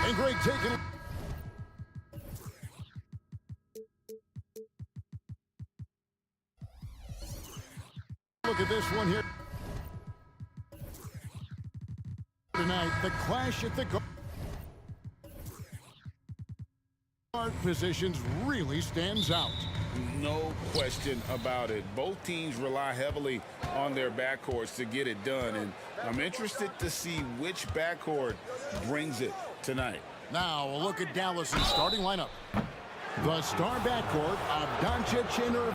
And Greg taking. Look at this one here. Tonight, the clash at the guard positions really stands out. No question about it. Both teams rely heavily on their backcourts to get it done, and I'm interested to see which backcourt brings it tonight. Now, a look at Dallas's starting lineup. The star backcourt of Doncic and Irving.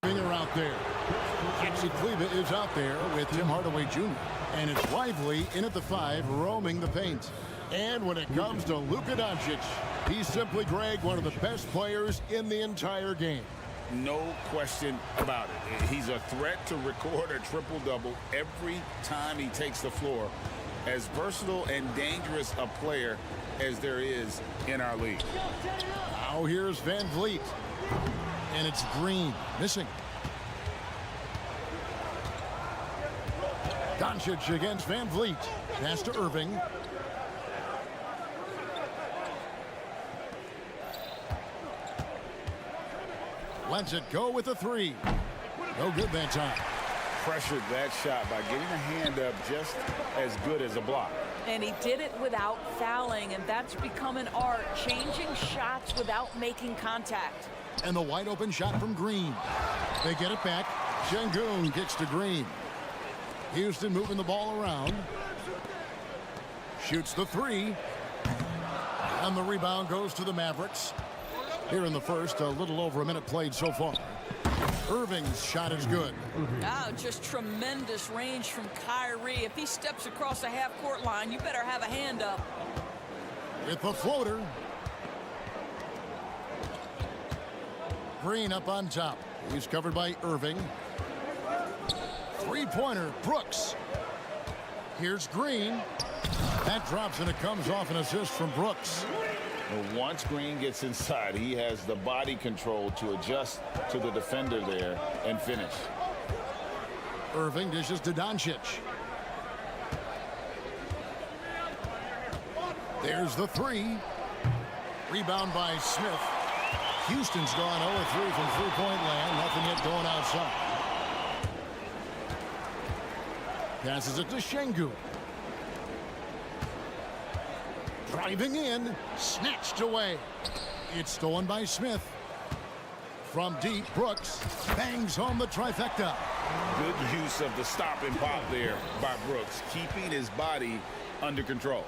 Are out there. Maxi Kleber is out there with Tim Hardaway Jr. And it's Lively in at the 5, roaming the paint. And when it comes to Luka Doncic, he's simply, Greg, one of the best players in the entire game. No question about it. He's a threat to record a triple-double every time he takes the floor. As versatile and dangerous a player as there is in our league. Now here's Van Vliet. And it's Green missing. Doncic against Van Vliet. Pass to Irving. Lets it go with a 3. No good that time. Pressured that shot by getting a hand up just as good as a block. And he did it without fouling, and that's become an art, changing shots without making contact. And the wide open shot from Green. They get it back. Şengün gets to Green. Houston moving the ball around. Shoots the 3. And the rebound goes to the Mavericks. Here in the first, a little over a minute played so far. Irving's shot is good. Oh, just tremendous range from Kyrie. If he steps across the half-court line, you better have a hand up. With the floater. Green up on top. He's covered by Irving. Three-pointer, Brooks. Here's Green. That drops and it comes off an assist from Brooks. Well, once Green gets inside, he has the body control to adjust to the defender there and finish. Irving dishes to Doncic. There's the 3. Rebound by Smith. Houston's gone 0-3 from three-point land. Nothing yet going outside. Passes it to Şengün. Driving in. Snatched away. It's stolen by Smith. From deep, Brooks bangs home the trifecta. Good use of the stop and pop there by Brooks, keeping his body under control.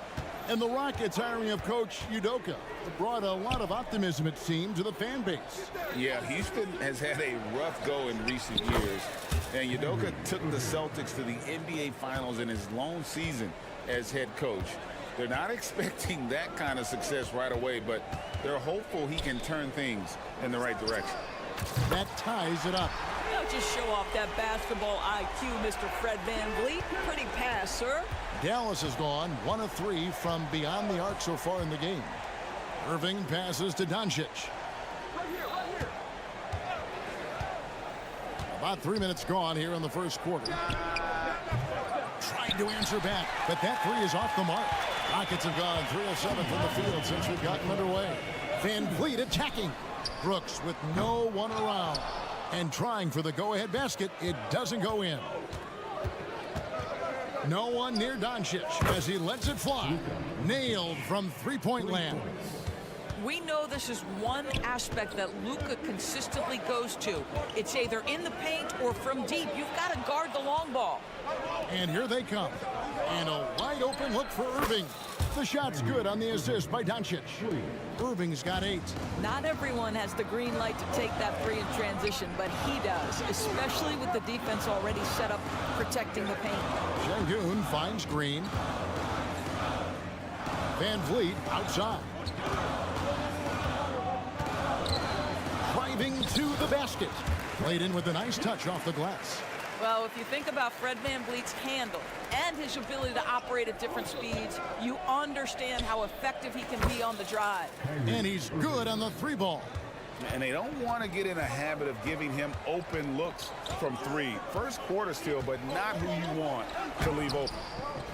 And the Rockets hiring of Coach Udoka brought a lot of optimism, it seemed, to the fan base. Yeah, Houston has had a rough go in recent years. And Udoka took the Celtics to the NBA Finals in his lone season as head coach. They're not expecting that kind of success right away, but they're hopeful he can turn things in the right direction. That ties it up. Don't just show off that basketball IQ, Mr. Fred VanVleet. Pretty pass, sir. Dallas has gone 1 of 3 from beyond the arc so far in the game. Irving passes to Doncic. About 3 minutes gone here in the first quarter. Trying to answer back, but that 3 is off the mark. Rockets have gone 3 of 7 from the field since we've gotten underway. Van Vliet attacking. Brooks with no one around. And trying for the go-ahead basket. It doesn't go in. No one near Doncic as he lets it fly. Nailed from three-point land. We know this is one aspect that Luka consistently goes to. It's either in the paint or from deep. You've got to guard the long ball. And here they come. And a wide open look for Irving. The shot's good on the assist by Doncic. Irving's got 8. Not everyone has the green light to take that 3 in transition, but he does, especially with the defense already set up protecting the paint. Şengün finds Green. Van Vliet outside. Driving to the basket. Played in with a nice touch off the glass. Well, if you think about Fred VanVleet's handle and his ability to operate at different speeds, you understand how effective he can be on the drive. And he's good on the 3 ball. And they don't want to get in a habit of giving him open looks from three. First quarter still, but not who you want to leave open.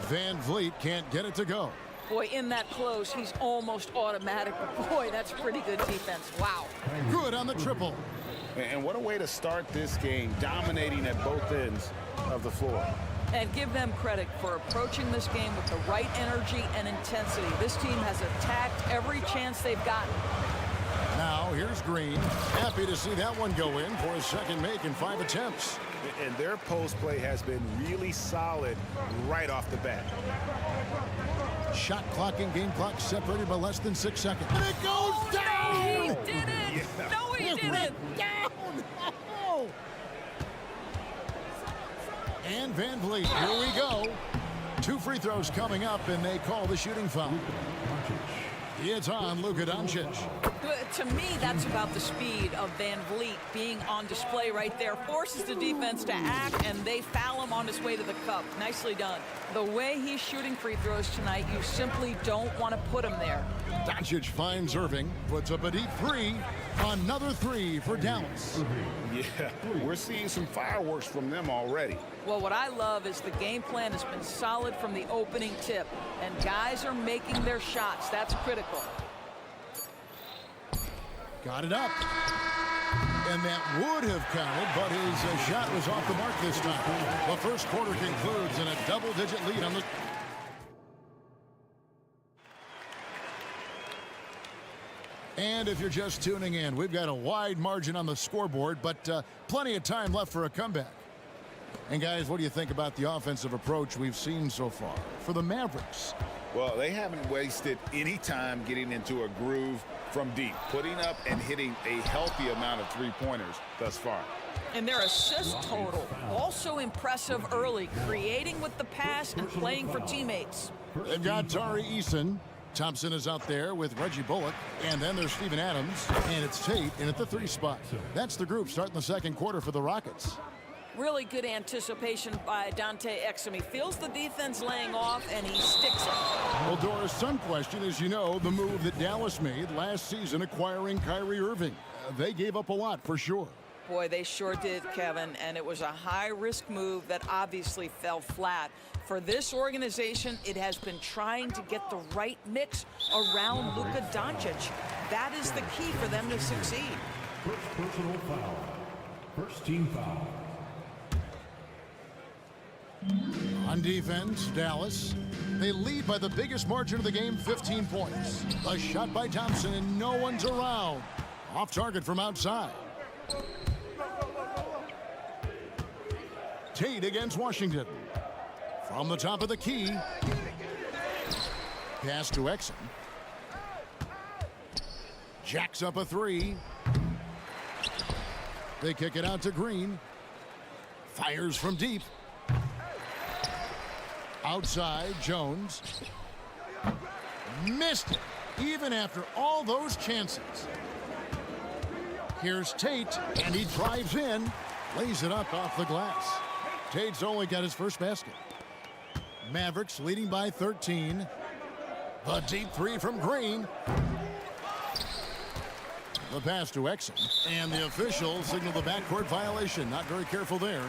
Van Vliet can't get it to go. Boy, in that close, he's almost automatic. But boy, that's pretty good defense. Wow. Good on the triple. And what a way to start this game, dominating at both ends of the floor. And give them credit for approaching this game with the right energy and intensity. This team has attacked every chance they've gotten. Now here's Green. Happy to see that one go in for his second make in 5 attempts. And their post play has been really solid right off the bat. Shot clock and game clock separated by less than 6 seconds. And it goes down! He did it! Yeah. No, he didn't! Down! Oh. And Van Vliet, here we go. 2 free throws coming up, and they call the shooting foul. It's on Luka Doncic. To me, that's about the speed of Van Vliet being on display right there. Forces the defense to act, and they foul him on his way to the cup. Nicely done. The way he's shooting free throws tonight, you simply don't want to put him there. Doncic finds Irving, puts up a deep 3. Another 3 for Dallas. Yeah, we're seeing some fireworks from them already. Well, what I love is the game plan has been solid from the opening tip, and guys are making their shots. That's critical. Got it up. And that would have counted, but his shot was off the mark this time. The first quarter concludes in a double-digit lead on the... And if you're just tuning in, we've got a wide margin on the scoreboard, but plenty of time left for a comeback. And guys, what do you think about the offensive approach we've seen so far for the Mavericks? Well, they haven't wasted any time getting into a groove from deep, putting up and hitting a healthy amount of three-pointers thus far. And their assist total, also impressive early, creating with the pass and playing for teammates. They've got Tari Eason. Thompson is out there with Reggie Bullock. And then there's Steven Adams. And it's Tate in at the 3 spot. That's the group starting the second quarter for the Rockets. Really good anticipation by Dante Exum. He feels the defense laying off, and he sticks it. Well, Doris, some question is, you know, the move that Dallas made last season acquiring Kyrie Irving. They gave up a lot for sure. Boy, they sure did, Kevin, and it was a high-risk move that obviously fell flat. For this organization, it has been trying to get the right mix around Luka Doncic. That is the key for them to succeed. First personal foul. First team foul. On defense, Dallas. They lead by the biggest margin of the game, 15 points. A shot by Thompson, and no one's around. Off target from outside. Tate against Washington. From the top of the key. Pass to Exum. Jacks up a 3. They kick it out to Green. Fires from deep. Outside, Jones. Missed it, even after all those chances. Here's Tate, and he drives in. Lays it up off the glass. Tate's only got his first basket. Mavericks leading by 13. The deep 3 from Green. The pass to Exum. And the official signaled the backcourt violation. Not very careful there.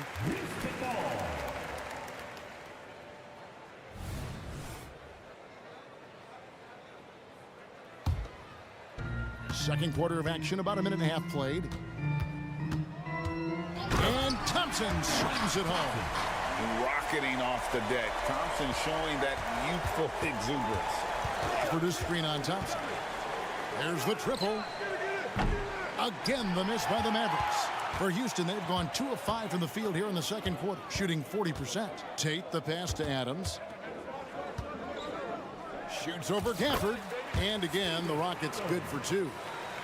Second quarter of action, about a minute and a half played. And Thompson swings it home. Rocketing off the deck. Thompson showing that youthful exuberance. Produced screen on Thompson. There's the triple. Again, the miss by the Mavericks. For Houston, they've gone 2 of 5 from the field here in the second quarter, shooting 40%. Tate, the pass to Adams. Shoots over Gafford. And again, the Rockets good for 2.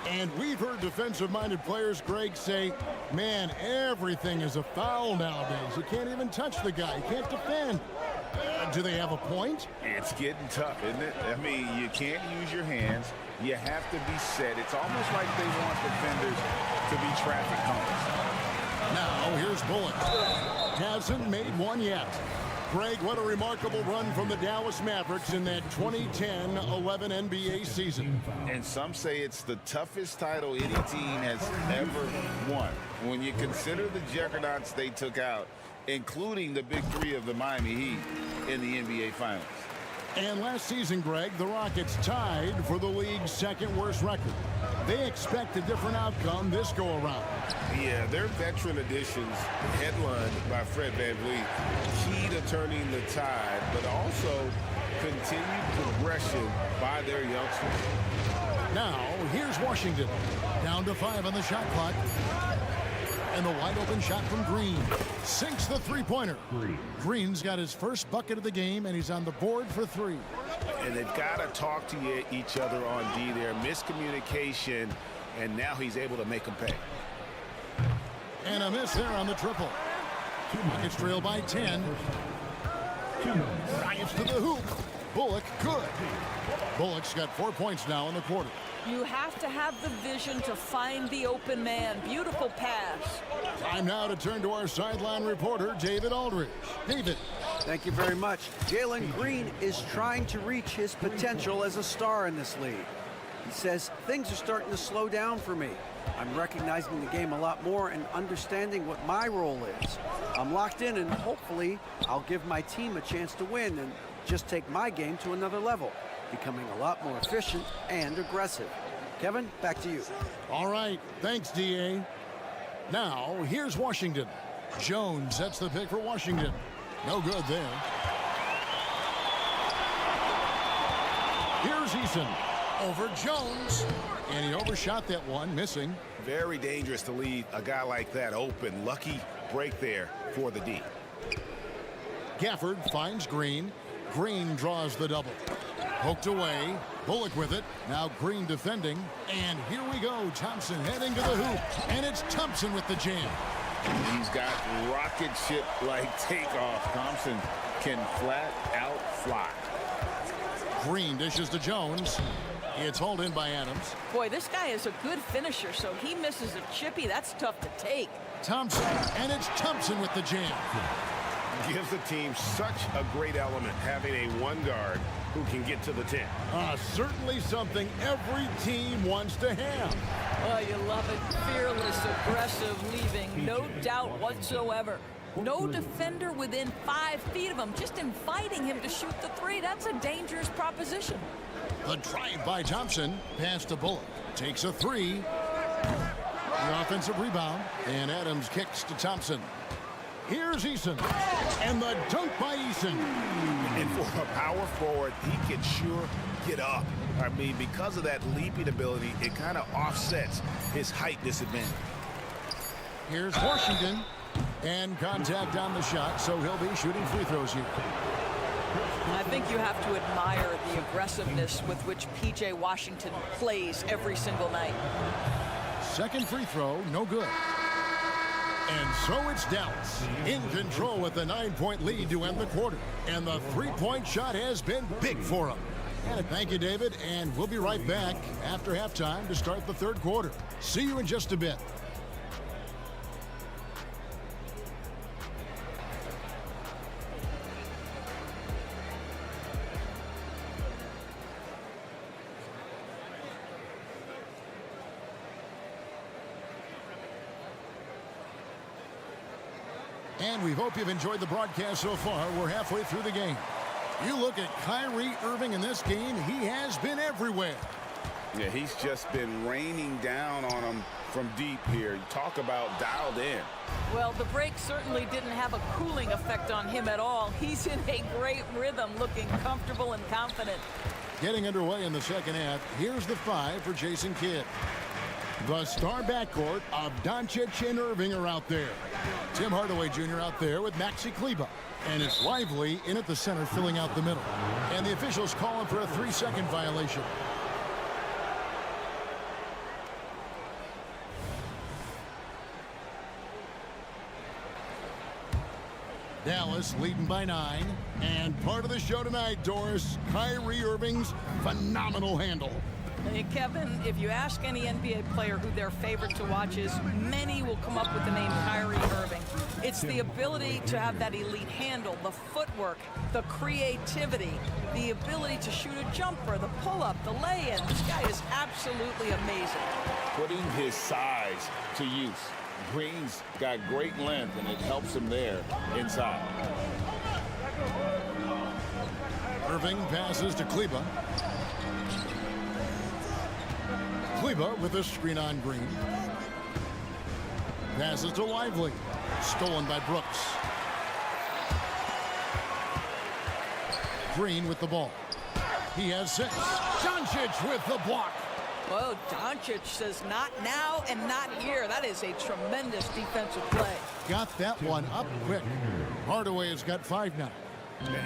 And we've heard defensive-minded players, Greg, say, man, everything is a foul nowadays. You can't even touch the guy. You can't defend. Do they have a point? It's getting tough, isn't it? I mean, you can't use your hands. You have to be set. It's almost like they want defenders to be traffic cones. Now, here's Bullock. Hasn't made one yet. Greg, what a remarkable run from the Dallas Mavericks in that 2010-11 NBA season. And some say it's the toughest title any team has ever won. When you consider the juggernauts they took out, including the big three of the Miami Heat in the NBA Finals. And last season, Greg, the Rockets tied for the league's second worst record. They expect a different outcome this go-around. Yeah, their veteran additions, headlined by Fred VanVleet, key to turning the tide, but also continued progression by their youngsters. Now, here's Washington. Down to 5 on the shot clock. And the wide-open shot from Green. Sinks the three-pointer. Green's got his first bucket of the game, and he's on the board for 3. And they've got to talk to each other on D there. Miscommunication, and now he's able to make them pay. And a miss there on the triple. Rockets trail by 10. Bryant's to the hoop. Bullock, good. Bullock's got 4 points now in the quarter. You have to have the vision to find the open man. Beautiful pass. Time now to turn to our sideline reporter, David Aldridge. David. Thank you very much. Jalen Green is trying to reach his potential as a star in this league. He says, things are starting to slow down for me. I'm recognizing the game a lot more and understanding what my role is. I'm locked in, and hopefully I'll give my team a chance to win and just take my game to another level, becoming a lot more efficient and aggressive. Kevin, back to you. All right. Thanks, D.A. Now, here's Washington. Jones sets the pick for Washington. No good there. Here's Eason. Over Jones. And he overshot that one, missing. Very dangerous to leave a guy like that open. Lucky break there for the D. Gafford finds Green. Green draws the double. Poked away. Bullock with it. Now Green defending. And here we go. Thompson heading to the hoop. And it's Thompson with the jam. He's got rocket ship-like takeoff. Thompson can flat out fly. Green dishes to Jones. It's hauled in by Adams. Boy, this guy is a good finisher, so he misses a chippy. That's tough to take. Thompson, and it's Thompson with the jam. Gives the team such a great element having a one guard who can get to the 10. Certainly something every team wants to have. Oh, you love it. Fearless, aggressive, leaving. No doubt whatsoever. No defender within 5 feet of him, just inviting him to shoot the 3. That's a dangerous proposition. The drive by Thompson. Pass to Bullock. Takes a 3. The offensive rebound. And Adams kicks to Thompson. Here's Eason. And the dunk by Eason. And for a power forward, he can sure get up. I mean, because of that leaping ability, it kind of offsets his height disadvantage. Here's Washington. And contact on the shot, so he'll be shooting free throws here. I think you have to admire the aggressiveness with which P.J. Washington plays every single night. Second free throw, no good. And so it's Dallas in control with a 9-point lead to end the quarter. And the three-point shot has been big for him. And thank you, David. And we'll be right back after halftime to start the third quarter. See you in just a bit. And we hope you've enjoyed the broadcast so far. We're halfway through the game. You look at Kyrie Irving in this game, he has been everywhere. Yeah, he's just been raining down on him from deep here. You talk about dialed in. Well, the break certainly didn't have a cooling effect on him at all. He's in a great rhythm, looking comfortable and confident. Getting underway in the second half, here's the 5 for Jason Kidd. The star backcourt of Doncic and Irving are out there. Tim Hardaway Jr. out there with Maxi Kleber. And it's Lively in at the center, filling out the middle. And the officials calling for a 3-second violation. Dallas leading by 9. And part of the show tonight, Doris, Kyrie Irving's phenomenal handle. Hey, Kevin, if you ask any NBA player who their favorite to watch is, many will come up with the name Kyrie Irving. It's the ability to have that elite handle, the footwork, the creativity, the ability to shoot a jumper, the pull-up, the lay-in. This guy is absolutely amazing. Putting his size to use. Green's got great length, and it helps him there inside. Irving passes to Kleba. Kleba with a screen on Green. Passes to Lively. Stolen by Brooks. Green with the ball. He has 6. Doncic with the block. Well, Doncic says not now and not here. That is a tremendous defensive play. Got that one up quick. Hardaway has got 5 now.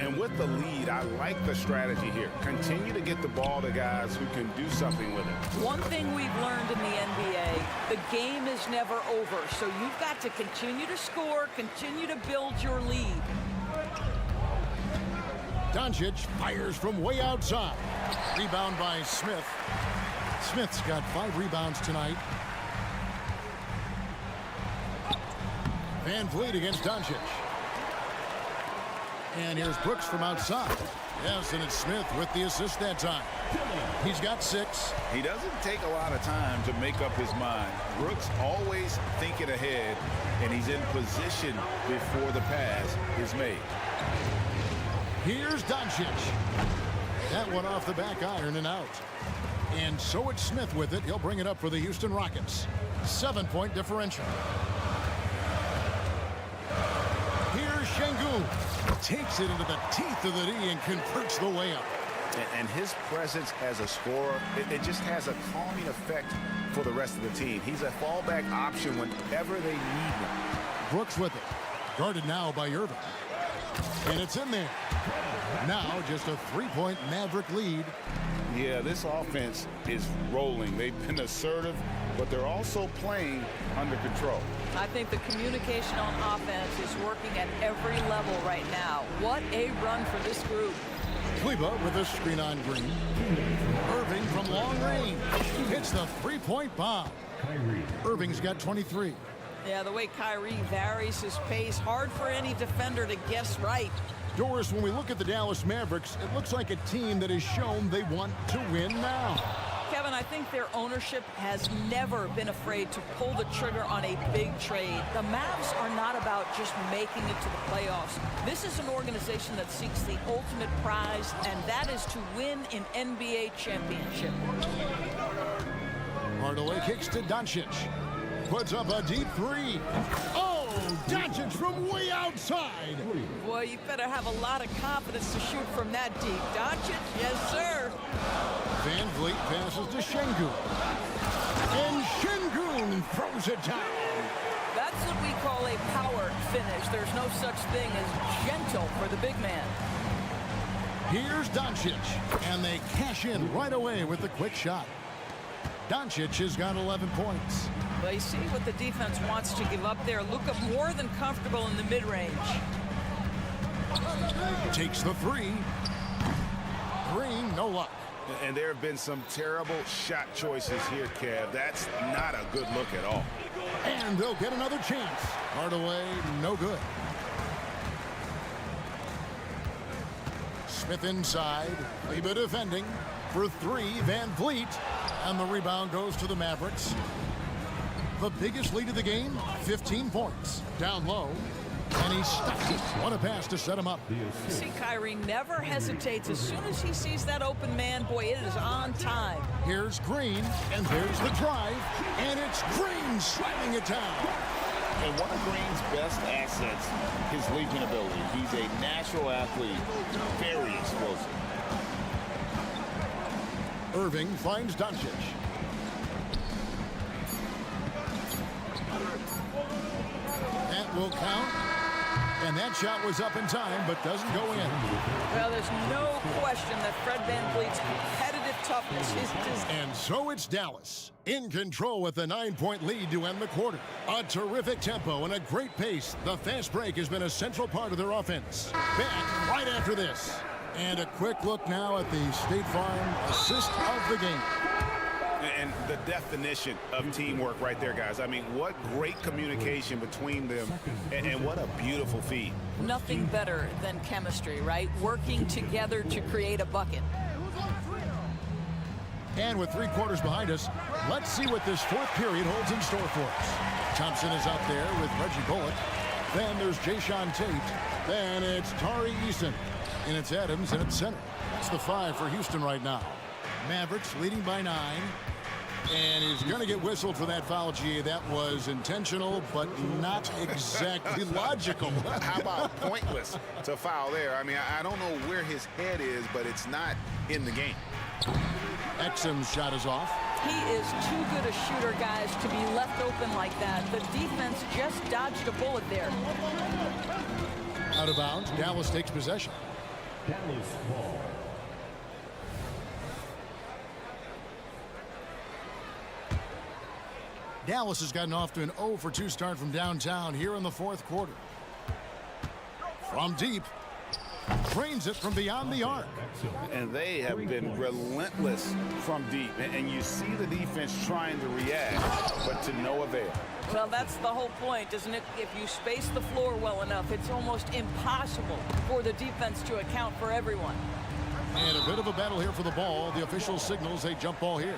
And with the lead, I like the strategy here. Continue to get the ball to guys who can do something with it. One thing we've learned in the NBA, the game is never over. So you've got to continue to score, continue to build your lead. Doncic fires from way outside. Rebound by Smith. Smith's got 5 rebounds tonight. Van Vliet against Doncic. And here's Brooks from outside. Yes, and it's Smith with the assist that time. He's got 6. He doesn't take a lot of time to make up his mind. Brooks always thinking ahead, and he's in position before the pass is made. Here's Doncic. That one off the back iron and out. And so it's Smith with it. He'll bring it up for the Houston Rockets. 7-point differential. Here's Şengün. Takes it into the teeth of the D and converts the layup. And his presence as a scorer, it just has a calming effect for the rest of the team. He's a fallback option whenever they need him. Brooks with it. Guarded now by Irving. And it's in there. Now just a 3-point Maverick lead. Yeah, this offense is rolling. They've been assertive, but they're also playing under control. I think the communication on offense is working at every level right now. What a run for this group. Kleba with a screen on Green. Irving from long range. Hits the 3-point bomb. Irving's got 23. Yeah, the way Kyrie varies his pace, hard for any defender to guess right. Doris, when we look at the Dallas Mavericks, it looks like a team that has shown they want to win now. Kevin, I think their ownership has never been afraid to pull the trigger on a big trade. The Mavs are not about just making it to the playoffs. This is an organization that seeks the ultimate prize, and that is to win an NBA championship. Hardaway kicks to Doncic. Puts up a deep 3. Oh, Doncic from way outside. Boy, you better have a lot of confidence to shoot from that deep. Doncic, yes, sir. Van Vliet passes to Şengün. And Şengün throws it down. That's what we call a power finish. There's no such thing as gentle for the big man. Here's Doncic. And they cash in right away with the quick shot. Doncic has got 11 points. Well, you see what the defense wants to give up there. Luka more than comfortable in the mid-range. Takes the 3. Green, no luck. And there have been some terrible shot choices here, Kev. That's not a good look at all. And they'll get another chance. Hardaway, no good. Smith inside. Kleba defending. For 3, Van Vliet. And the rebound goes to the Mavericks. The biggest lead of the game, 15 points. Down low. And he stuffs it. What a pass to set him up. You see, Kyrie never hesitates. As soon as he sees that open man, boy, it is on time. Here's Green, and there's the drive. And it's Green slamming it down. And one of Green's best assets, his leaping ability. He's a natural athlete, very explosive. Irving finds Doncic. That will count. And that shot was up in time, but doesn't go in. Well, there's no question that Fred VanVleet's competitive toughness is And so it's Dallas in control with a 9-point lead to end the quarter. A terrific tempo and a great pace. The fast break has been a central part of their offense. Back right after this. And a quick look now at the State Farm assist of the game. And the definition of teamwork right there, guys. I mean, what great communication between them, and what a beautiful feed. Nothing better than chemistry, right? Working together to create a bucket. And with 3 quarters behind us, let's see what this 4th period holds in store for us. Thompson is out there with Reggie Bullock. Then there's Jayshawn Tate. Then it's Tari Eason. And it's Adams, and it's center. That's the 5 for Houston right now. Mavericks leading by 9. And he's going to get whistled for that foul, G. That was intentional, but not exactly logical. How about pointless to foul there? I mean, I don't know where his head is, but it's not in the game. Exum's shot is off. He is too good a shooter, guys, to be left open like that. The defense just dodged a bullet there. Out of bounds. Dallas takes possession. Dallas ball. Dallas has gotten off to an 0 for 2 start from downtown here in the 4th quarter. From deep. Drains it from beyond the arc. And they have been relentless from deep. And you see the defense trying to react, but to no avail. Well, that's the whole point, isn't it? If you space the floor well enough, it's almost impossible for the defense to account for everyone. And a bit of a battle here for the ball. The official signals a jump ball here.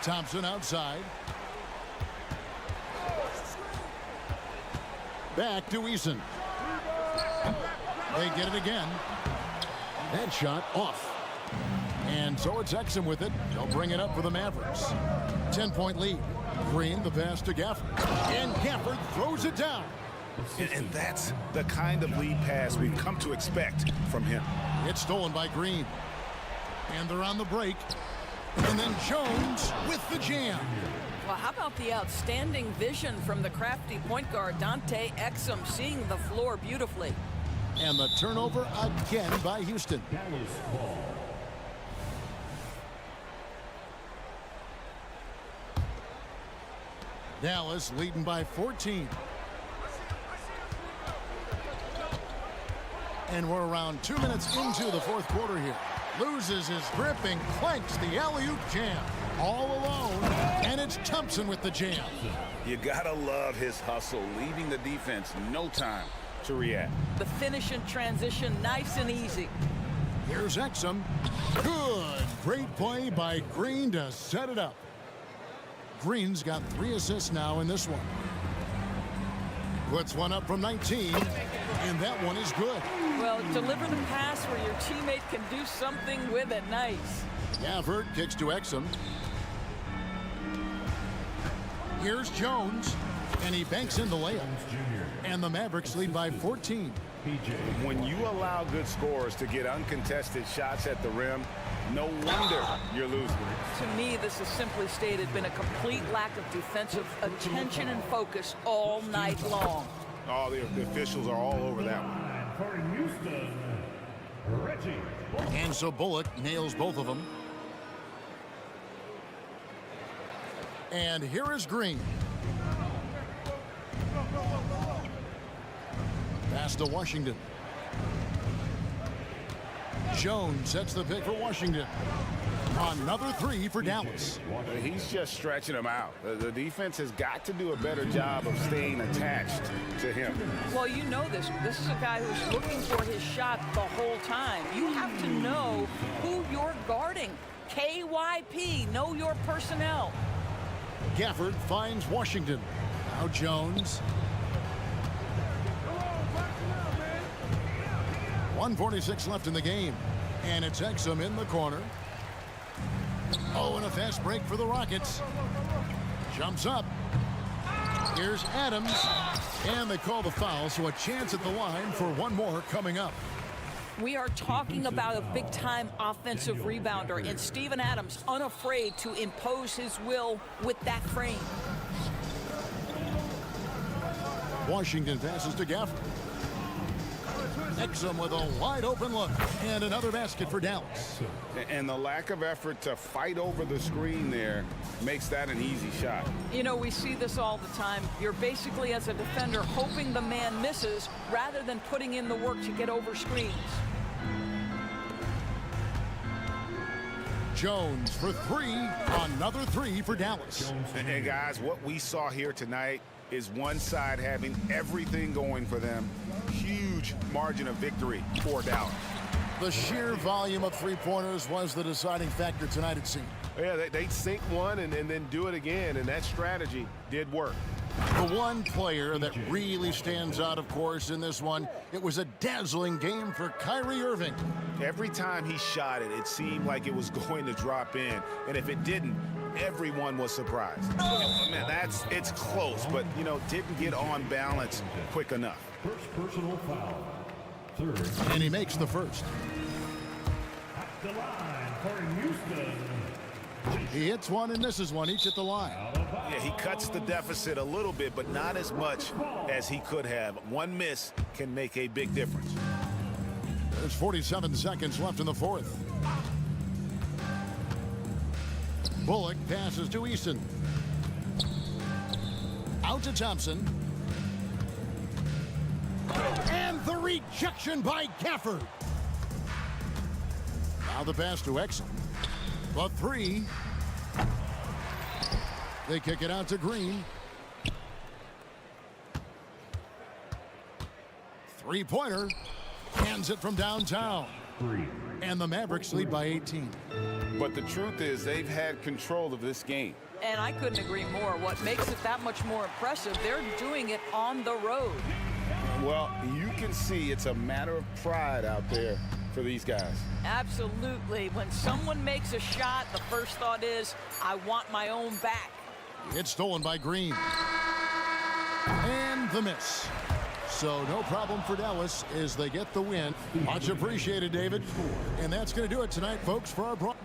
Thompson outside. Back to Eason. They get it again. That shot off. And so it's Exum with it. They'll bring it up for the Mavericks. 10-point lead. Green, the pass to Gafford. And Gafford throws it down. And that's the kind of lead pass we've come to expect from him. It's stolen by Green. And they're on the break. And then Jones with the jam. Well, how about the outstanding vision from the crafty point guard, Dante Exum, seeing the floor beautifully. And the turnover again by Houston. Dallas ball. Dallas leading by 14. And we're around 2 minutes into the 4th quarter here. Loses his grip and clanks the alley-oop jam. All alone, and it's Thompson with the jam. You gotta love his hustle, leaving the defense no time to react. The finish in transition, nice and easy. Here's Exum. Good. Great play by Green to set it up. Green's got 3 assists now in this one. Puts one up from 19, and that one is good. Well, deliver the pass where your teammate can do something with it. Nice. Gafford kicks to Exum. Here's Jones, and he banks in the layup. And the Mavericks lead by 14. When you allow good scorers to get uncontested shots at the rim, no wonder you're losing. To me, this is simply stated been a complete lack of defensive attention and focus all night long. Oh, the officials are all over that one. For Houston, Reggie. And so Bullock nails both of them. And here is Green. Pass to Washington. Jones sets the pick for Washington. Another 3 for Dallas. He's just stretching him out. The defense has got to do a better job of staying attached to him. Well, you know this. This is a guy who's looking for his shot the whole time. You have to know who you're guarding. KYP, know your personnel. Gafford finds Washington. Now Jones. 1:46 left in the game. And it's Exum in the corner. Oh, and a fast break for the Rockets. Jumps up. Here's Adams. And they call the foul, so a chance at the line for one more coming up. We are talking about a big-time offensive rebounder, and Steven Adams unafraid to impose his will with that frame. Washington passes to Gafford. Exum with a wide open look. And another basket for Dallas. And the lack of effort to fight over the screen there makes that an easy shot. You know, we see this all the time. You're basically, as a defender, hoping the man misses rather than putting in the work to get over screens. Jones for three. Another three for Dallas. And guys, what we saw here tonight is one side having everything going for them. Huge margin of victory for Dallas. The sheer volume of three-pointers was the deciding factor tonight, it seemed. Yeah, they'd sink one and then do it again, and that strategy did work. The one player that really stands out, of course, in this one, it was a dazzling game for Kyrie Irving. Every time he shot it, it seemed like it was going to drop in. And if it didn't, everyone was surprised. Man, it's close, but, you know, didn't get on balance quick enough. First personal foul. Third. And he makes the first. At the line for Houston. He hits one and misses one, each at the line. Yeah, he cuts the deficit a little bit, but not as much as he could have. One miss can make a big difference. There's 47 seconds left in the fourth. Bullock passes to Eason. Out to Thompson. And the rejection by Gafford. Now the pass to Exum. The three. They kick it out to Green. Three-pointer. Hands it from downtown. And the Mavericks lead by 18. But the truth is they've had control of this game. And I couldn't agree more. What makes it that much more impressive, they're doing it on the road. Well, you can see it's a matter of pride out there for these guys. Absolutely. When someone makes a shot, the first thought is, I want my own back. It's stolen by Green. And the miss. So no problem for Dallas as they get the win. Much appreciated, David. And that's going to do it tonight, folks, for our broadcast.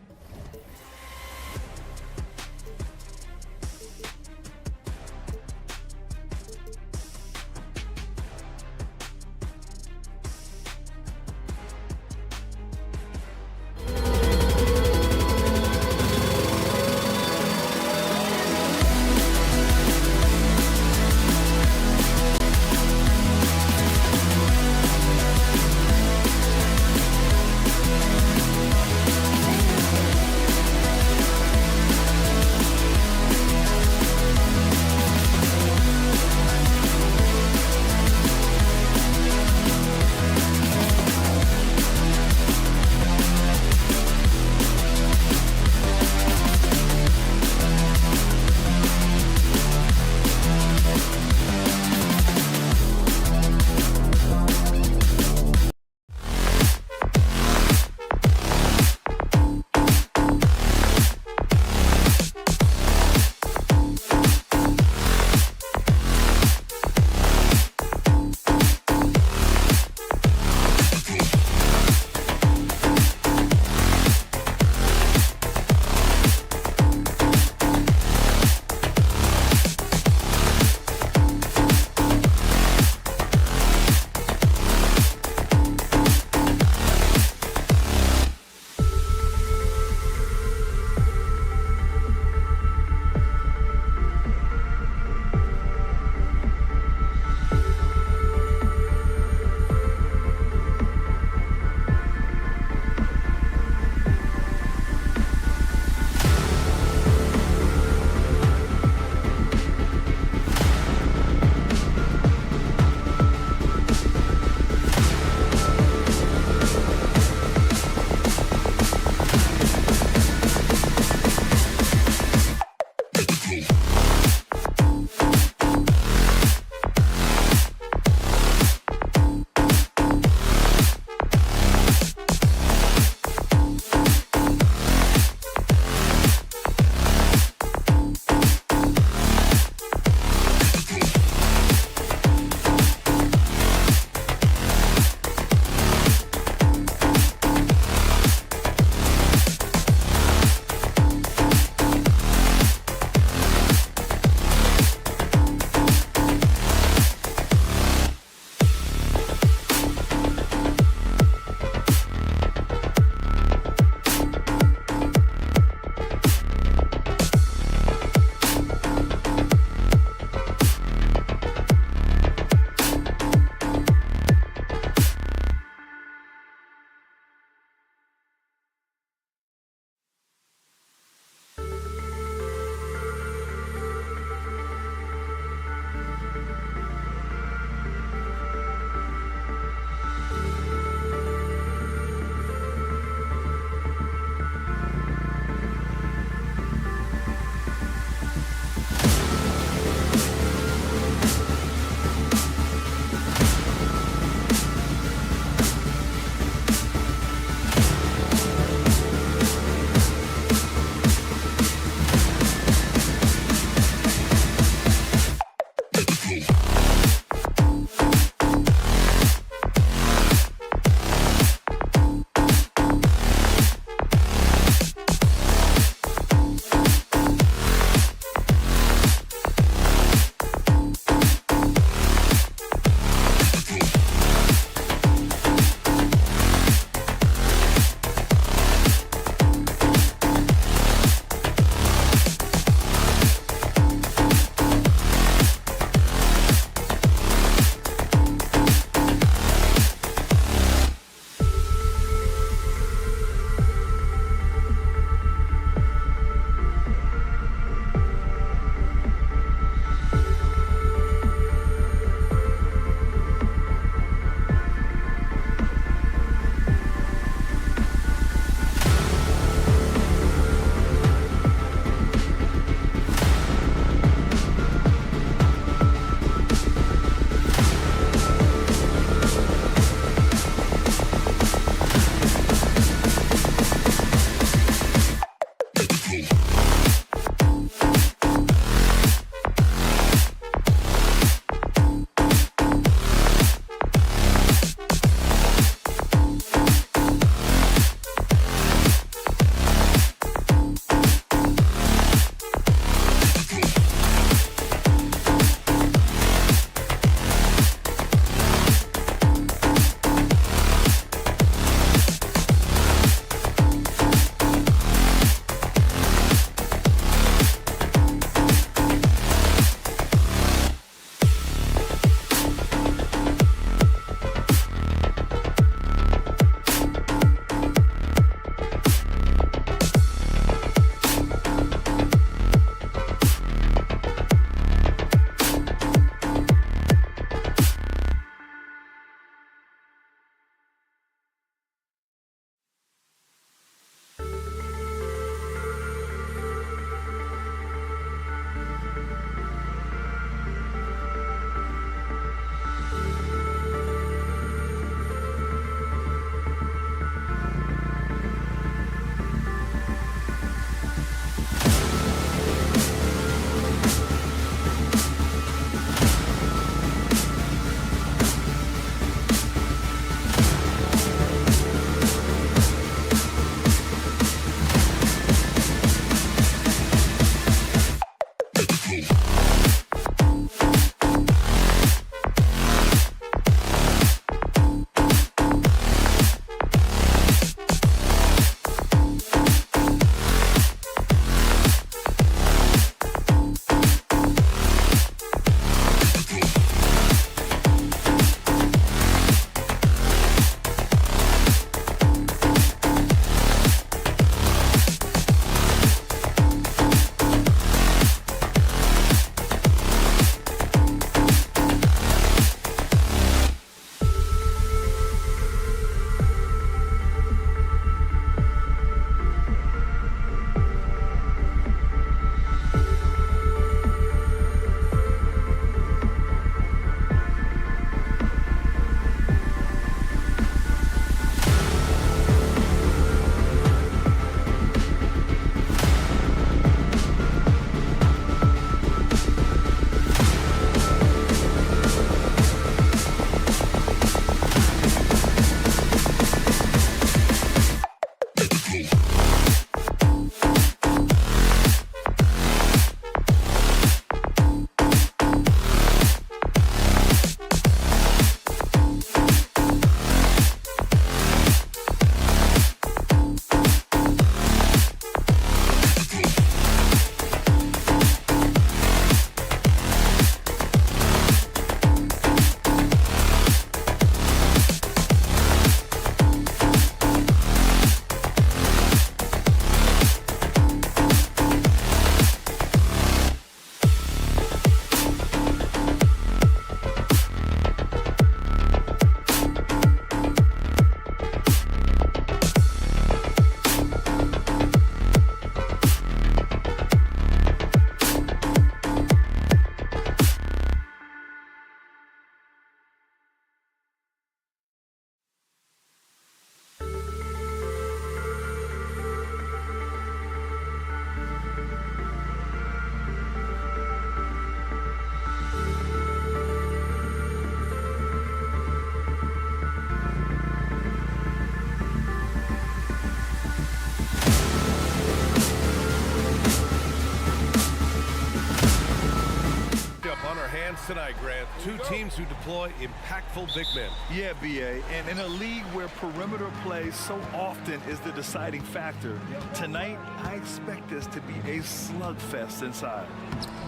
tonight, Grant. Two teams who deploy impactful big men. Yeah, B.A. And in a league where perimeter play so often is the deciding factor, tonight I expect this to be a slugfest inside.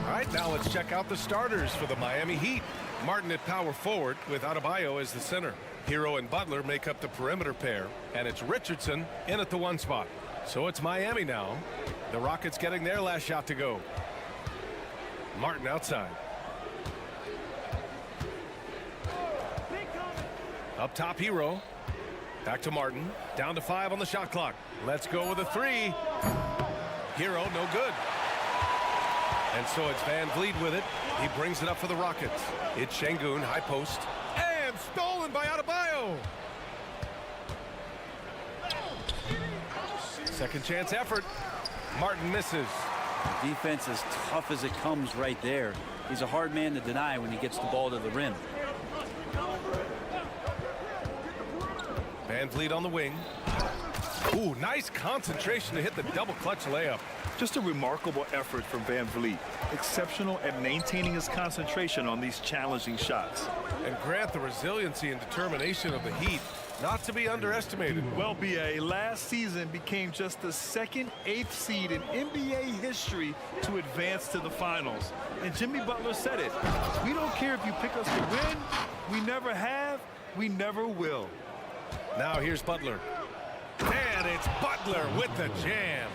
All right, now let's check out the starters for the Miami Heat. Martin at power forward with Adebayo as the center. Hero and Butler make up the perimeter pair, and it's Richardson in at the 1 spot. So it's Miami now. The Rockets getting their last shot to go. Martin outside. Up top, Hero. Back to Martin. Down to 5 on the shot clock. Let's go with a 3. Hero, no good. And so it's Van Vliet with it. He brings it up for the Rockets. It's Şengün, high post. And stolen by Adebayo. Second chance effort. Martin misses. Defense as tough as it comes right there. He's a hard man to deny when he gets the ball to the rim. Van Vliet on the wing. Ooh, nice concentration to hit the double clutch layup. Just a remarkable effort from Van Vliet. Exceptional at maintaining his concentration on these challenging shots. And Grant, the resiliency and determination of the Heat, not to be underestimated. Well, B.A., last season became just the second 8th seed in NBA history to advance to the finals. And Jimmy Butler said it. We don't care if you pick us to win. We never have. We never will. Now here's Butler. And it's Butler with the jam.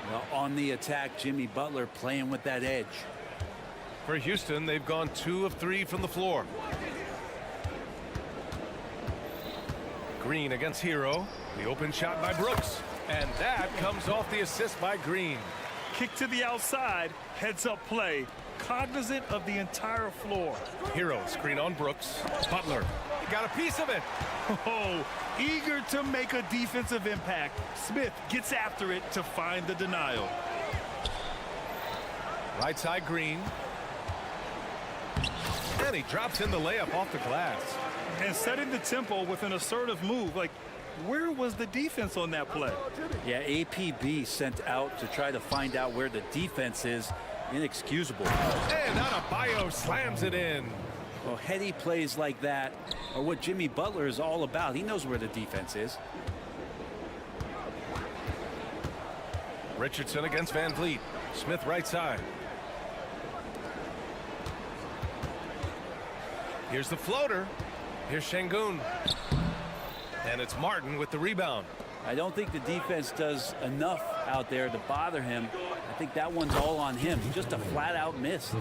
Well, on the attack, Jimmy Butler playing with that edge. For Houston, they've gone 2 of 3 from the floor. Green against Hero. The open shot by Brooks. And that comes off the assist by Green. Kick to the outside, heads-up play, cognizant of the entire floor. Hero, screen on Brooks. Butler, he got a piece of it. Oh, eager to make a defensive impact. Smith gets after it to find the denial. Right side, Green. And he drops in the layup off the glass. And setting the tempo with an assertive move. Like, where was the defense on that play? Yeah, APB sent out to try to find out where the defense is. Inexcusable. And Adebayo slams it in. Well, heady plays like that are what Jimmy Butler is all about. He knows where the defense is. Richardson against Van Vliet. Smith right side. Here's the floater. Here's Şengün. And it's Martin with the rebound. I don't think the defense does enough out there to bother him. I think that one's all on him. Just a flat-out miss.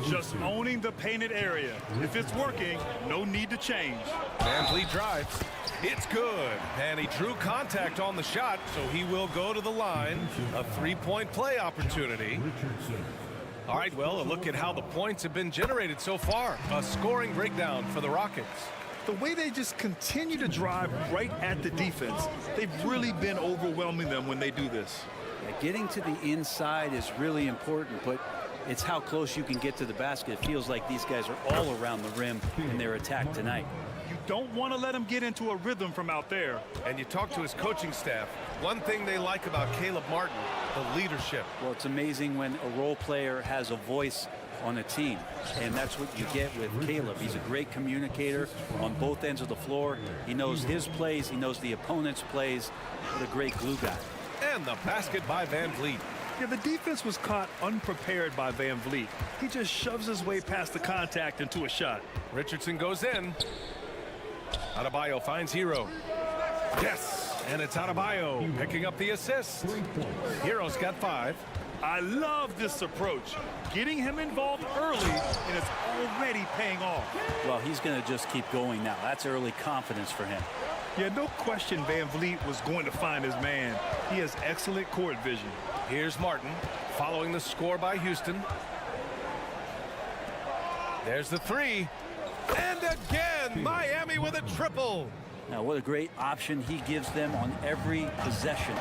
Just owning the painted area. If it's working, no need to change. Van Vliet drives. It's good. And he drew contact on the shot, so he will go to the line. A 3-point play opportunity. All right, well, a look at how the points have been generated so far. A scoring breakdown for the Rockets. The way they just continue to drive right at the defense, they've really been overwhelming them when they do this. Yeah, getting to the inside is really important, but it's how close you can get to the basket. It feels like these guys are all around the rim in their attack tonight. You don't want to let them get into a rhythm from out there. And you talk to his coaching staff. One thing they like about Caleb Martin, the leadership. Well, it's amazing when a role player has a voice on a team, and that's what you get with Caleb. He's a great communicator on both ends of the floor. He knows his plays, he knows the opponent's plays. What a great glue guy. And the basket by Van Vliet. Yeah, the defense was caught unprepared by Van Vliet. He just shoves his way past the contact into a shot. Richardson goes in. Adebayo finds Hero. Yes, and it's Adebayo picking up the assist. Hero's got 5. I love this approach. Getting him involved early, and it's already paying off. Well, he's going to just keep going now. That's early confidence for him. Yeah, no question Van Vliet was going to find his man. He has excellent court vision. Here's Martin following the score by Houston. There's the 3. And again, Miami with a triple. Now, what a great option he gives them on every possession.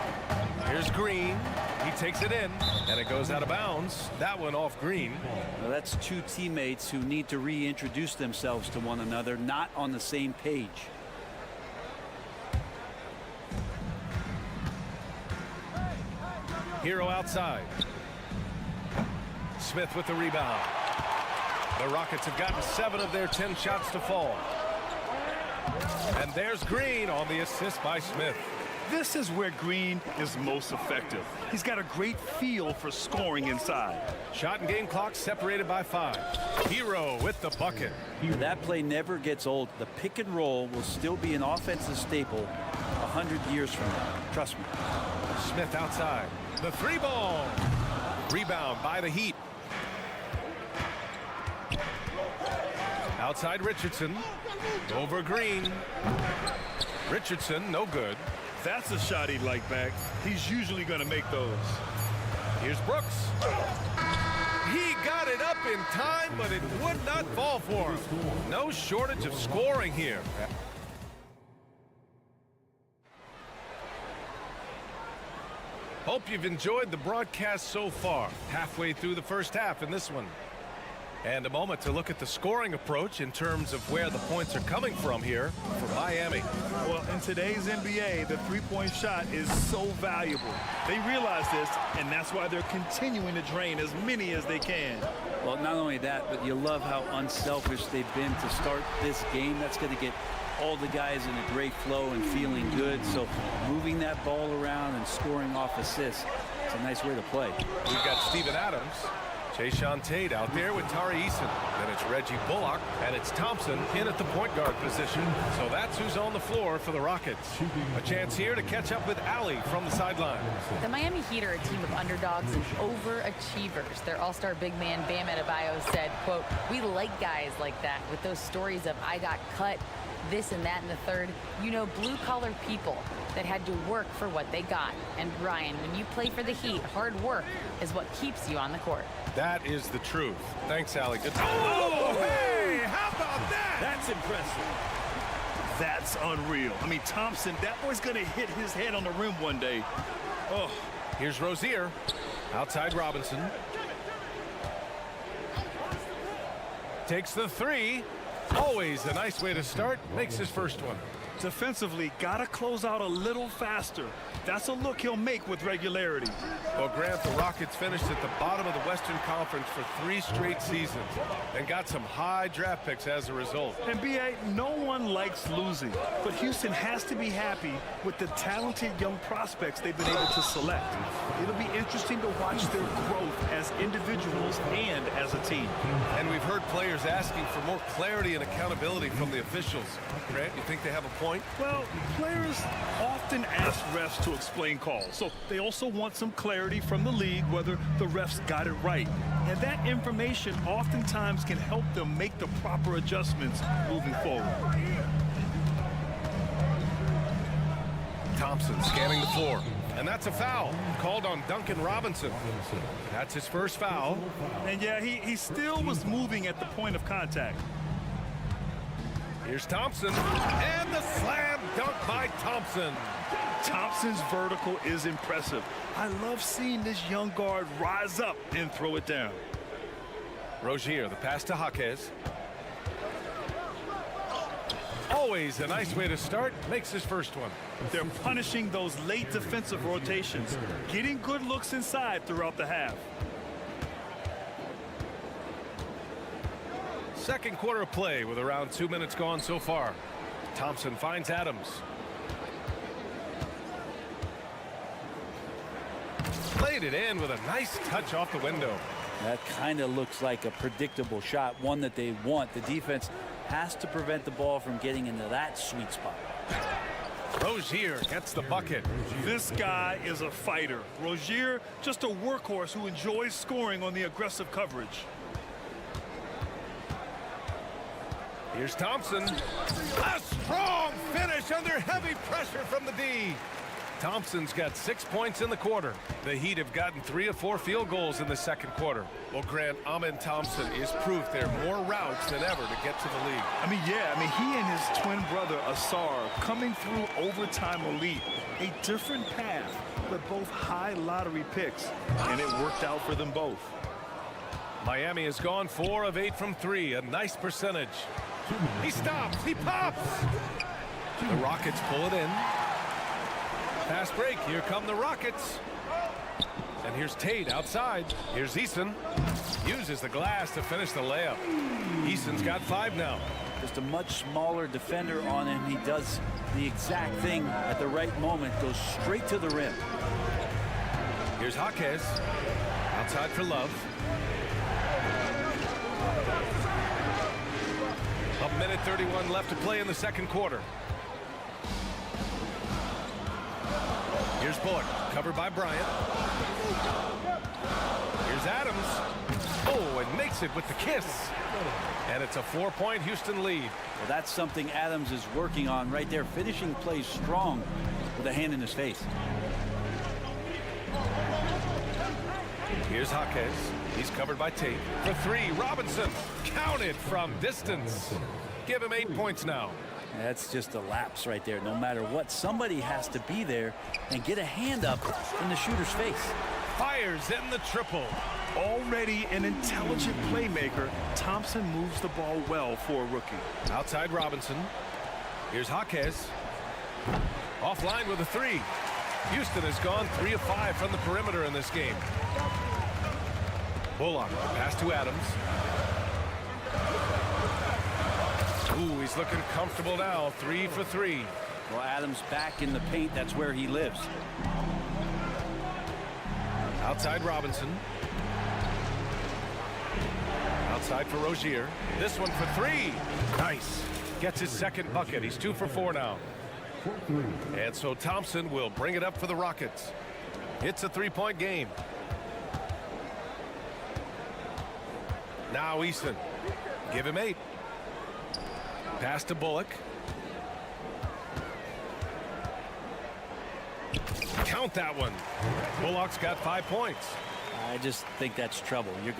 Here's Green. He takes it in, and it goes out of bounds. That one off Green. Well, that's two teammates who need to reintroduce themselves to one another, not on the same page. Hero outside. Smith with the rebound. The Rockets have gotten 7 of their 10 shots to fall. And there's Green on the assist by Smith. This is where Green is most effective. He's got a great feel for scoring inside. Shot and game clock separated by 5. Hero with the bucket. That play never gets old. The pick and roll will still be an offensive staple 100 years from now. Trust me. Smith outside. The 3-ball. Rebound by the Heat. Outside Richardson. Over Green. Richardson, no good. That's a shot he'd like back. He's usually going to make those. Here's Brooks. He got it up in time, but it would not fall for him. No shortage of scoring here. Hope you've enjoyed the broadcast so far. Halfway through the first half in this one. And a moment to look at the scoring approach in terms of where the points are coming from here for Miami. Well, in today's NBA, the three-point shot is so valuable. They realize this, and that's why they're continuing to drain as many as they can. Well, not only that, but you love how unselfish they've been to start this game. That's going to get all the guys in a great flow and feeling good. So moving that ball around and scoring off assists, it's a nice way to play. We've got Steven Adams. Jayshawn Tate out there with Tari Eason. Then it's Reggie Bullock, and it's Thompson in at the point guard position. So that's who's on the floor for the Rockets. A chance here to catch up with Allie from the sideline. The Miami Heat are a team of underdogs and overachievers. Their all-star big man Bam Adebayo said, quote, "We like guys like that with those stories of I got cut, this and that in the third. You know, blue-collar people that had to work for what they got. And Ryan, when you play for the Heat, hard work is what keeps you on the court." That is the truth. Thanks, Allie. Good. Oh, hey, how about that? That's impressive. That's unreal. I mean, Thompson, that boy's going to hit his head on the rim one day. Oh. Here's Rozier. Outside Robinson. Takes the 3. Always a nice way to start. Makes his first one. Defensively, got to close out a little faster. That's a look he'll make with regularity. Well, Grant, the Rockets finished at the bottom of the Western Conference for 3 straight seasons and got some high draft picks as a result. And B.A., no one likes losing, but Houston has to be happy with the talented young prospects they've been able to select. It'll be interesting to watch their growth as individuals and as a team. And we've heard players asking for more clarity and accountability from the officials. Grant, you think they have a point? Well, players often ask refs to explain calls, so they also want some clarity from the league whether the refs got it right. And that information oftentimes can help them make the proper adjustments moving forward. Thompson scanning the floor. And that's a foul called on Duncan Robinson. That's his first foul. And yeah, he still was moving at the point of contact. Here's Thompson, and the slam dunk by Thompson. Thompson's vertical is impressive. I love seeing this young guard rise up and throw it down. Rozier, the pass to Jaquez. Always a nice way to start. Makes his first one. They're punishing those late defensive rotations, getting good looks inside throughout the half. Second quarter of play with around 2 minutes gone so far. Thompson finds Adams. Played it in with a nice touch off the window. That kind of looks like a predictable shot, one that they want. The defense has to prevent the ball from getting into that sweet spot. Rozier gets the bucket. This guy is a fighter. Rozier, just a workhorse who enjoys scoring on the aggressive coverage. Here's Thompson. A strong finish under heavy pressure from the D. Thompson's got 6 points in the quarter. The Heat have gotten 3 of 4 field goals in the second quarter. Well, Grant, Amen Thompson is proof there are more routes than ever to get to the league. I mean, he and his twin brother, Asar, coming through overtime elite. A different path, but both high lottery picks, and it worked out for them both. Miami has gone 4 of 8 from 3, a nice percentage. He stops, he pops. The Rockets pull it in. Fast break, here come the Rockets. And here's Tate outside. Here's Eason. Uses the glass to finish the layup. Eason's got 5 now. Just a much smaller defender on him. He does the exact thing at the right moment. Goes straight to the rim. Here's Jaquez. Outside for Love. A minute 31 left to play in the second quarter. Here's Bullock, covered by Bryant. Here's Adams. Oh, and makes it with the kiss. And it's a 4-point Houston lead. Well, that's something Adams is working on right there. Finishing plays strong with a hand in his face. Here's Jaquez. He's covered by Tate. For 3, Robinson. Counted from distance. Give him 8 points now. That's just a lapse right there. No matter what, somebody has to be there and get a hand up in the shooter's face. Fires in the triple. Already an intelligent playmaker, Thompson moves the ball well for a rookie. Outside Robinson. Here's Jaquez. Offline with a 3. Houston has gone 3 of 5 from the perimeter in this game. Bullock, pass to Adams. Ooh, he's looking comfortable now. 3 for 3. Well, Adams back in the paint. That's where he lives. Outside Robinson. Outside for Rozier. This one for 3. Nice. Gets his second bucket. He's 2 for 4 now. And so Thompson will bring it up for the Rockets. It's a 3-point game. Now Easton. Give him 8. Pass to Bullock. Count that one. Bullock's got 5 points. I just think that's trouble. You're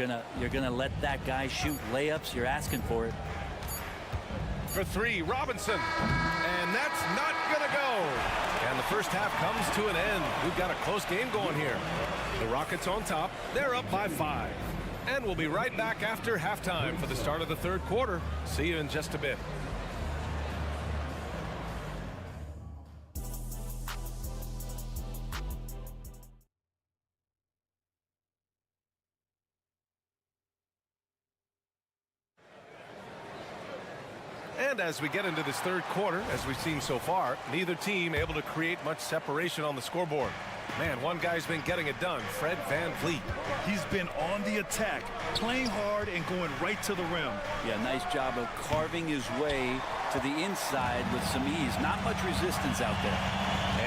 gonna let that guy shoot layups. You're asking for it. For 3, Robinson. And that's not gonna go. And the first half comes to an end. We've got a close game going here. The Rockets on top. They're up by 5. And we'll be right back after halftime for the start of the third quarter. See you in just a bit. And as we get into this third quarter, as we've seen so far, neither team able to create much separation on the scoreboard. Man, one guy's been getting it done, Fred VanVleet. He's been on the attack, playing hard and going right to the rim. Yeah, nice job of carving his way to the inside with some ease. Not much resistance out there.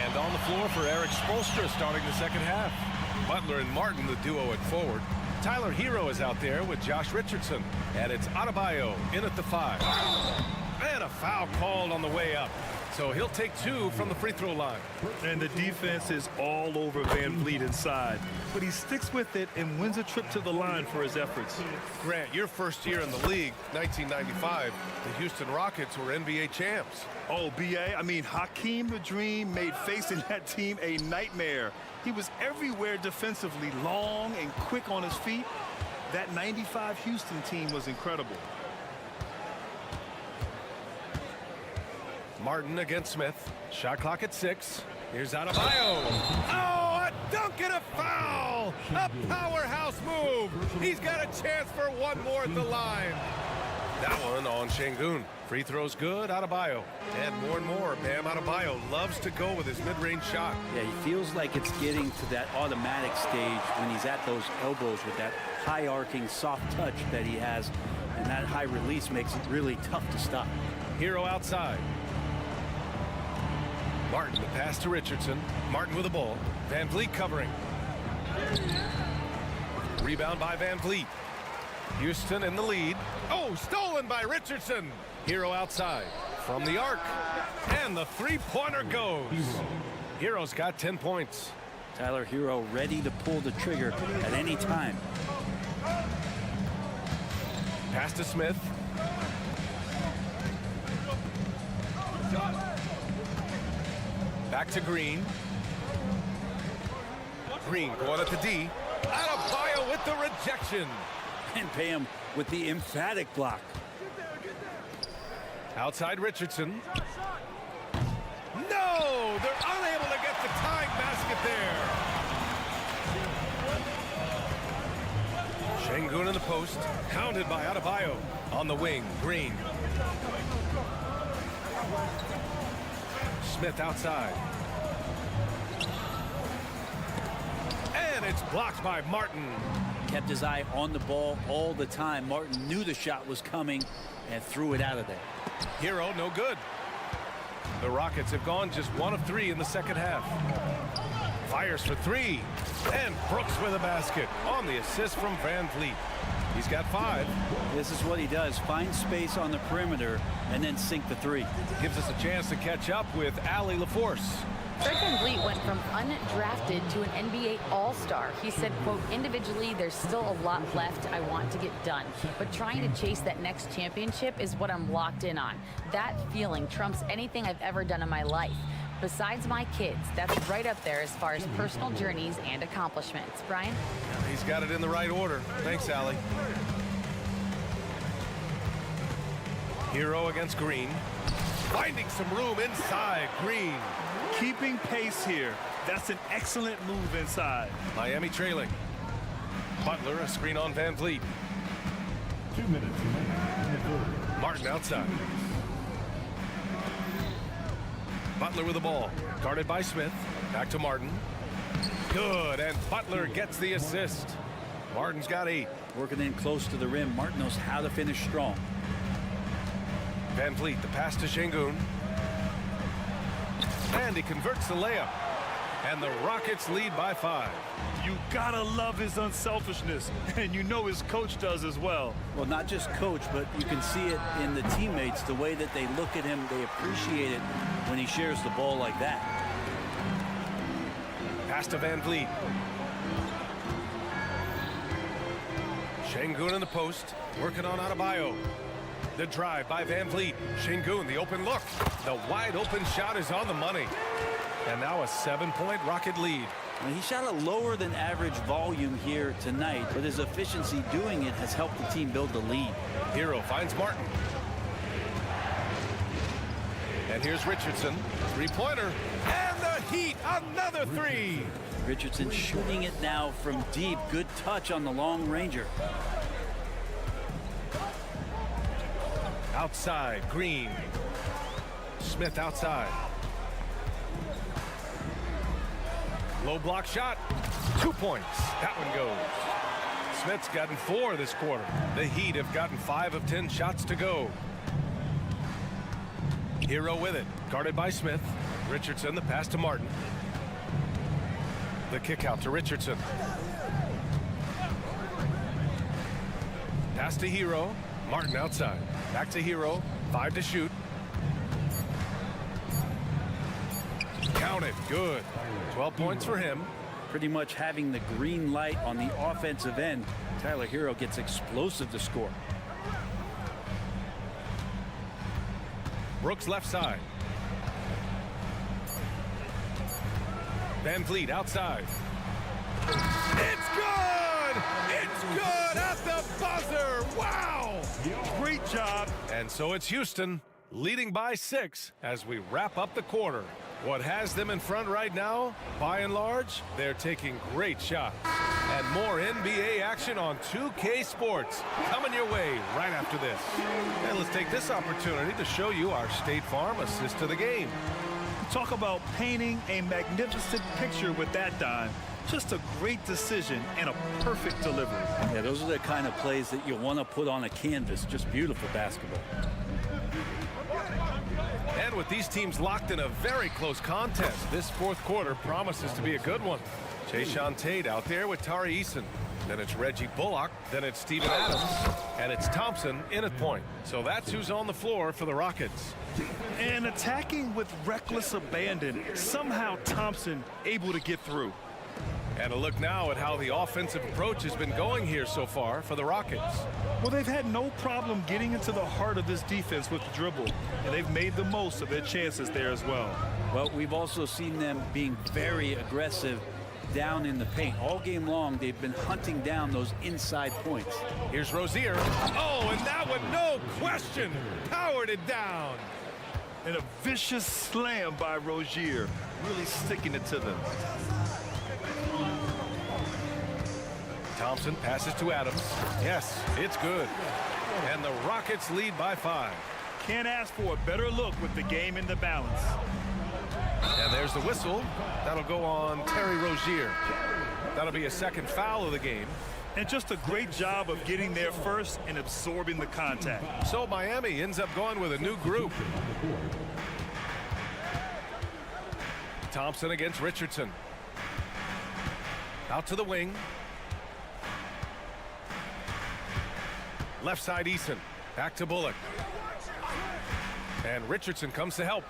And on the floor for Eric Spoelstra starting the second half. Butler and Martin, the duo at forward. Tyler Hero is out there with Josh Richardson. And it's Adebayo in at the 5. And a foul called on the way up. So he'll take 2 from the free throw line. And the defense is all over VanVleet inside. But he sticks with it and wins a trip to the line for his efforts. Grant, your first year in the league, 1995, the Houston Rockets were NBA champs. Oh, B.A., I mean, Hakeem the Dream made facing that team a nightmare. He was everywhere defensively, long and quick on his feet. That 95 Houston team was incredible. Martin against Smith. Shot clock at 6. Here's Adebayo. Oh, a dunk and a foul! A powerhouse move. He's got a chance for one more at the line. That one on Şengün. Free throw's good, Adebayo. And more, Bam Adebayo loves to go with his mid-range shot. Yeah, he feels like it's getting to that automatic stage when he's at those elbows with that high arcing soft touch that he has. And that high release makes it really tough to stop. Hero outside. Martin, the pass to Richardson. Martin with the ball. VanVleet covering. Rebound by VanVleet. Houston in the lead. Oh, stolen by Richardson. Hero outside. From the arc. And the three-pointer goes. Hero's got 10 points. Tyler Hero ready to pull the trigger at any time. Pass to Smith. Back to Green. Green going at the D. Adebayo with the rejection. And Bam with the emphatic block. Outside Richardson. No! They're unable to get the tying basket there. Şengün in the post. Counted by Adebayo. On the wing, Green. Smith outside. And it's blocked by Martin. Kept his eye on the ball all the time. Martin knew the shot was coming and threw it out of there. Hero, no good. The Rockets have gone just 1 of 3 in the second half. Fires for 3. And Brooks with a basket on the assist from Van Vliet. He's got 5. This is what he does. Find space on the perimeter and then sink the 3. Gives us a chance to catch up with Allie LaForce. Fred VanVleet went from undrafted to an NBA All-Star. He said, quote, individually, there's still a lot left I want to get done. But trying to chase that next championship is what I'm locked in on. That feeling trumps anything I've ever done in my life. Besides my kids, that's right up there as far as personal journeys and accomplishments. Brian? He's got it in the right order. Thanks, Allie. Hero against Green. Finding some room inside. Green. Keeping pace here. That's an excellent move inside. Miami trailing. Butler, a screen on Van Vliet. 2 minutes remaining in the third. Martin outside. Butler with the ball. Guarded by Smith. Back to Martin. Good, and Butler gets the assist. Martin's got 8. Working in close to the rim. Martin knows how to finish strong. Van Vliet, the pass to Şengün. And he converts the layup. And the Rockets lead by 5. You gotta love his unselfishness, and you know his coach does as well. Well, not just coach, but you can see it in the teammates, the way that they look at him. They appreciate it when he shares the ball like that. Pass to Van Vliet. Şengün in the post, working on Adebayo. The drive by Van Vliet. Şengün, the open look. The wide open shot is on the money. And now a 7-point Rocket lead. He shot a lower than average volume here tonight, but his efficiency doing it has helped the team build the lead. Hero finds Martin. And here's Richardson. 3-pointer. And the Heat, another 3. Richardson shooting it now from deep. Good touch on the long ranger. Outside, Green. Smith outside. Low block shot. 2 points. That one goes. Smith's gotten 4 this quarter. The Heat have gotten 5 of 10 shots to go. Hero with it. Guarded by Smith. Richardson, the pass to Martin. The kick out to Richardson. Pass to Hero. Martin outside. Back to Hero. 5 to shoot. Count it. Good. 12 points for him. Pretty much having the green light on the offensive end. Tyler Hero gets explosive to score. Brooks left side. Van Vliet outside. It's good! It's good at the buzzer! Wow! Great job. And so it's Houston leading by 6 as we wrap up the quarter. What has them in front right now, by and large, they're taking great shots. And more NBA action on 2K Sports coming your way right after this. And let's take this opportunity to show you our State Farm assist to the game. Talk about painting a magnificent picture with that dime. Just a great decision and a perfect delivery. Yeah, those are the kind of plays that you want to put on a canvas. Just beautiful basketball. And with these teams locked in a very close contest, this fourth quarter promises to be a good one. Jayshawn Tate out there with Tari Eason. Then it's Reggie Bullock. Then it's Steven Adams. And it's Thompson in at point. So that's who's on the floor for the Rockets. And attacking with reckless abandon. Somehow Thompson able to get through. And a look now at how the offensive approach has been going here so far for the Rockets. Well, they've had no problem getting into the heart of this defense with the dribble, and they've made the most of their chances there as well. Well, we've also seen them being very aggressive down in the paint. All game long, they've been hunting down those inside points. Here's Rozier. Oh, and that one, no question, powered it down. And a vicious slam by Rozier, really sticking it to them. Thompson passes to Adams. Yes, it's good. And the Rockets lead by 5. Can't ask for a better look with the game in the balance. And there's the whistle. That'll go on Terry Rozier. That'll be a second foul of the game. And just a great job of getting there first and absorbing the contact. So Miami ends up going with a new group. Thompson against Richardson. Out to the wing. Left side Eason. Back to Bullock. And Richardson comes to help.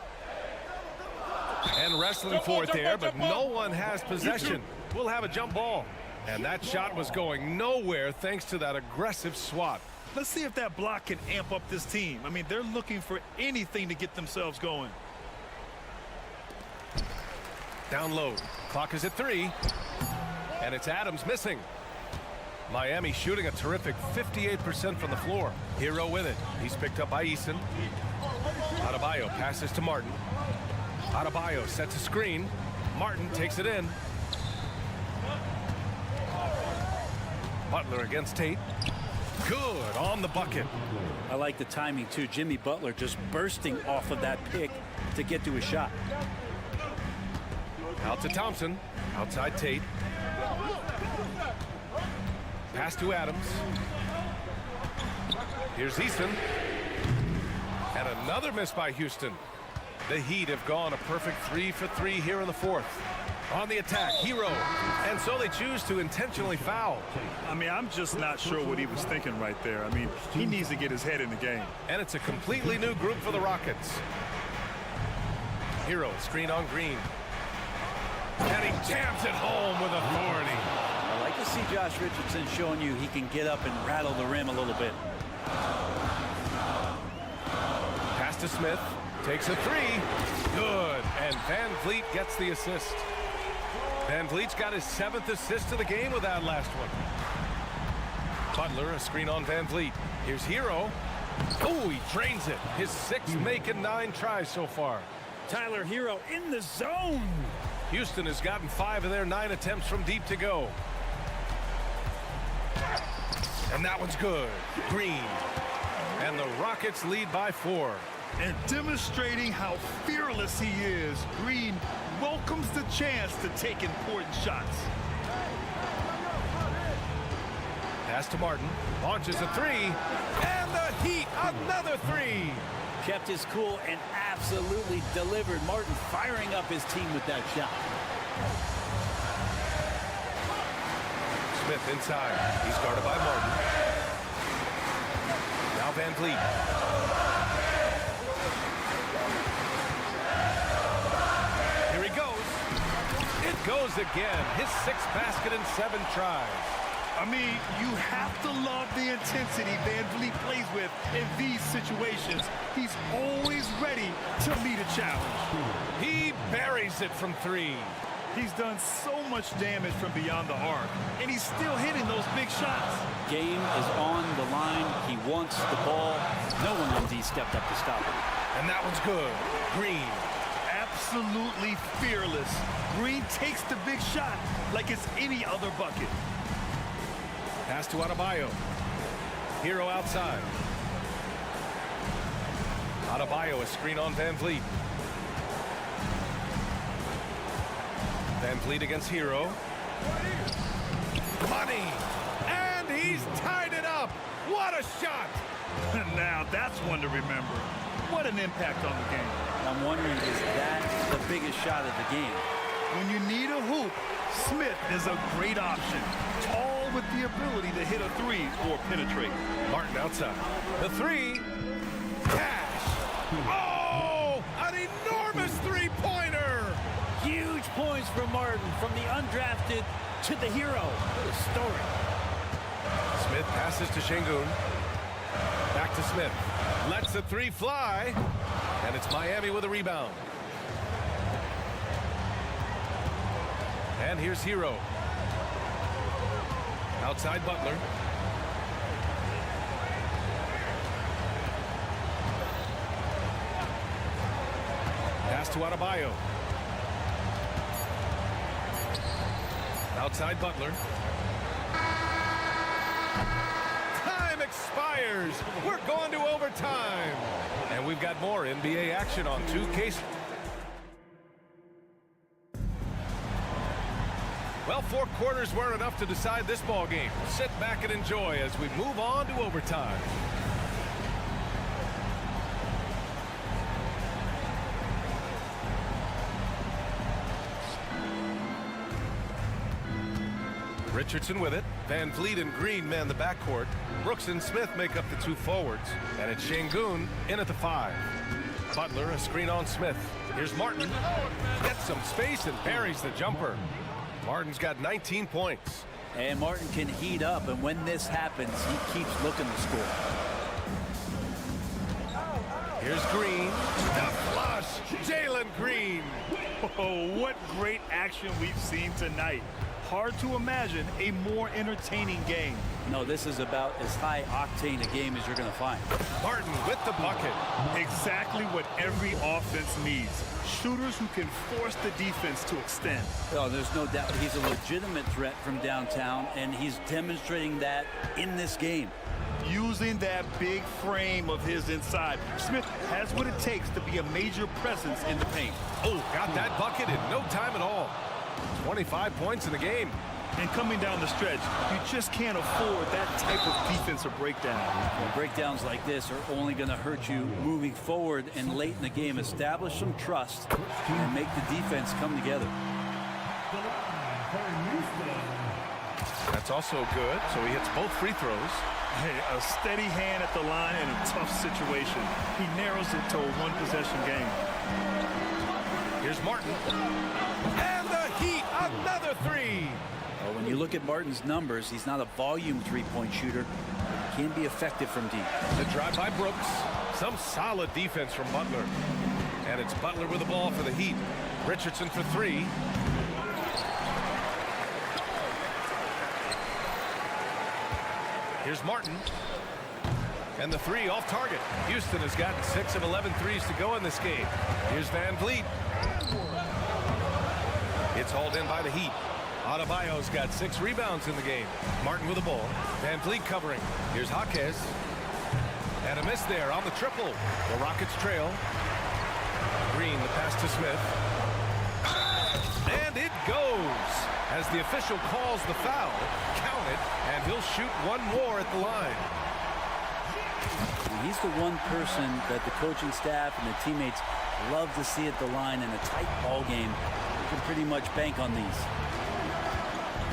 And wrestling for it there, but no one has possession. We'll have a jump ball. And that shot was going nowhere thanks to that aggressive swat. Let's see if that block can amp up this team. I mean, they're looking for anything to get themselves going. Down low. Clock is at 3. And it's Adams missing. Miami shooting a terrific 58% from the floor. Hero with it. He's picked up by Eason. Adebayo passes to Martin. Adebayo sets a screen. Martin takes it in. Butler against Tate. Good on the bucket. I like the timing too. Jimmy Butler just bursting off of that pick to get to a shot. Out to Thompson. Outside Tate. Pass to Adams. Here's Eason. And another miss by Houston. The Heat have gone a perfect 3 for 3 here in the fourth. On the attack, Hero. And so they choose to intentionally foul. I mean, I'm just not sure what he was thinking right there. I mean, he needs to get his head in the game. And it's a completely new group for the Rockets. Hero, screen on Green. And he jams it home with authority. I like to see Josh Richardson showing you he can get up and rattle the rim a little bit. Pass to Smith. Takes a 3. Good. And Van Vliet gets the assist. Van Vliet's got his 7th assist of the game with that last one. Butler, a screen on Van Vliet. Here's Hero. Oh, he drains it. His 6th make and 9 tries so far. Tyler Hero in the zone. Houston has gotten 5 of their 9 attempts from deep to go. And that one's good. Green. And the Rockets lead by 4. And demonstrating how fearless he is, Green welcomes the chance to take important shots. Pass to Martin. Launches a 3. And the Heat, another 3. Kept his cool and absolutely delivered. Martin firing up his team with that shot. Smith inside. He's guarded by Martin. Now Van Vliet. Here he goes. It goes again. His 6th basket and 7 tries. I mean, you have to love the intensity Van Vliet plays with in these situations. He's always ready to meet a challenge. He buries it from 3. He's done so much damage from beyond the arc, and he's still hitting those big shots. Game is on the line. He wants the ball. No one on D stepped up to stop him. And that one's good. Green. Absolutely fearless. Green takes the big shot like it's any other bucket. Pass to Adebayo. Hero outside. Adebayo, a screen on Van Vliet. Van Vliet against Hero. Money! And he's tied it up! What a shot! Now that's one to remember. What an impact on the game. I'm wondering, is that the biggest shot of the game? When you need a hoop, Smith is a great option. Tall with the ability to hit a 3 or penetrate. Martin outside. The 3. Cash! Oh! An enormous 3-pointer! Huge points for Martin, from the undrafted to the hero. What a story. Smith passes to Şengün. Back to Smith. Lets the 3 fly. And it's Miami with a rebound. And here's Hero. Outside Butler. Pass to Adebayo. Outside Butler. Time expires. We're going to overtime. And we've got more NBA action on 2K. Well, 4 quarters weren't enough to decide this ball game. Sit back and enjoy as we move on to overtime. Richardson with it. Van Vliet and Green man the backcourt. Brooks and Smith make up the 2 forwards. And it's Şengün in at the 5. Butler, a screen on Smith. Here's Martin. Gets some space and buries the jumper. Martin's got 19 points. And Martin can heat up, and when this happens, he keeps looking to score. Here's Green. The flush. Jalen Green. Oh, what great action we've seen tonight. Hard to imagine a more entertaining game. No, this is about as high octane a game as you're going to find. Martin with the bucket. Exactly what every offense needs. Shooters who can force the defense to extend. Oh, there's no doubt he's a legitimate threat from downtown, and he's demonstrating that in this game. Using that big frame of his inside, Smith has what it takes to be a major presence in the paint. Oh, got that bucket in no time at all. 25 points in the game. And coming down the stretch, you just can't afford that type of defensive breakdown. Well, breakdowns like this are only going to hurt you moving forward and late in the game. Establish some trust and make the defense come together. That's also good, so he hits both free throws. Hey, a steady hand at the line in a tough situation. He narrows it to a one-possession game. Here's Martin. And the Heat, another 3. Well, when you look at Martin's numbers, he's not a volume three-point shooter. He can be effective from deep. The drive by Brooks. Some solid defense from Butler. And it's Butler with the ball for the Heat. Richardson for 3. Here's Martin. And the 3 off target. Houston has gotten 6 of 11 threes to go in this game. Here's Van Vliet. It's hauled in by the Heat. Adebayo's got 6 rebounds in the game. Martin with the ball. Van Vliet covering. Here's Jaquez. And a miss there on the triple. The Rockets trail. Green, the pass to Smith. And it goes. As the official calls the foul, count it, and he'll shoot one more at the line. He's the one person that the coaching staff and the teammates love to see at the line in a tight ball game. You can pretty much bank on these.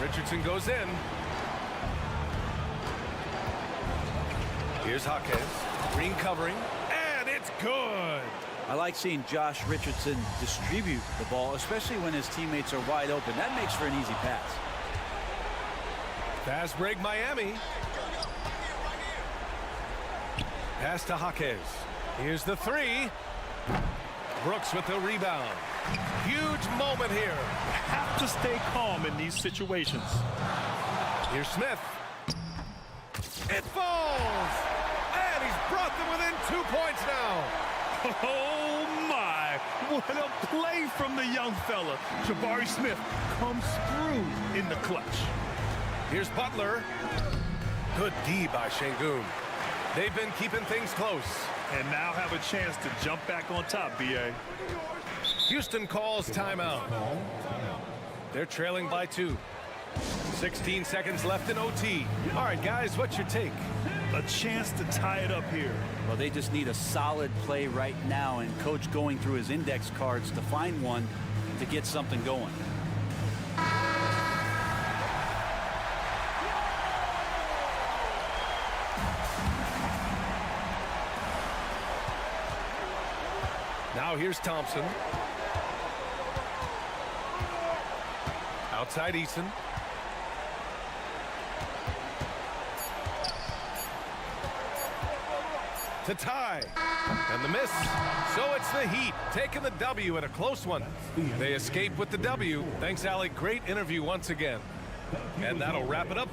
Richardson goes in. Here's Jaquez. Green covering, and it's good. I like seeing Josh Richardson distribute the ball, especially when his teammates are wide open. That makes for an easy pass. Fast break Miami. Pass to Jaquez. Here's the 3. Brooks with the rebound. Huge moment here. Have to stay calm in these situations. Here's Smith. It falls! And he's brought them within 2 points now. Oh my, what a play from the young fella. Jabari Smith comes through in the clutch. Here's Butler. Good D by Şengün. They've been keeping things close. And now have a chance to jump back on top, B.A. Houston calls timeout. They're trailing by 2. 16 seconds left in OT. All right, guys, what's your take? A chance to tie it up here. Well, they just need a solid play right now, and coach going through his index cards to find one to get something going. Now here's Thompson. Outside Eason. To tie. And the miss. So it's the Heat taking the W in a close one. They escape with the W. Thanks, Alec. Great interview once again. And that'll wrap it up.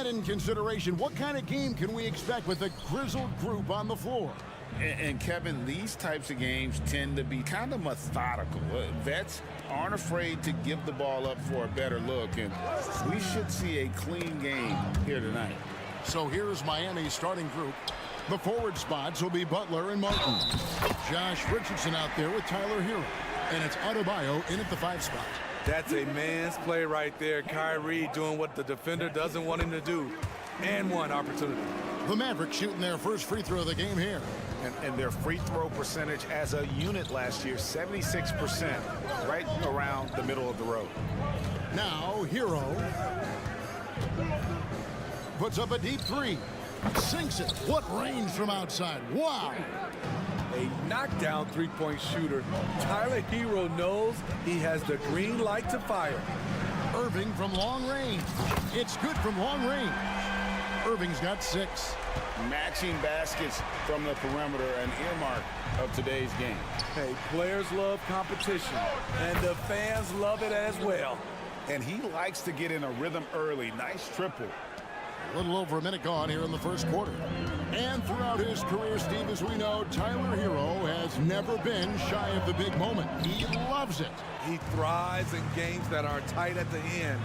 that in consideration, what kind of game can we expect with a grizzled group on the floor? And Kevin, these types of games tend to be kind of methodical. Vets aren't afraid to give the ball up for a better look, and we should see a clean game here tonight. So here's Miami's starting group. The forward spots will be Butler and Martin. Josh Richardson out there with Tyler Hero. And it's Adebayo in at the 5 spot. That's a man's play right there. Kyrie doing what the defender doesn't want him to do. And one opportunity. The Mavericks shooting their first free throw of the game here. And their free throw percentage as a unit last year, 76%, right around the middle of the road. Now, Hero puts up a deep 3. Sinks it. What range from outside. Wow. A knockdown three-point shooter. Tyler Hero knows he has the green light to fire. Irving from long range. It's good from long range. Irving's got 6. Matching baskets from the perimeter, an earmark of today's game. Hey, players love competition, and the fans love it as well. And he likes to get in a rhythm early. Nice triple. A little over a minute gone here in the first quarter. And throughout his career, Steve, as we know, Tyler Hero has never been shy of the big moment. He loves it. He thrives in games that are tight at the end.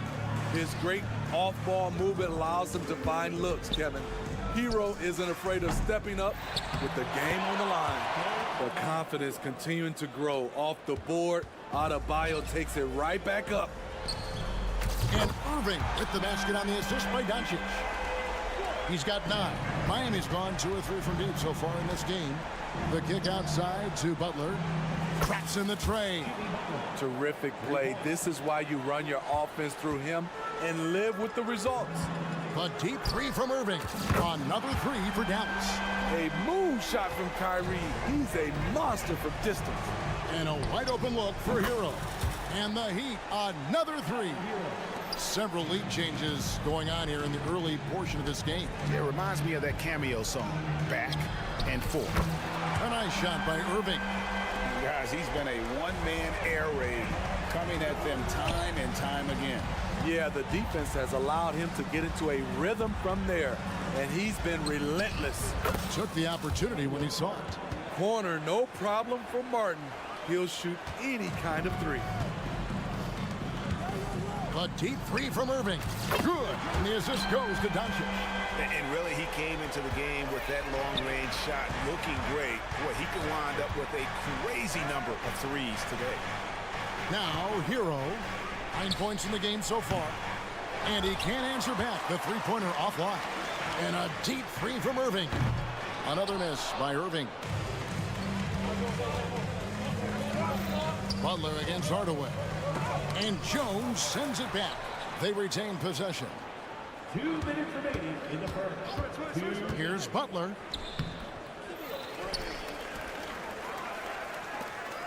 His great off-ball movement allows him to find looks, Kevin. Hero isn't afraid of stepping up with the game on the line. The confidence continuing to grow off the board. Adebayo takes it right back up. And Irving with the basket on the assist by Doncic. He's got 9. Miami's gone 2 or 3 from deep so far in this game. The kick outside to Butler. Cracks in the tray. Terrific play. This is why you run your offense through him and live with the results. A deep 3 from Irving. Another 3 for Dallas. A moon shot from Kyrie. He's a monster from distance. And a wide open look for Hero. And the Heat, another 3. Several lead changes going on here in the early portion of this game. It reminds me of that cameo song, Back and Forth. A nice shot by Irving. Guys, he's been a one-man air raid, coming at them time and time again. Yeah, the defense has allowed him to get into a rhythm from there, and he's been relentless. Took the opportunity when he saw it. Corner, no problem for Martin. He'll shoot any kind of 3. A deep 3 from Irving. Good. And the assist goes to Doncic. And really, he came into the game with that long-range shot looking great. Boy, he could wind up with a crazy number of 3s today. Now, Hero. 9 points in the game so far. And he can't answer back. The three-pointer offline. And a deep 3 from Irving. Another miss by Irving. Butler against Hardaway. And Jones sends it back. They retain possession. 2 minutes remaining in the first. Here's Butler.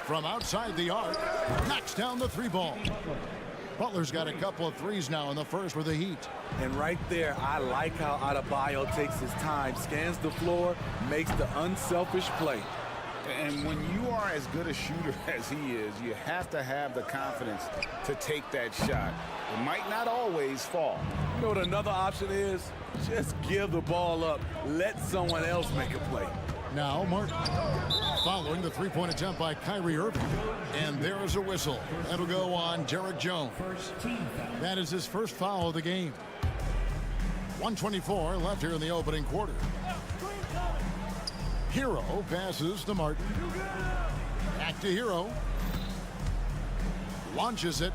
From outside the arc, knocks down the 3 ball. Butler's got a couple of 3s now in the first with the Heat. And right there, I like how Adebayo takes his time, scans the floor, makes the unselfish play. And when you are as good a shooter as he is, you have to have the confidence to take that shot. It might not always fall. You know what another option is? Just give the ball up. Let someone else make a play. Now Martin following the 3-point attempt by Kyrie Irving. And there is a whistle. That'll go on Derek Jones. That is his first foul of the game. 1:24 left here in the opening quarter. Hero passes to Martin. Back to Hero. Launches it.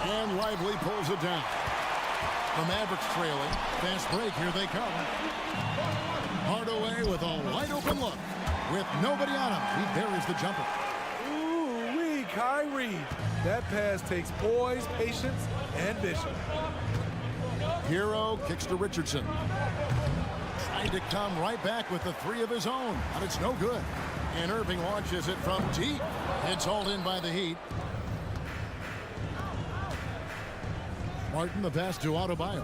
And Lively pulls it down. The Mavericks trailing. Fast break. Here they come. Hardaway with a wide open look. With nobody on him. He buries the jumper. Ooh-wee, Kyrie. That pass takes poise, patience, and vision. Hero kicks to Richardson. Trying to come right back with the 3 of his own, but it's no good. And Irving launches it from deep. It's hauled in by the Heat. Martin, the pass to Adebayo.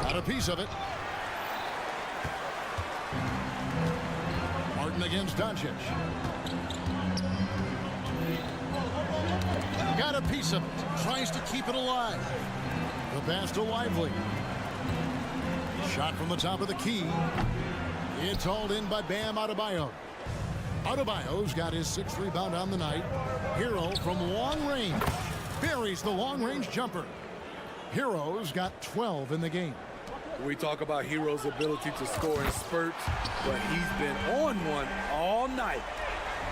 Got a piece of it. Martin against Doncic. Got a piece of it. Tries to keep it alive. The pass to Lively. Shot from the top of the key. It's hauled in by Bam Adebayo. Adebayo's got his 6th rebound on the night. Hero from long range buries the long-range jumper. Hero's got 12 in the game. We talk about Hero's ability to score in spurts, but he's been on one all night.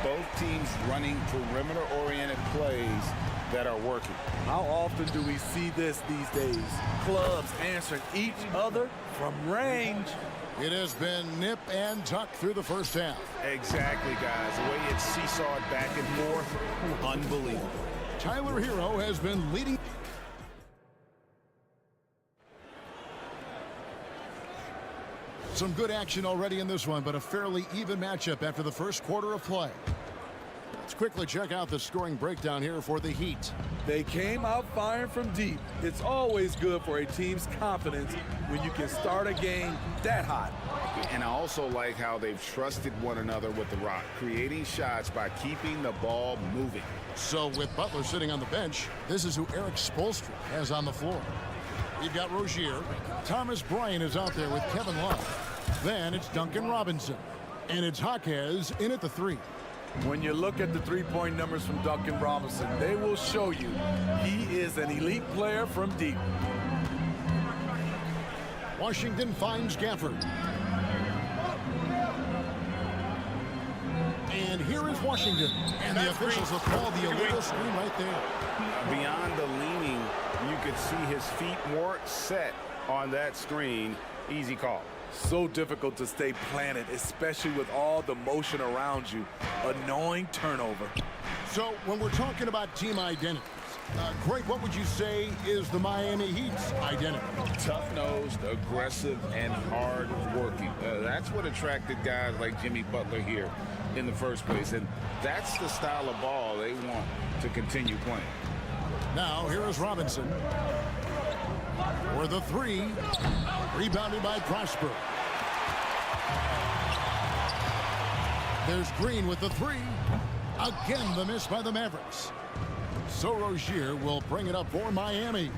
Both teams running perimeter-oriented plays that are working. How often do we see this these days? Clubs answering each other from range. It has been nip and tuck through the first half. Exactly, guys. The way it's seesawed back and forth, unbelievable. Tyler Hero has been leading. Some good action already in this one, but a fairly even matchup after the first quarter of play. Let's quickly check out the scoring breakdown here for the Heat. They came out firing from deep. It's always good for a team's confidence when you can start a game that hot. And I also like how they've trusted one another with the rock, creating shots by keeping the ball moving. So with Butler sitting on the bench, this is who Eric Spoelstra has on the floor. You've got Rozier. Thomas Bryant is out there with Kevin Love. Then it's Duncan Robinson. And it's Jaquez in at the 3. When you look at the three-point numbers from Duncan Robinson, they will show you he is an elite player from deep. Washington finds Gafford. And here is Washington. And the officials have called the illegal screen right there. Beyond the leaning, you could see his feet more set on that screen. Easy call. So difficult to stay planted, especially with all the motion around you. Annoying turnover. So when we're talking about team identities, Craig, what would you say is the Miami Heat's identity? Tough-nosed, aggressive, and hard-working. That's what attracted guys like Jimmy Butler here in the first place. And that's the style of ball they want to continue playing. Now, here is Robinson. For the 3, rebounded by Prosper. There's Green with the 3. Again, the miss by the Mavericks. So Rozier will bring it up for Miami.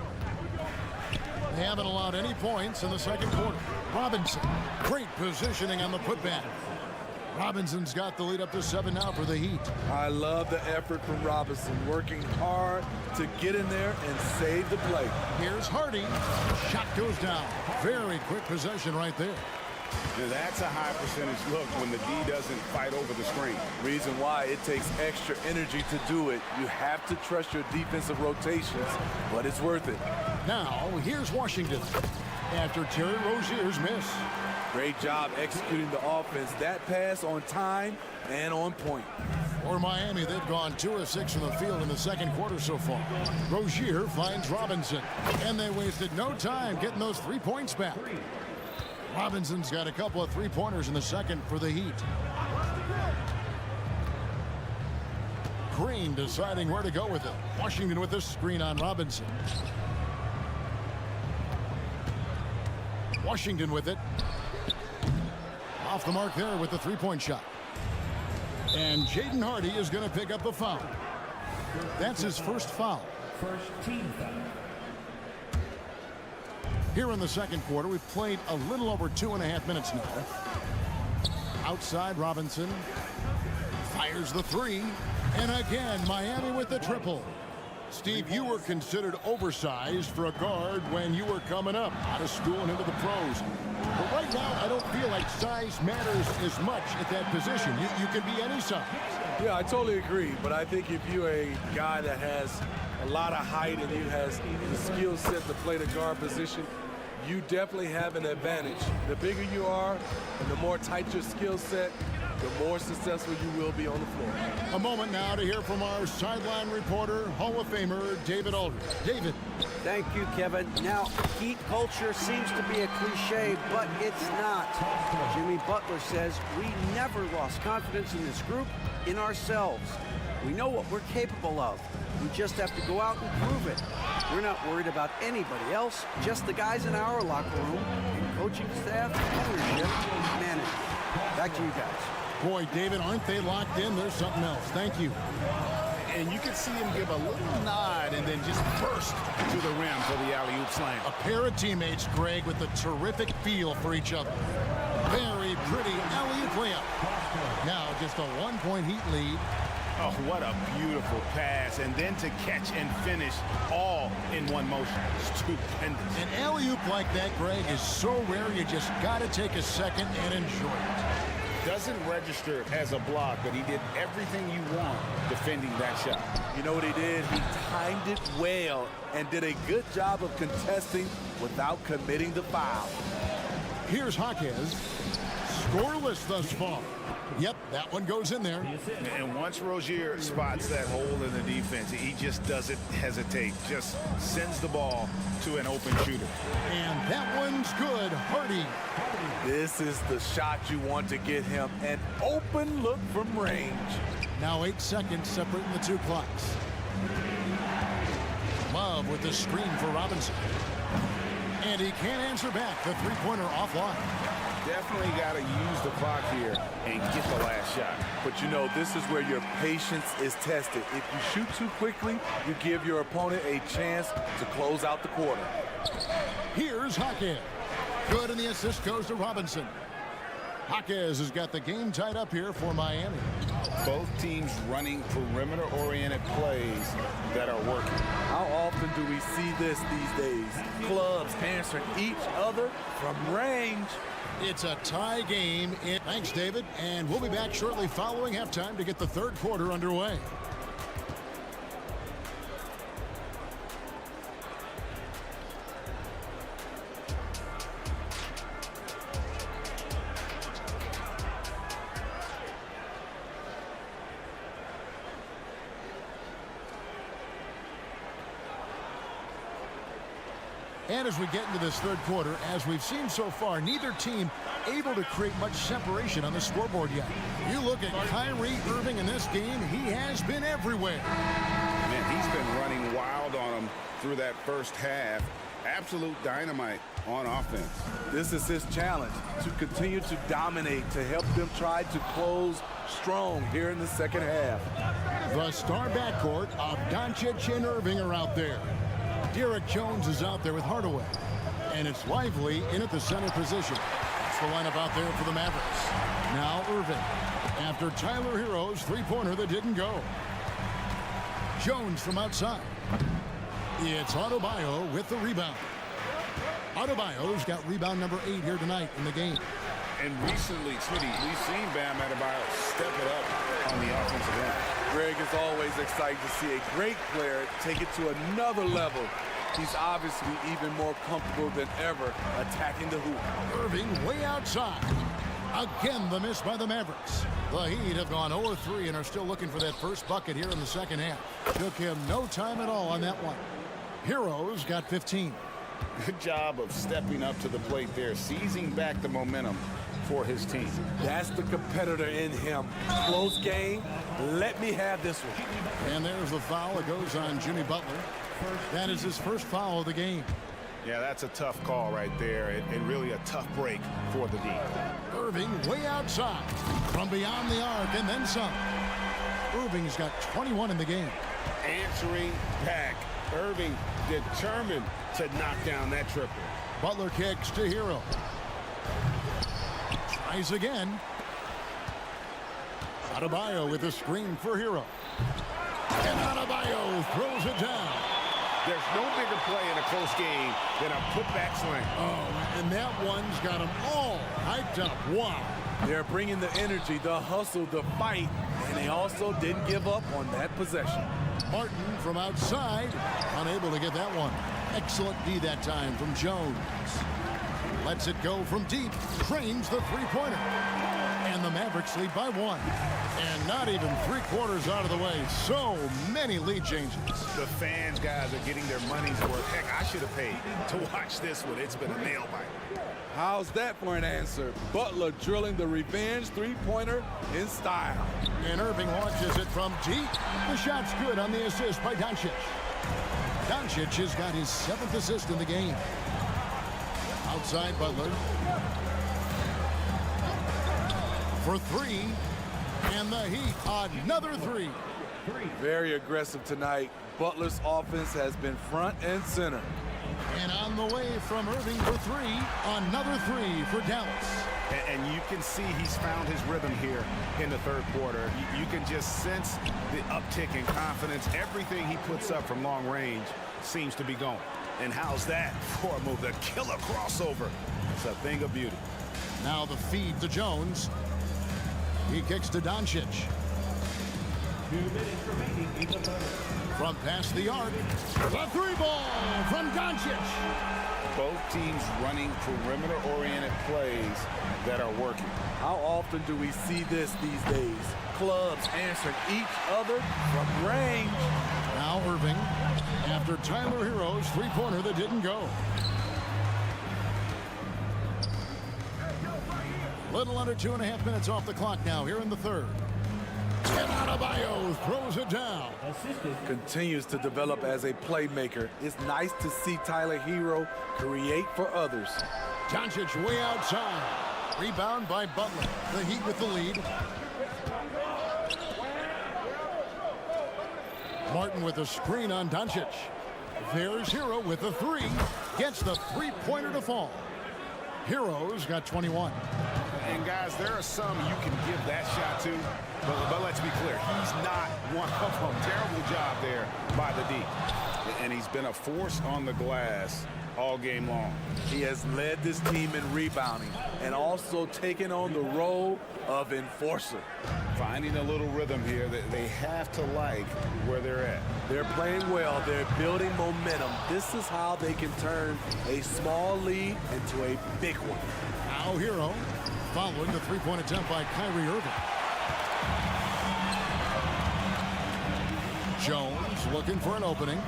They haven't allowed any points in the second quarter. Robinson, great positioning on the putback. Robinson's got the lead up to 7 now for the Heat. I love the effort from Robinson, working hard to get in there and save the play. Here's Hardy. Shot goes down. Very quick possession right there. That's a high percentage look when the D doesn't fight over the screen. Reason why it takes extra energy to do it. You have to trust your defensive rotations, but it's worth it. Now, here's Washington after Terry Rozier's miss. Great job executing the offense. That pass on time and on point. For Miami, they've gone 2 of 6 from the field in the second quarter so far. Rozier finds Robinson, and they wasted no time getting those 3 points back. Robinson's got a couple of 3-pointers in the second for the Heat. Green deciding where to go with it. Washington with this screen on Robinson. Washington with it. Off the mark there with the 3-point shot. And Jaden Hardy is going to pick up the foul. That's his first foul. First team foul. Here in the second quarter, we've played a little over 2.5 minutes now. Outside, Robinson fires the 3. And again, Miami with the triple. Steve, you were considered oversized for a guard when you were coming up out of school and into the pros. But right now, I don't feel like size matters as much at that position. You can be any size. Yeah, I totally agree. But I think if you're a guy that has a lot of height and you has the skill set to play the guard position, you definitely have an advantage. The bigger you are and the more tight your skill set, the more successful you will be on the floor. A moment now to hear from our sideline reporter, Hall of Famer David Aldridge. David. Thank you, Kevin. Now, Heat culture seems to be a cliche, but it's not. Jimmy Butler says we never lost confidence in this group, in ourselves. We know what we're capable of. We just have to go out and prove it. We're not worried about anybody else, just the guys in our locker room, and coaching staff, ownership, management. Back to you guys. Boy, David, aren't they locked in? There's something else. Thank you. And you can see him give a little nod and then just burst to the rim for the alley-oop slam. A pair of teammates, Greg, with a terrific feel for each other. Very pretty alley-oop layup. Now just a 1-point Heat lead. Oh, what a beautiful pass. And then to catch and finish all in one motion. Stupendous. An alley-oop like that, Greg, is so rare you just got to take a second and enjoy it. Doesn't register as a block, but he did everything you want defending that shot. You know what he did? He timed it well and did a good job of contesting without committing the foul. Here's Jaquez. Scoreless thus far. Yep, that one goes in there. And once Rozier spots that hole in the defense, he just doesn't hesitate. Just sends the ball to an open shooter. And that one's good. Hardy. This is the shot you want to get him. An open look from range. Now 8 seconds separating the two clocks. Love with the screen for Robinson. And he can't answer back. The three-pointer offline. Definitely got to use the clock here and get the last shot. But you know, this is where your patience is tested. If you shoot too quickly, you give your opponent a chance to close out the quarter. Here's Jaquez. Good, and the assist goes to Robinson. Jaquez has got the game tied up here for Miami. Both teams running perimeter-oriented plays that are working. How often do we see this these days? Clubs answering each other from range. It's a tie game. Thanks, David. And we'll be back shortly following halftime to get the third quarter underway. And as we get into this third quarter, as we've seen so far, neither team able to create much separation on the scoreboard yet. You look at Kyrie Irving in this game, he has been everywhere. Man, he's been running wild on them through that first half. Absolute dynamite on offense. This is his challenge, to continue to dominate, to help them try to close strong here in the second half. The star backcourt of Doncic and Irving are out there. Derek Jones is out there with Hardaway. And it's Lively in at the center position. That's the lineup out there for the Mavericks. Now Irving. After Tyler Hero's three-pointer that didn't go. Jones from outside. It's Adebayo with the rebound. Adebayo's got rebound number 8 here tonight in the game. And recently, Smitty, we've seen Bam Adebayo step it up on the offensive end. Greg, is always exciting to see a great player take it to another level. He's obviously even more comfortable than ever attacking the hoop. Irving way outside. Again, the miss by the Mavericks. The Heat have gone 0-3 and are still looking for that first bucket here in the second half. Took him no time at all on that one. Hero's got 15. Good job of stepping up to the plate there, seizing back the momentum for his team. That's the competitor in him. Close game. Let me have this one. And there's the foul. It goes on Jimmy Butler. That is his first foul of the game. Yeah, that's a tough call right there, and really a tough break for the D. Irving way outside from beyond the arc and then some. Irving's got 21 in the game. Answering back. Irving determined to knock down that triple. Butler kicks to Hero. Tries again. Adebayo with a screen for Hero. And Adebayo throws it down. There's no bigger play in a close game than a putback slam. Oh, and that one's got them all hyped up. Wow. They're bringing the energy, the hustle, the fight, and they also didn't give up on that possession. Martin from outside, unable to get that one. Excellent D that time from Jones. Lets it go from deep, trains the three-pointer. And the Mavericks lead by 1. And not even 3/4 out of the way. So many lead changes. The fans, guys, are getting their money's worth. Heck, I should have paid to watch this one. It's been a nail biter. How's that for an answer? Butler drilling the revenge three-pointer in style. And Irving launches it from deep. The shot's good on the assist by Doncic. Doncic has got his 7th assist in the game. Outside Butler. For 3. And the Heat, another 3. Very aggressive tonight. Butler's offense has been front and center. And on the way from Irving for three, another three for Dallas. And you can see he's found his rhythm here in the third quarter. You can just sense the uptick in confidence. Everything he puts up from long range seems to be going. And how's that for a move? The killer crossover. It's a thing of beauty. Now the feed to Jones. He kicks to Doncic. 2 minutes remaining in the third. From past the arc, the three ball from Doncic. Both teams running perimeter-oriented plays that are working. How often do we see this these days? Clubs answering each other from range. Now Irving, after Tyler Hero's three-pointer that didn't go. Little under 2.5 minutes off the clock now here in the third. Adebayo throws it down. Continues to develop as a playmaker. It's nice to see Tyler Hero create for others. Doncic way outside. Rebound by Butler. The Heat with the lead. Martin with a screen on Doncic. There's Hero with the three. Gets the three-pointer to fall. Hero's got 21. And guys, there are some you can give that shot to, but let's be clear, he's not one of them. Terrible job there by the D. And he's been a force on the glass all game long. He has led this team in rebounding and also taken on the role of enforcer. Finding a little rhythm here that they have to like where they're at. They're playing well. They're building momentum. This is how they can turn a small lead into a big one. Now Hero following the three-point attempt by Kyrie Irving. Jones looking for an opening.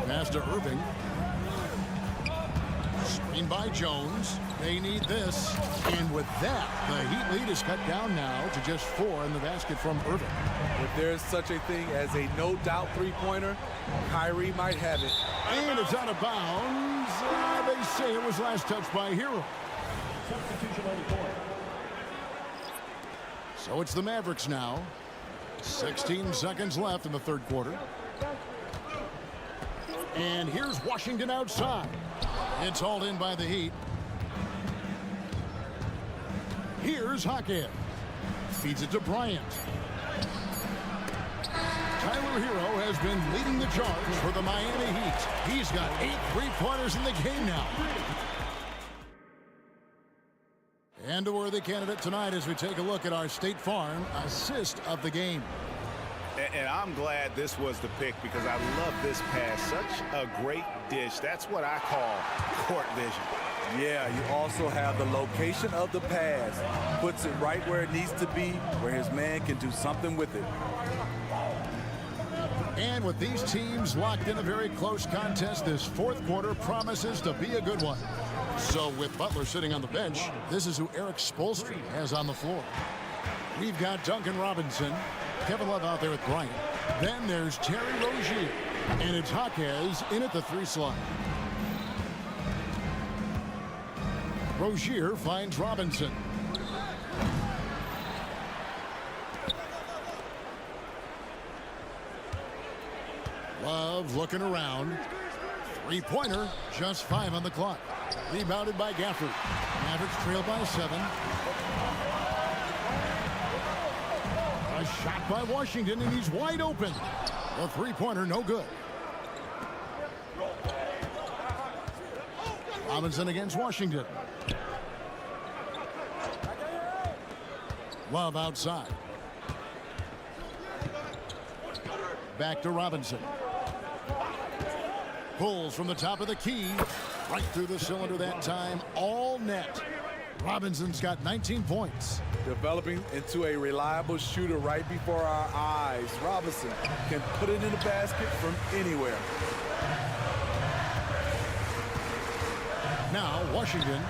Pass to Irving. Screen by Jones. They need this. And with that, the Heat lead is cut down now to just 4 in the basket from Irving. If there's such a thing as a no-doubt three-pointer, Kyrie might have it. And it's out of bounds. They say it was last touched by Hero. Substitution on the court. So it's the Mavericks now. 16 seconds left in the third quarter. And here's Washington outside. It's hauled in by the Heat. Here's Osken. Feeds it to Bryant. Tyler Hero has been leading the charge for the Miami Heat. He's got 8 three-pointers in the game now. And a worthy candidate tonight as we take a look at our State Farm assist of the game. And I'm glad this was the pick because I love this pass. Such a great dish. That's what I call court vision. Yeah, you also have the location of the pass. Puts it right where it needs to be, where his man can do something with it. And with these teams locked in a very close contest, this fourth quarter promises to be a good one. So with Butler sitting on the bench, this is who Eric Spoelstra has on the floor. We've got Duncan Robinson, Kevin Love out there with Bryant. Then there's Terry Rozier, and it's Jaquez in at the 3 slot. Rozier finds Robinson. Love looking around. Three-pointer, just 5 on the clock. Rebounded by Gafford. Mavericks trail by 7. A shot by Washington, and he's wide open. The three-pointer, no good. Robinson against Washington. Love outside. Back to Robinson. Pulls from the top of the key. Right through the cylinder that time. All net. Robinson's got 19 points. Developing into a reliable shooter right before our eyes. Robinson can put it in the basket from anywhere. Now Washington.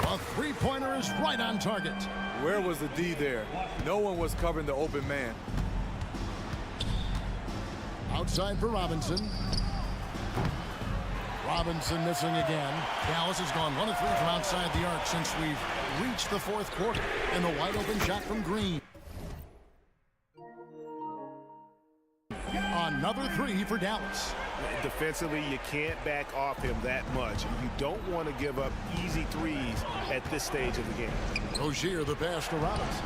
A three-pointer is right on target. Where was the D there? No one was covering the open man. Outside for Robinson. Robinson missing again. Dallas has gone 1 of 3 from outside the arc since we've reached the fourth quarter. And the wide open shot from Green. Another three for Dallas. Defensively, you can't back off him that much. You don't want to give up easy threes at this stage of the game. Rozier the pass to Robinson.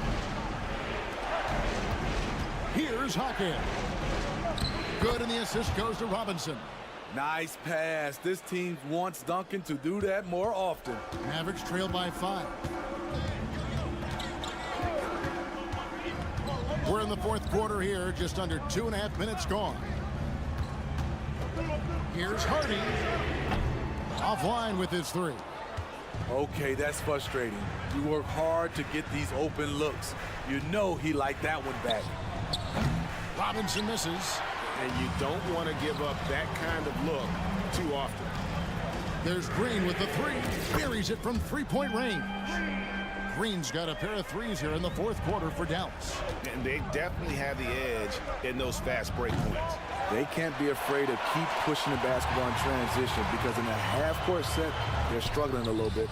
Here's Osken. Good, and the assist goes to Robinson. Nice pass. This team wants Duncan to do that more often. Mavericks trail by 5. We're in the fourth quarter here, just under 2.5 minutes gone. Here's Hardy. Offline with his three. Okay, that's frustrating. You work hard to get these open looks. You know he liked that one back. Robinson misses. And you don't want to give up that kind of look too often. There's Green with the three. Buries it from three-point range. Green's got a pair of threes here in the fourth quarter for Dallas. And they definitely have the edge in those fast break points. They can't be afraid to keep pushing the basketball in transition because in a half-court set, they're struggling a little bit.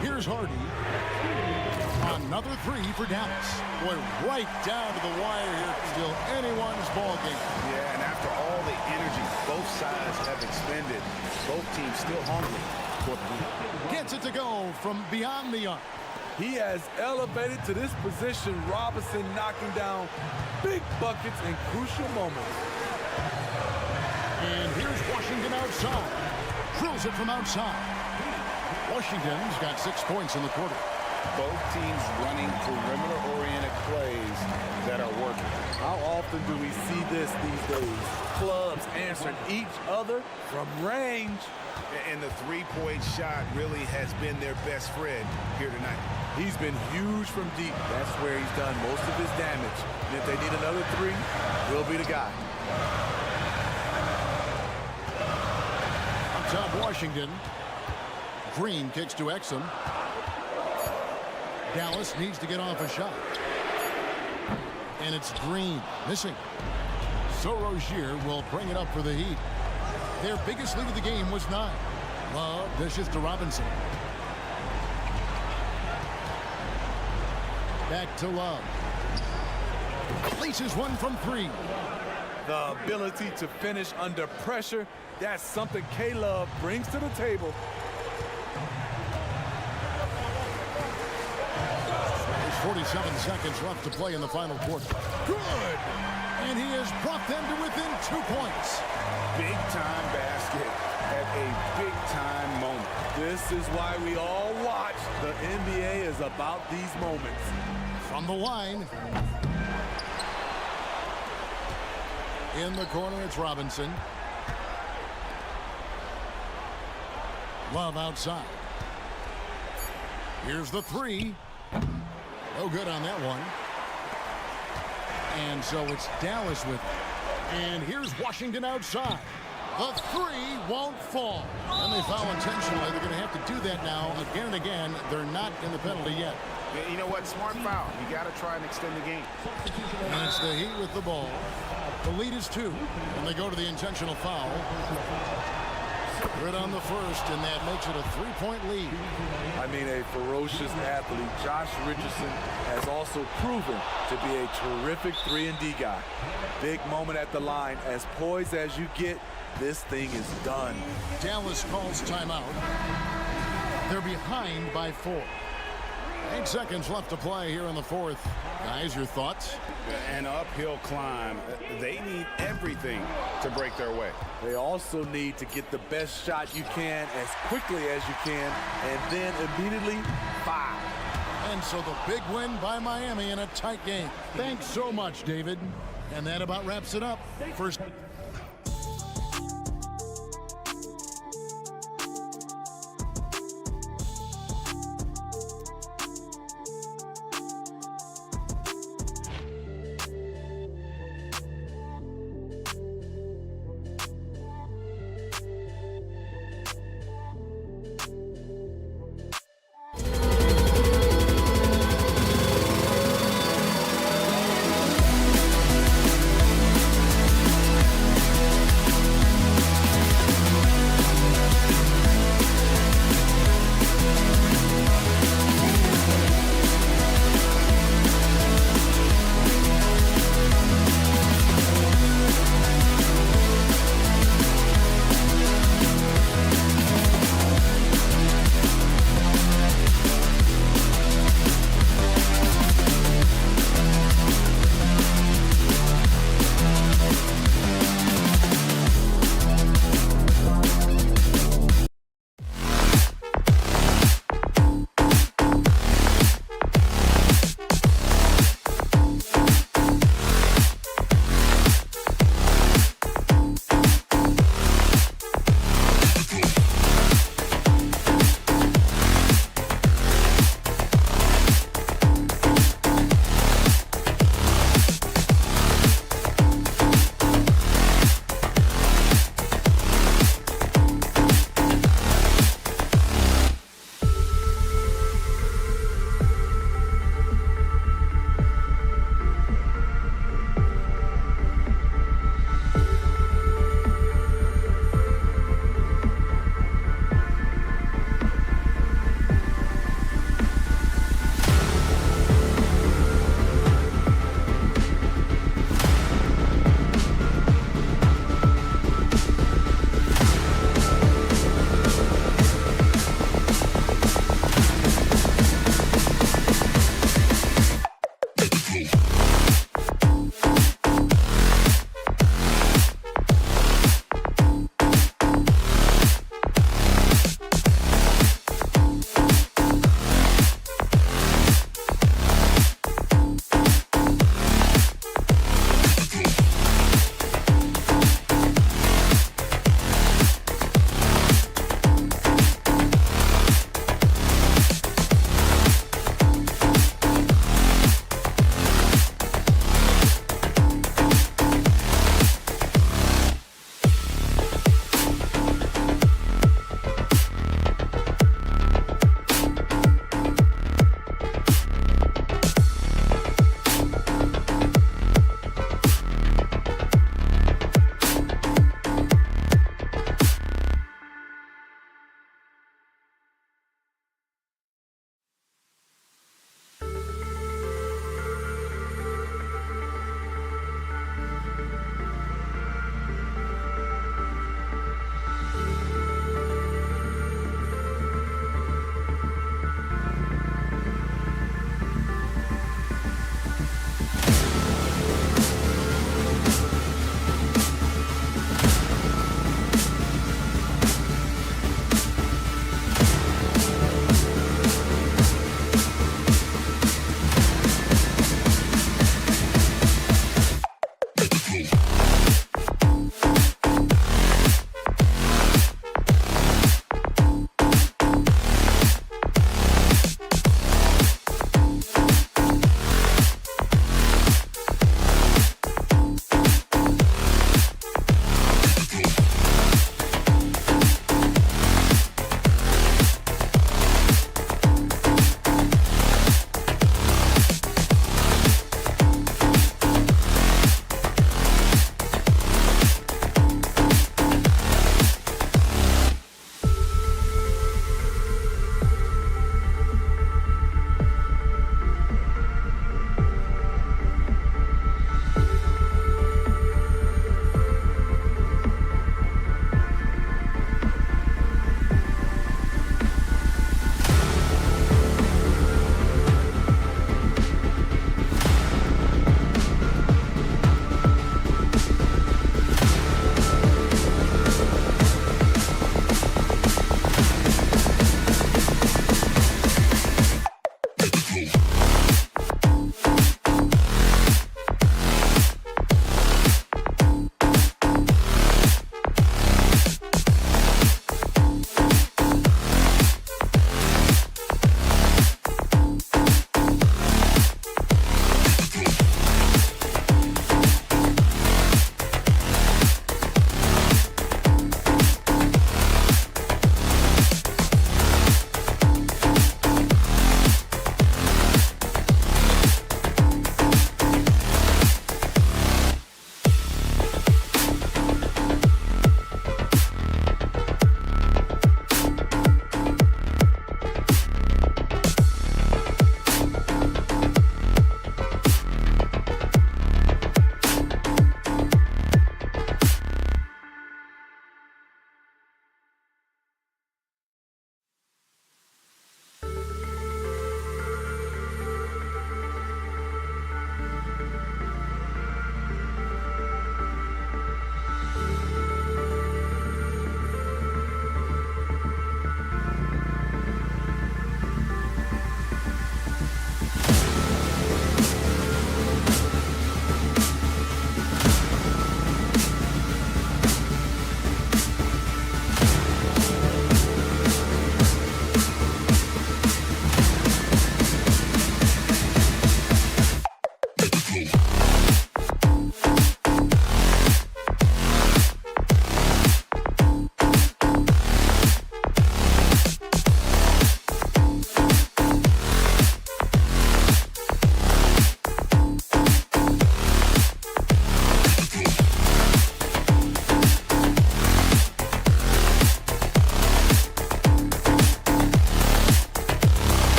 Here's Hardy. Another three for Dallas. Boy, right down to the wire here. Still anyone's ball game. Yeah, and after all the energy both sides have expended, both teams still hungry for the win. Gets it to go from beyond the arc. He has elevated to this position. Robinson knocking down big buckets in crucial moments. And here's Washington outside. Drills it from outside. Washington's got 6 points in the quarter. Both teams running perimeter-oriented plays that are working. How often do we see this these days? Clubs answering each other from range. And the three-point shot really has been their best friend here tonight. He's been huge from deep. That's where he's done most of his damage. And if they need another three, he'll be the guy. On top, Washington. Green kicks to Exum. Dallas needs to get off a shot. And it's Green missing. So Rozier will bring it up for the Heat. Their biggest lead of the game was 9. Love dishes to Robinson. Back to Love. Places one from 3. The ability to finish under pressure, that's something K-Love brings to the table. There's 47 seconds left to play in the final quarter. Good! And he has brought them to within 2 points. Big-time basket at a big-time moment. This is why we all watch. The NBA is about these moments. From the line. In the corner, it's Robinson. Love outside. Here's the three. No good on that one. And so it's Dallas with it. And here's Washington outside. The three won't fall. And they foul intentionally. They're going to have to do that now again and again. They're not in the penalty yet. You know what? Smart foul. You got to try and extend the game. And it's the Heat with the ball. The lead is 2. And they go to the intentional foul. Good on the first, and that makes it a 3-point lead. I mean, a ferocious athlete. Josh Richardson has also proven to be a terrific 3-and-D guy. Big moment at the line. As poised as you get, this thing is done. Dallas calls timeout. They're behind by 4. 8 seconds left to play here in the fourth. Guys, your thoughts? An uphill climb. They need everything to break their way. They also need to get the best shot you can as quickly as you can, and then immediately foul. And so the big win by Miami in a tight game. Thanks so much, David. And that about wraps it up. First.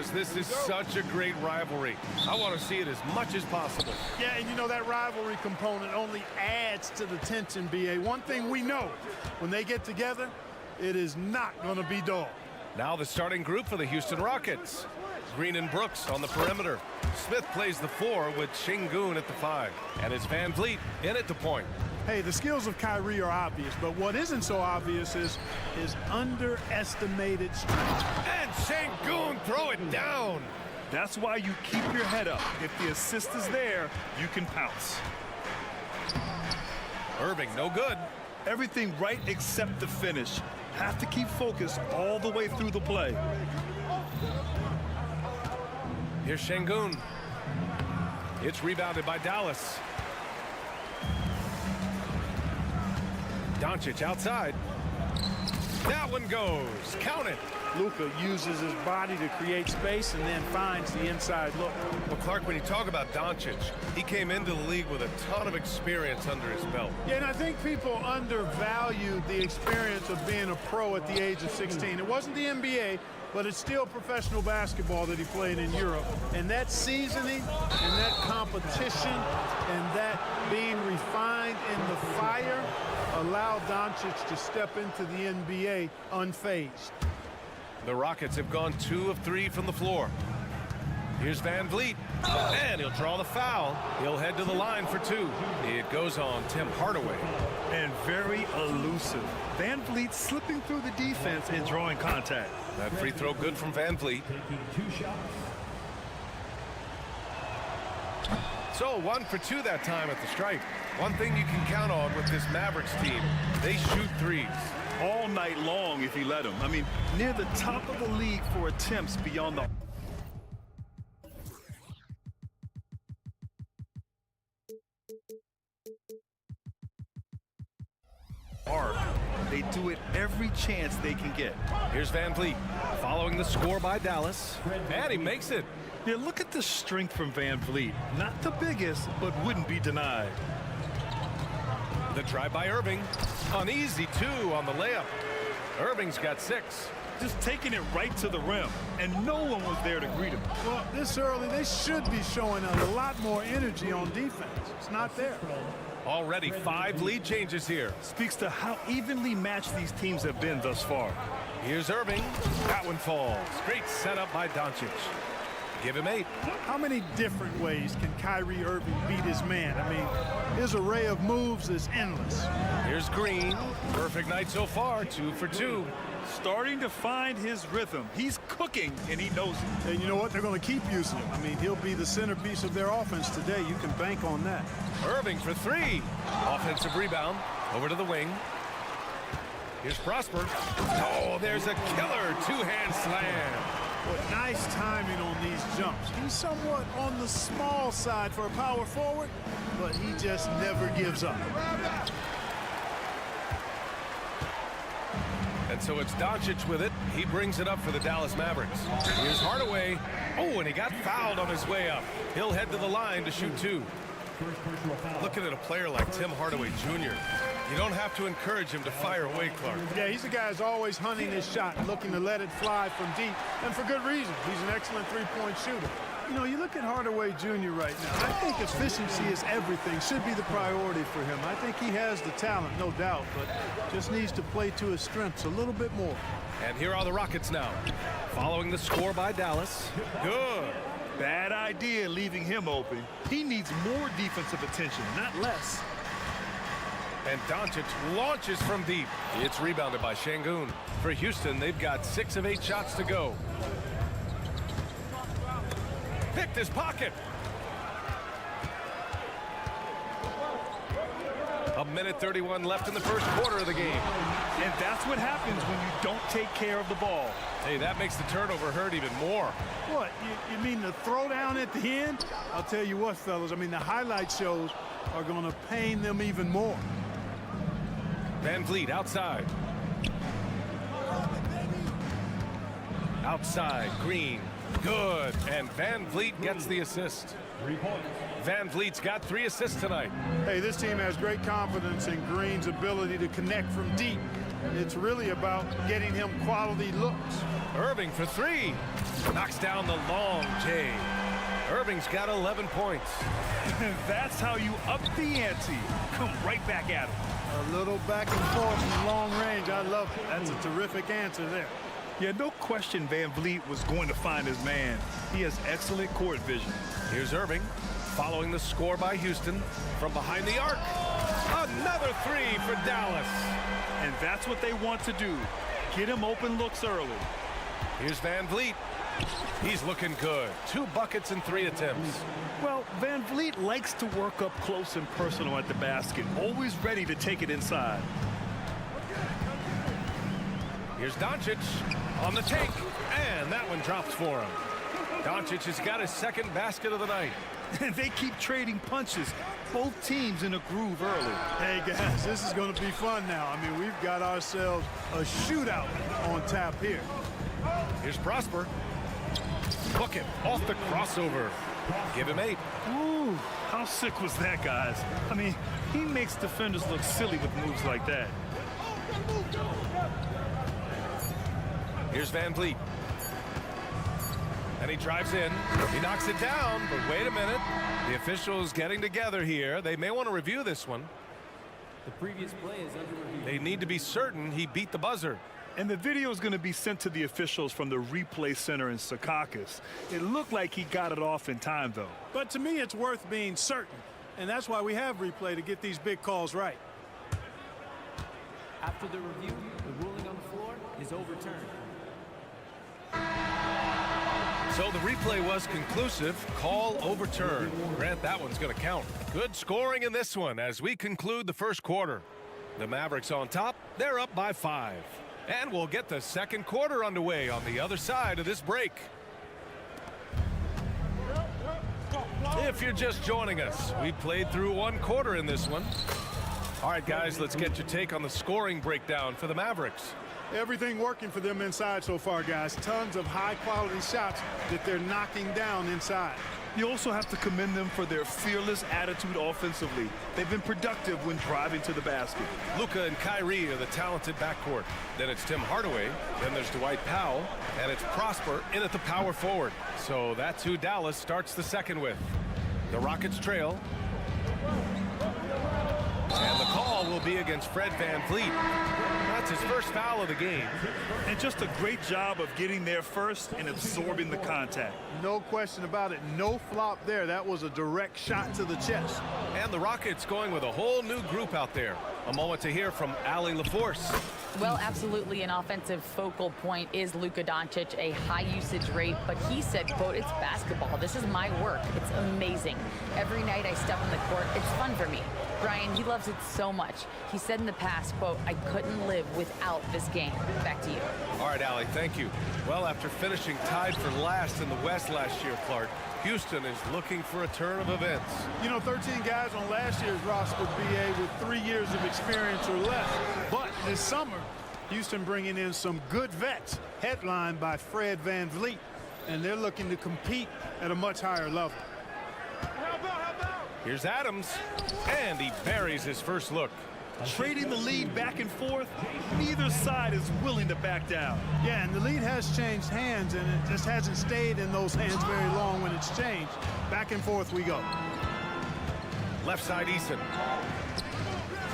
Mavericks, this is such a great rivalry. I want to see it as much as possible. Yeah, and you know that rivalry component only adds to the tension, B.A. One thing we know, when they get together, it is not going to be dull. Now the starting group for the Houston Rockets. Green and Brooks on the perimeter. Smith plays the 4 with Şengün at the 5. And it's Van Vliet in at the point. Hey, the skills of Kyrie are obvious, but what isn't so obvious is his underestimated strength. And Şengün throw it down. That's why you keep your head up. If the assist is there, you can pounce. Irving, no good. Everything right except the finish. Have to keep focused all the way through the play. Here's Şengün. It's rebounded by Dallas. Doncic outside. That one goes. Count it. Luka uses his body to create space and then finds the inside look. Well, Clark, when you talk about Doncic, he came into the league with a ton of experience under his belt. Yeah, and I think people undervalue the experience of being a pro at the age of 16. It wasn't the NBA, but it's still professional basketball that he played in Europe. And that seasoning and that competition and that being refined in the fire allowed Doncic to step into the NBA unfazed. The Rockets have gone 2 of 3 from the floor. Here's Van Vliet, and he'll draw the foul. He'll head to the line for 2. It goes on Tim Hardaway. And very elusive. Van Vliet slipping through the defense and drawing contact. That free throw good from Van Vliet. So 1 for 2 that time at the stripe. One thing you can count on with this Mavericks team, they shoot threes. All night long if he let him. I mean, near the top of the league for attempts beyond the arc. They do it every chance they can get. Here's Van Vliet following the score by Dallas, and he makes it. Yeah, look at the strength from Van Vliet. Not the biggest, but wouldn't be denied. The drive by Irving. An easy 2 on the layup. Irving's got 6. Just taking it right to the rim, and no one was there to greet him. Well, this early, they should be showing a lot more energy on defense. It's not there. Already 5 lead changes here. Speaks to how evenly matched these teams have been thus far. Here's Irving. That one falls. Great setup by Doncic. Give him 8. How many different ways can Kyrie Irving beat his man? I mean, his array of moves is endless. Here's Green. Perfect night so far, 2 for 2. Starting to find his rhythm. He's cooking, and he knows it. And you know what? They're going to keep using him. I mean, he'll be the centerpiece of their offense today. You can bank on that. Irving for 3. Offensive rebound. Over to the wing. Here's Prosper. Oh, there's a killer 2-hand slam. But nice timing on these jumps. He's somewhat on the small side for a power forward, but he just never gives up. And so it's Doncic with it. He brings it up for the Dallas Mavericks. Here's Hardaway. Oh, and he got fouled on his way up. He'll head to the line to shoot 2. Looking at a player like Tim Hardaway Jr., you don't have to encourage him to fire away, Clark. Yeah, he's a guy who's always hunting his shot, looking to let it fly from deep, and for good reason. He's an excellent three-point shooter. You know, you look at Hardaway Jr. right now. I think efficiency is everything, should be the priority for him. I think he has the talent, no doubt, but just needs to play to his strengths a little bit more. And here are the Rockets now, following the score by Dallas. Good. Bad idea leaving him open. He needs more defensive attention, not less. And Doncic launches from deep. It's rebounded by Şengün. For Houston, they've got 6 of 8 shots to go. Picked his pocket. 1:31 left in the first quarter of the game. And that's what happens when you don't take care of the ball. Hey, that makes the turnover hurt even more. What, you mean the throwdown at the end? I'll tell you what, fellas, I mean, the highlight shows are going to pain them even more. Van Vliet outside. Outside, Green. Good. And Van Vliet gets the assist. 3 points. Van Vliet's got 3 assists tonight. Hey, this team has great confidence in Green's ability to connect from deep It's really about getting him quality looks. Irving for three. Knocks down the long J. Irving's got 11 points. That's how you up the ante. Come right back at him. A little back and forth from long range. I love it. That's a terrific answer there. Yeah, no question Van Vliet was going to find his man. He has excellent court vision. Here's Irving following the score by Houston from behind the arc. Another three for Dallas. And that's what they want to do. Get him open looks early. Here's Van Vliet. He's looking good. 2 buckets in 3 attempts. Well, Van Vliet likes to work up close and personal at the basket, always ready to take it inside. Here's Doncic on the take, and that one drops for him. Doncic has got his second basket of the night. They keep trading punches. Both teams in a groove early. Hey, guys, this is going to be fun now. I mean, we've got ourselves a shootout on tap here. Here's Prosper. Book it off the crossover. Give him 8. Ooh, how sick was that, guys? I mean, he makes defenders look silly with moves like that. Here's Van Vliet. And he drives in. He knocks it down, but wait a minute. The officials getting together here. They may want to review this one. The previous play is under review. They need to be certain he beat the buzzer. And the video is going to be sent to the officials from the replay center in Secaucus. It looked like he got it off in time, though. But to me, it's worth being certain. And that's why we have replay, to get these big calls right. After the review, the ruling on the floor is overturned. So the replay was conclusive. Call overturned. Grant, that one's going to count. Good scoring in this one as we conclude the first quarter. The Mavericks on top. They're up by 5. And we'll get the second quarter underway on the other side of this break. If you're just joining us, we played through 1 quarter in this one. All right, guys, let's get your take on the scoring breakdown for the Mavericks. Everything working for them inside so far, guys. Tons of high-quality shots that they're knocking down inside. You also have to commend them for their fearless attitude offensively. They've been productive when driving to the basket. Luka and Kyrie are the talented backcourt. Then it's Tim Hardaway. Then there's Dwight Powell. And it's Prosper in at the power forward. So that's who Dallas starts the second with. The Rockets trail. And the call will be against Fred Van Vliet. That's his first foul of the game. And just a great job of getting there first and absorbing the contact. No question about it. No flop there. That was a direct shot to the chest. And the Rockets going with a whole new group out there. A moment to hear from Allie LaForce. Well, absolutely an offensive focal point is Luka Doncic, a high usage rate, but he said, quote, "It's basketball. This is my work. It's amazing. Every night I step on the court, it's fun for me." Brian, he loves it so much. He said in the past, quote, "I couldn't live without this game." Back to you. All right, Allie, thank you. Well, after finishing tied for last in the West last year, Clark, Houston is looking for a turn of events. You know, 13 guys on last year's roster would be with 3 years of experience or less. But this summer, Houston bringing in some good vets, headlined by Fred Van Vliet, and they're looking to compete at a much higher level. Here's Adams, and he buries his first look. Trading the lead back and forth, neither side is willing to back down. Yeah, and the lead has changed hands, and it just hasn't stayed in those hands very long when it's changed. Back and forth we go. Left side, Eason.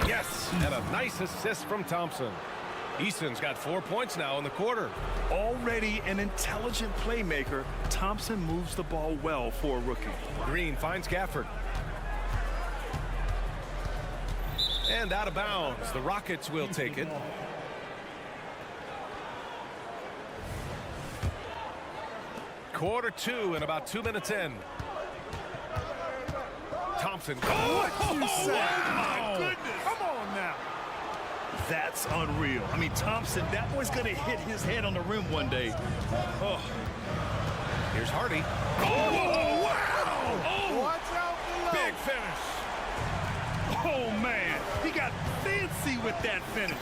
Yes, and a nice assist from Thompson. Eason's got 4 points now in the quarter. Already an intelligent playmaker, Thompson moves the ball well for a rookie. Green finds Gafford. And out of bounds. The Rockets will take it. Quarter 2 and about 2 minutes in. Thompson. What you say? My goodness. Come on now. That's unreal. I mean, Thompson, that boy's going to hit his head on the rim one day. Oh. Here's Hardy. Oh, wow. Oh. Watch out below. Big finish. Oh, man. He got fancy with that finish.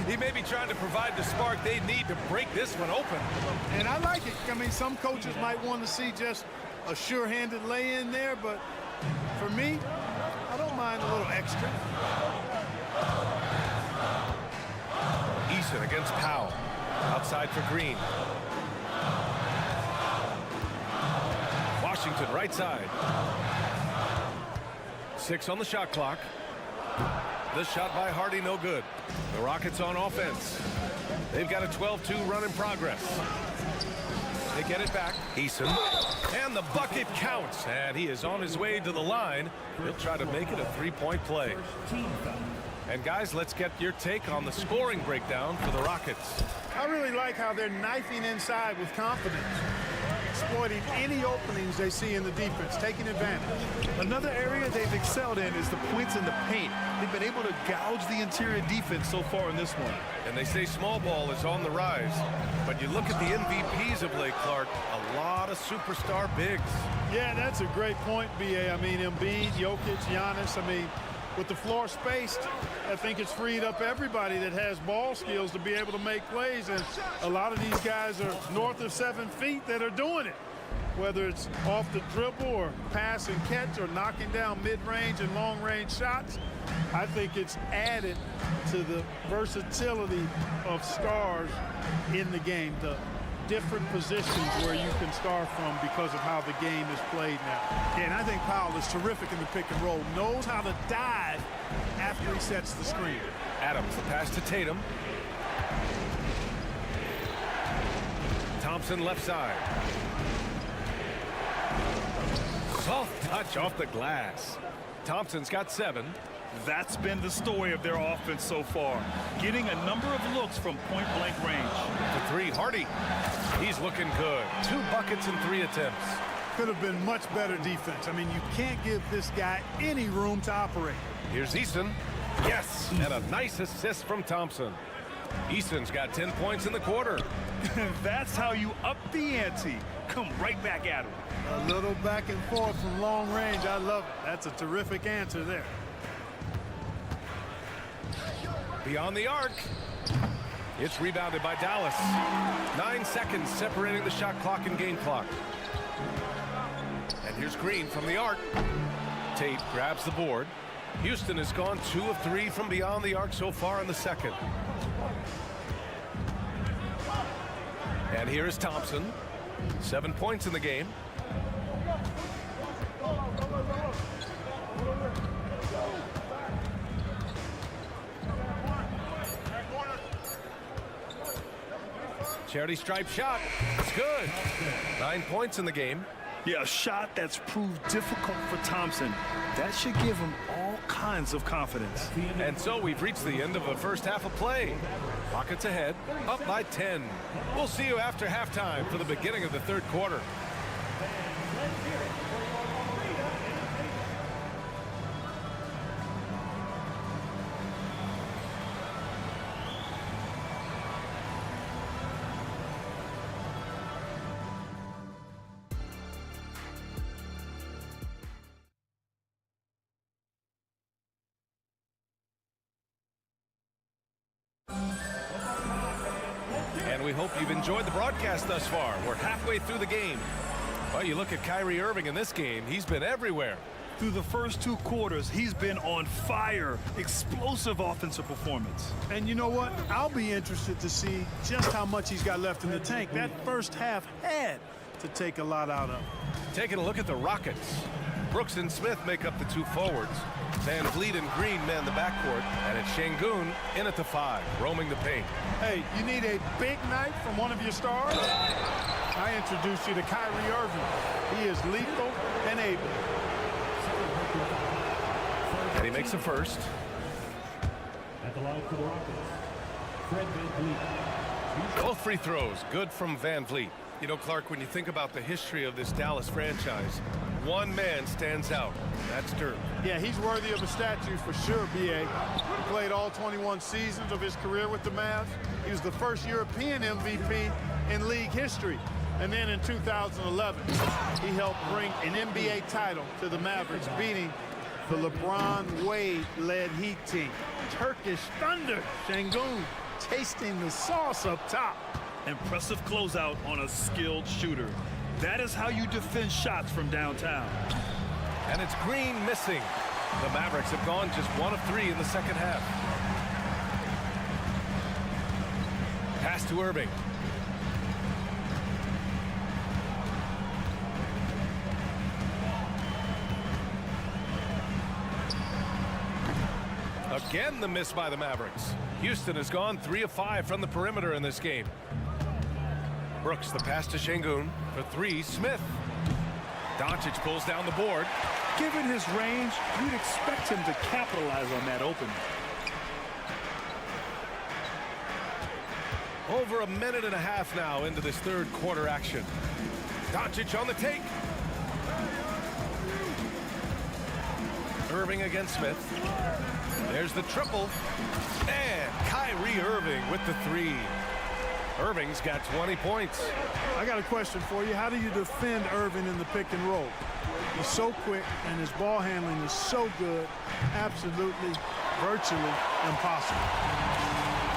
He may be trying to provide the spark they need to break this one open. And I like it. I mean, some coaches might want to see just a sure-handed lay-in there, but for me, I don't mind a little extra. Richardson against Powell. Outside for Green. Washington right side. 6 on the shot clock. This shot by Hardy, no good. The Rockets on offense. They've got a 12-2 run in progress. They get it back. Eason. And the bucket counts. And he is on his way to the line. He'll try to make it a 3-point play. And guys, let's get your take on the scoring breakdown for the Rockets. I really like how they're knifing inside with confidence, exploiting any openings they see in the defense, taking advantage. Another area they've excelled in is the points in the paint. They've been able to gouge the interior defense so far in this one. And they say small ball is on the rise. But you look at the MVPs of late, Clark, a lot of superstar bigs. Yeah, that's a great point, B.A. I mean, Embiid, Jokic, Giannis, I mean, with the floor spaced, I think it's freed up everybody that has ball skills to be able to make plays. And a lot of these guys are north of 7 feet that are doing it, whether it's off the dribble or pass and catch or knocking down mid-range and long-range shots. I think it's added to the versatility of stars in the game, the different positions where you can star from because of how the game is played now. Yeah, and I think Powell is terrific in the pick and roll, knows how to dive after he sets the screen. Adams, the pass to Tatum. Thompson left side. Soft touch off the glass. Thompson's got 7. That's been the story of their offense so far, getting a number of looks from point-blank range. The 3, Hardy. He's looking good. 2 buckets in 3 attempts. Could have been much better defense. I mean, you can't give this guy any room to operate. Here's Eason. Yes, and a nice assist from Thompson. Eason's got 10 points in the quarter. That's how you up the ante. Come right back at him. A little back and forth from long range. I love it. That's a terrific answer there. Beyond the arc. It's rebounded by Dallas. 9 seconds separating the shot clock and game clock. And here's Green from the arc. Tate grabs the board. Houston has gone 2 of 3 from beyond the arc so far in the second. And here is Thompson. 7 points in the game. Charity stripe shot. It's good. 9 points in the game. Yeah, a shot that's proved difficult for Thompson. That should give him all kinds of confidence. And so we've reached the end of the first half of play. Rockets ahead, up by 10. We'll see you after halftime for the beginning of the third quarter. We hope you've enjoyed the broadcast thus far. We're halfway through the game. Well, you look at Kyrie Irving in this game. He's been everywhere. Through the first 2 quarters, he's been on fire. Explosive offensive performance. And you know what? I'll be interested to see just how much he's got left in the tank. That first half had to take a lot out of. Taking a look at the Rockets. Brooks and Smith make up the 2 forwards. Van Vliet and Green man the backcourt. And it's Şengün in at the 5, roaming the paint. Hey, you need a big night from one of your stars? I introduce you to Kyrie Irving. He is lethal and able. And he makes a first. At the line for the Rockets, Fred VanVleet. Both free throws, good from Van Vliet. You know, Clark, when you think about the history of this Dallas franchise, one man stands out. That's Dirk. Yeah, he's worthy of a statue for sure, B.A. He played all 21 seasons of his career with the Mavs. He was the first European MVP in league history. And then in 2011, he helped bring an NBA title to the Mavericks, beating the LeBron Wade-led Heat team. Turkish Thunder, Şengün tasting the sauce up top. Impressive closeout on a skilled shooter. That is how you defend shots from downtown. And it's Green missing. The Mavericks have gone just 1 of 3 in the second half. Pass to Irving. Again, the miss by the Mavericks. Houston has gone 3 of 5 from the perimeter in this game. Brooks, the pass to Şengün. For 3, Smith. Doncic pulls down the board. Given his range, you'd expect him to capitalize on that opening. Over a minute and a half now into this third quarter action. Doncic on the take. Irving against Smith. There's the triple. And Kyrie Irving with the 3. Irving's got 20 points. I got a question for you. How do you defend Irving in the pick and roll? He's so quick, and his ball handling is so good. Absolutely, virtually impossible.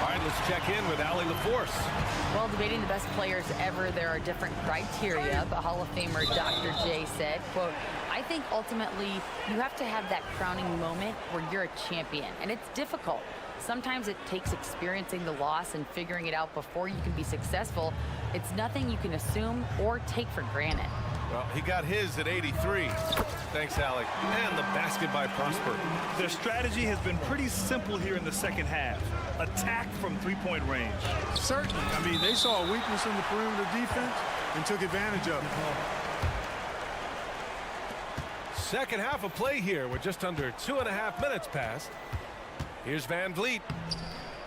All right, let's check in with Allie LaForce. Well, debating the best players ever, there are different criteria, but Hall of Famer Dr. J said, quote, I think ultimately you have to have that crowning moment where you're a champion, and it's difficult. Sometimes it takes experiencing the loss and figuring it out before you can be successful. It's nothing you can assume or take for granted. Well, he got his at 83. Thanks, Allie. And the basket by Prosper. Their strategy has been pretty simple here in the second half. Attack from three-point range. Certainly. I mean, they saw a weakness in the perimeter defense and took advantage of it. Second half of play here with just under 2.5 minutes passed. Here's Van Vliet.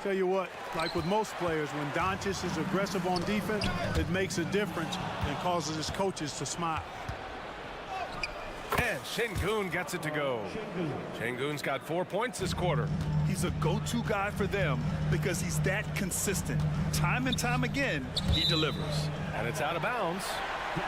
Tell you what, like with most players, when Doncic is aggressive on defense, it makes a difference and causes his coaches to smile. And Şengün gets it to go. Şengün's got 4 points this quarter. He's a go-to guy for them because he's that consistent. Time and time again, he delivers. And it's out of bounds.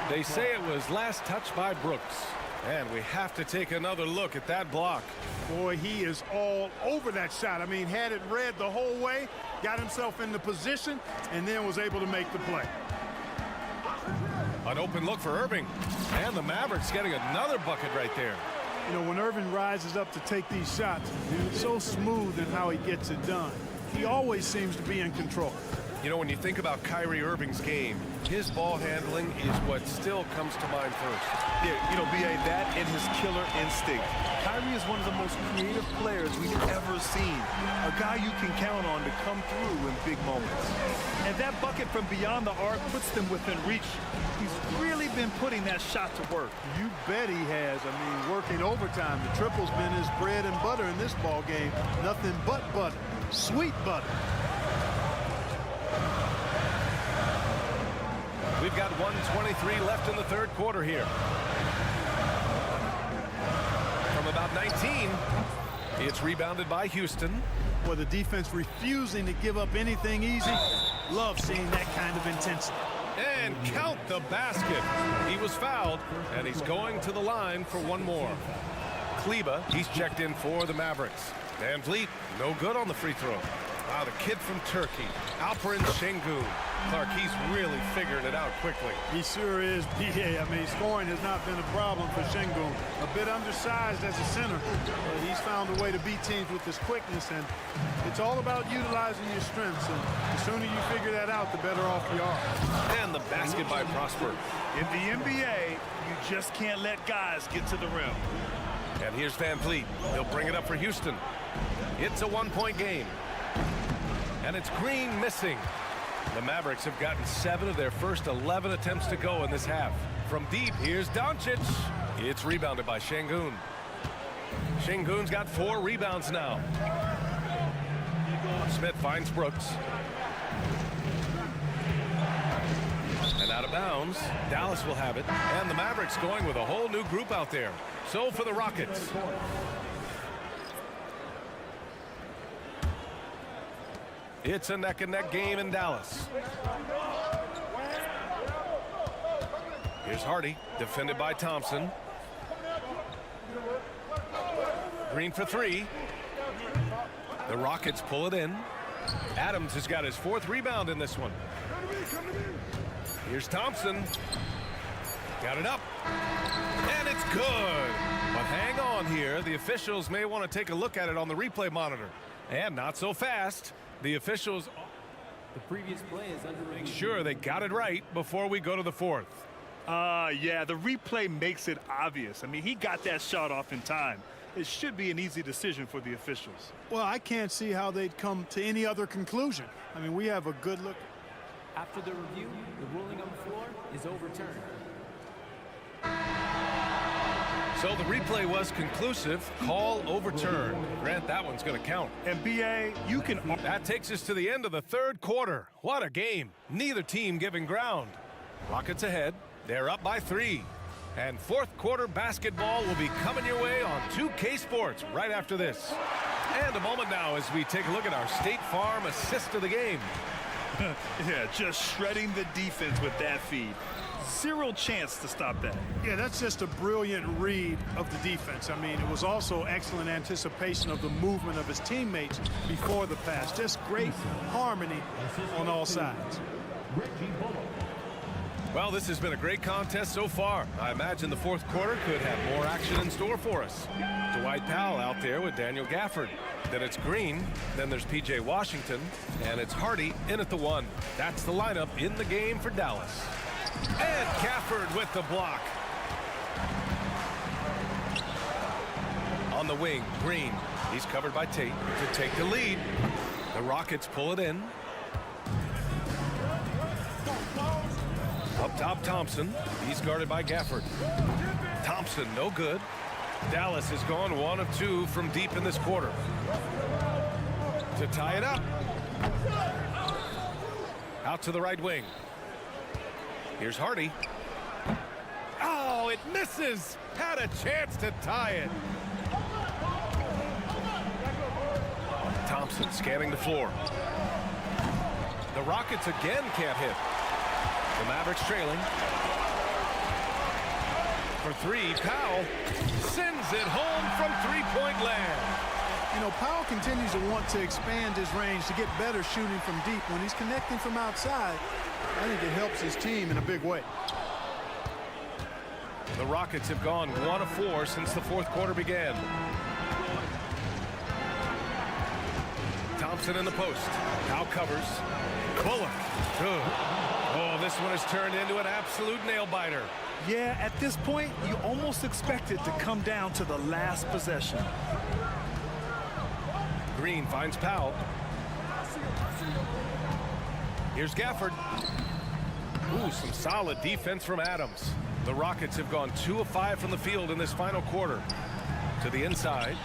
They say it was last touched by Brooks. And we have to take another look at that block. Boy, he is all over that shot. I mean, had it read the whole way, got himself in the position, and then was able to make the play. An open look for Irving. And the Mavericks getting another bucket right there. You know, when Irving rises up to take these shots, he's so smooth in how he gets it done. He always seems to be in control. You know, when you think about Kyrie Irving's game, his ball handling is what still comes to mind first. Yeah, you know, B.A., that and his killer instinct. Kyrie is one of the most creative players we've ever seen. A guy you can count on to come through in big moments. And that bucket from beyond the arc puts them within reach. He's really been putting that shot to work. You bet he has. I mean, working overtime. The triple's been his bread and butter in this ball game. Nothing but butter. Sweet butter. We've got 1:23 left in the third quarter here. From about 19, it's rebounded by Houston. Well, the defense refusing to give up anything easy. Love seeing that kind of intensity. And count the basket. He was fouled, and he's going to the line for one more. Kleba, he's checked in for the Mavericks. Van Vliet, no good on the free throw. Wow, the kid from Turkey, Alperen Şengün. Clark, he's really figuring it out quickly. He sure is, B.A. I mean, scoring has not been a problem for Şengün. A bit undersized as a center, but he's found a way to beat teams with his quickness, and it's all about utilizing your strengths, and the sooner you figure that out, the better off you are. And the basket by Prosper. In the NBA, you just can't let guys get to the rim. And here's Van Vliet. He'll bring it up for Houston. It's a one-point game. And it's Green missing. The Mavericks have gotten 7 of their first 11 attempts to go in this half. From deep, here's Doncic. It's rebounded by Şengün. Şengün's got 4 rebounds now. Smith finds Brooks. And out of bounds, Dallas will have it. And the Mavericks going with a whole new group out there. So for the Rockets. It's a neck-and-neck game in Dallas. Here's Hardy, defended by Thompson. Green for 3. The Rockets pull it in. Adams has got his 4th rebound in this one. Here's Thompson. Got it up. And it's good. But hang on here. The officials may want to take a look at it on the replay monitor. And not so fast. The officials The previous play is under review. Make sure they got it right before we go to the fourth. Yeah, the replay makes it obvious. I mean, he got that shot off in time. It should be an easy decision for the officials. Well, I can't see how they'd come to any other conclusion. I mean, we have a good look. After the review, the ruling on the floor is overturned. So the replay was conclusive. Call overturned. Grant, that one's going to count. And BA, you can... That takes us to the end of the third quarter. What a game. Neither team giving ground. Rockets ahead. They're up by 3. And fourth quarter basketball will be coming your way on 2K Sports right after this. And a moment now as we take a look at our State Farm assist of the game. Yeah, just shredding the defense with that feed. Zero chance to stop that. Yeah, that's just a brilliant read of the defense. I mean, it was also excellent anticipation of the movement of his teammates before the pass. Just great harmony on all sides. Well, this has been a great contest so far. I imagine the fourth quarter could have more action in store for us. Dwight Powell out there with Daniel Gafford. Then it's Green, then there's P.J. Washington, and it's Hardy in at the 1. That's the lineup in the game for Dallas. And Gafford with the block. On the wing, Green. He's covered by Tate to take the lead. The Rockets pull it in. Up top, Thompson. He's guarded by Gafford. Thompson, no good. Dallas has gone 1 of 2 from deep in this quarter. To tie it up. Out to the right wing. Here's Hardy. Oh, it misses. Had a chance to tie it. Thompson scanning the floor. The Rockets again can't hit. The Mavericks trailing. For 3, Powell sends it home from three-point land. You know, Powell continues to want to expand his range to get better shooting from deep. When he's connecting from outside, I think it helps his team in a big way. The Rockets have gone 1 of 4 since the fourth quarter began. Thompson in the post. Now covers. Bullock. Good. Oh, this one has turned into an absolute nail-biter. Yeah, at this point, you almost expect it to come down to the last possession. Green finds Powell. Here's Gafford. Ooh, some solid defense from Adams. The Rockets have gone 2 of 5 from the field in this final quarter. To the inside.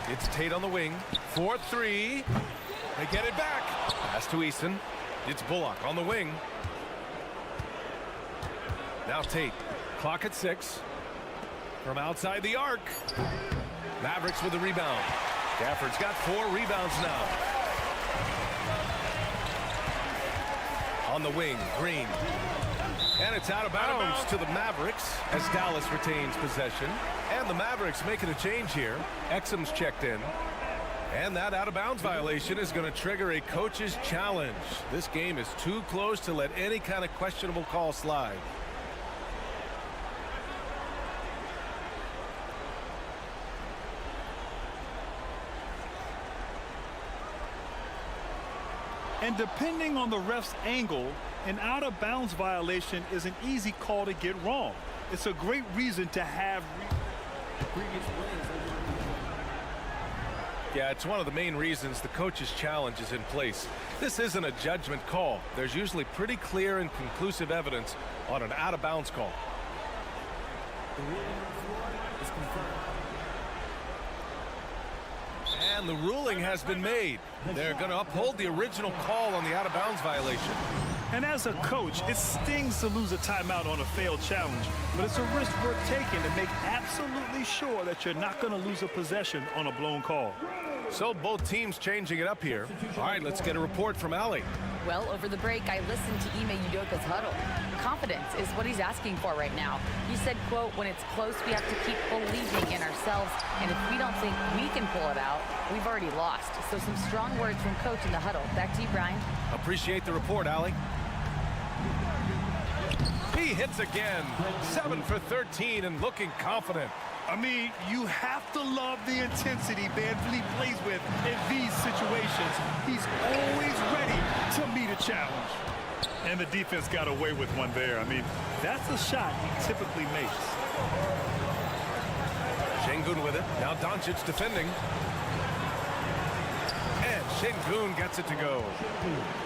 It's Tate on the wing. 4-3. They get it back. Pass to Easton. It's Bullock on the wing. Now Tate. Clock at 6. From outside the arc. Mavericks with the rebound. Gafford's got 4 rebounds now. On the wing, Green. And it's out of bounds to the Mavericks as Dallas retains possession. And the Mavericks making a change here. Exum's checked in. And that out-of-bounds violation is going to trigger a coach's challenge. This game is too close to let any kind of questionable call slide. And depending on the ref's angle, an out-of-bounds violation is an easy call to get wrong. It's a great reason to have Previous play is under review. Yeah, it's one of the main reasons the coach's challenge is in place. This isn't a judgment call. There's usually pretty clear and conclusive evidence on an out-of-bounds call. The ruling on the floor is confirmed. And the ruling has been made. They're going to uphold the original call on the out-of-bounds violation. And as a coach, it stings to lose a timeout on a failed challenge, but it's a risk worth taking to make absolutely sure that you're not going to lose a possession on a blown call. So both teams changing it up here. All right, let's get a report from Allie. Well, over the break, I listened to Ime Udoka's huddle. Confidence is what he's asking for right now. He said, quote, when it's close, we have to keep believing in ourselves, and if we don't think we can pull it out, we've already lost. So some strong words from coach in the huddle. Back to you, Brian. Appreciate the report, Allie. He hits again. 7 for 13 and looking confident. I mean, you have to love the intensity Van Vliet plays with in these situations. He's always ready to meet a challenge. And the defense got away with one there. I mean, that's a shot he typically makes. Şengün with it. Now Doncic defending. And Şengün gets it to go.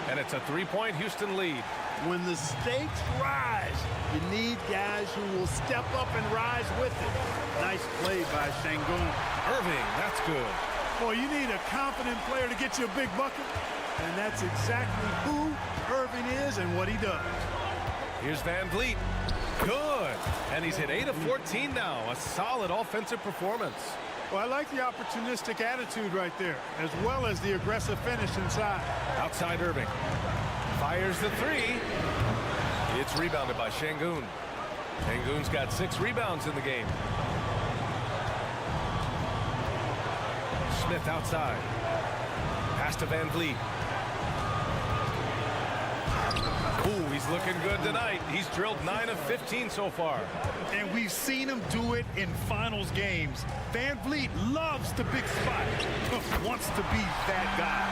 And it's a 3-point Houston lead. When the stakes rise, you need guys who will step up and rise with it. Nice play by Şengün. Irving, that's good. Boy, you need a confident player to get you a big bucket. And that's exactly who Irving is and what he does. Here's Van Vliet. Good. And he's hit 8 of 14 now. A solid offensive performance. Well, I like the opportunistic attitude right there, as well as the aggressive finish inside. Outside Irving. Fires the three. It's rebounded by Şengün. Şengün's got 6 rebounds in the game. Smith outside. Pass to Van Vliet. Ooh, he's looking good tonight. He's drilled 9 of 15 so far. And we've seen him do it in finals games. Van Vliet loves the big spot. Wants to be that guy.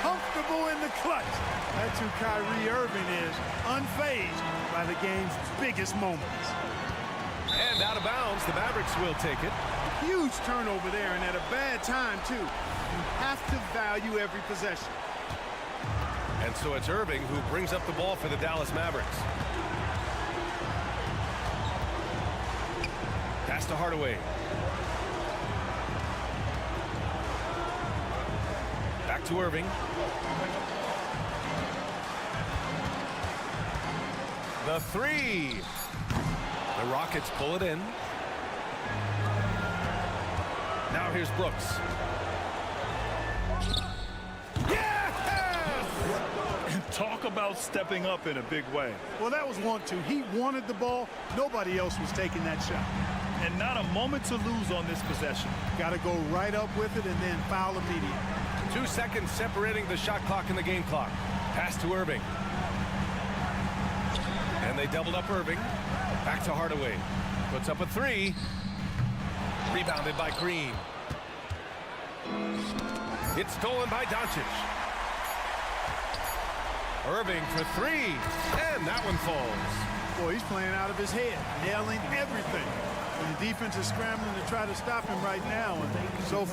Comfortable in the clutch. That's who Kyrie Irving is, unfazed by the game's biggest moments. And out of bounds, the Mavericks will take it. Huge turnover there, and at a bad time, too. You have to value every possession. And so it's Irving who brings up the ball for the Dallas Mavericks. Pass to Hardaway. Back to Irving. The three. The Rockets pull it in. Now here's Brooks. Talk about stepping up in a big way. Well, that was 1-2. He wanted the ball. Nobody else was taking that shot. And not a moment to lose on this possession. Got to go right up with it and then foul immediately. 2 seconds separating the shot clock and the game clock. Pass to Irving. And they doubled up Irving. Back to Hardaway. Puts up a 3. Rebounded by Green. It's stolen by Doncic. Irving for 3. And that one falls. Boy, he's playing out of his head, nailing everything. And the defense is scrambling to try to stop him right now. And so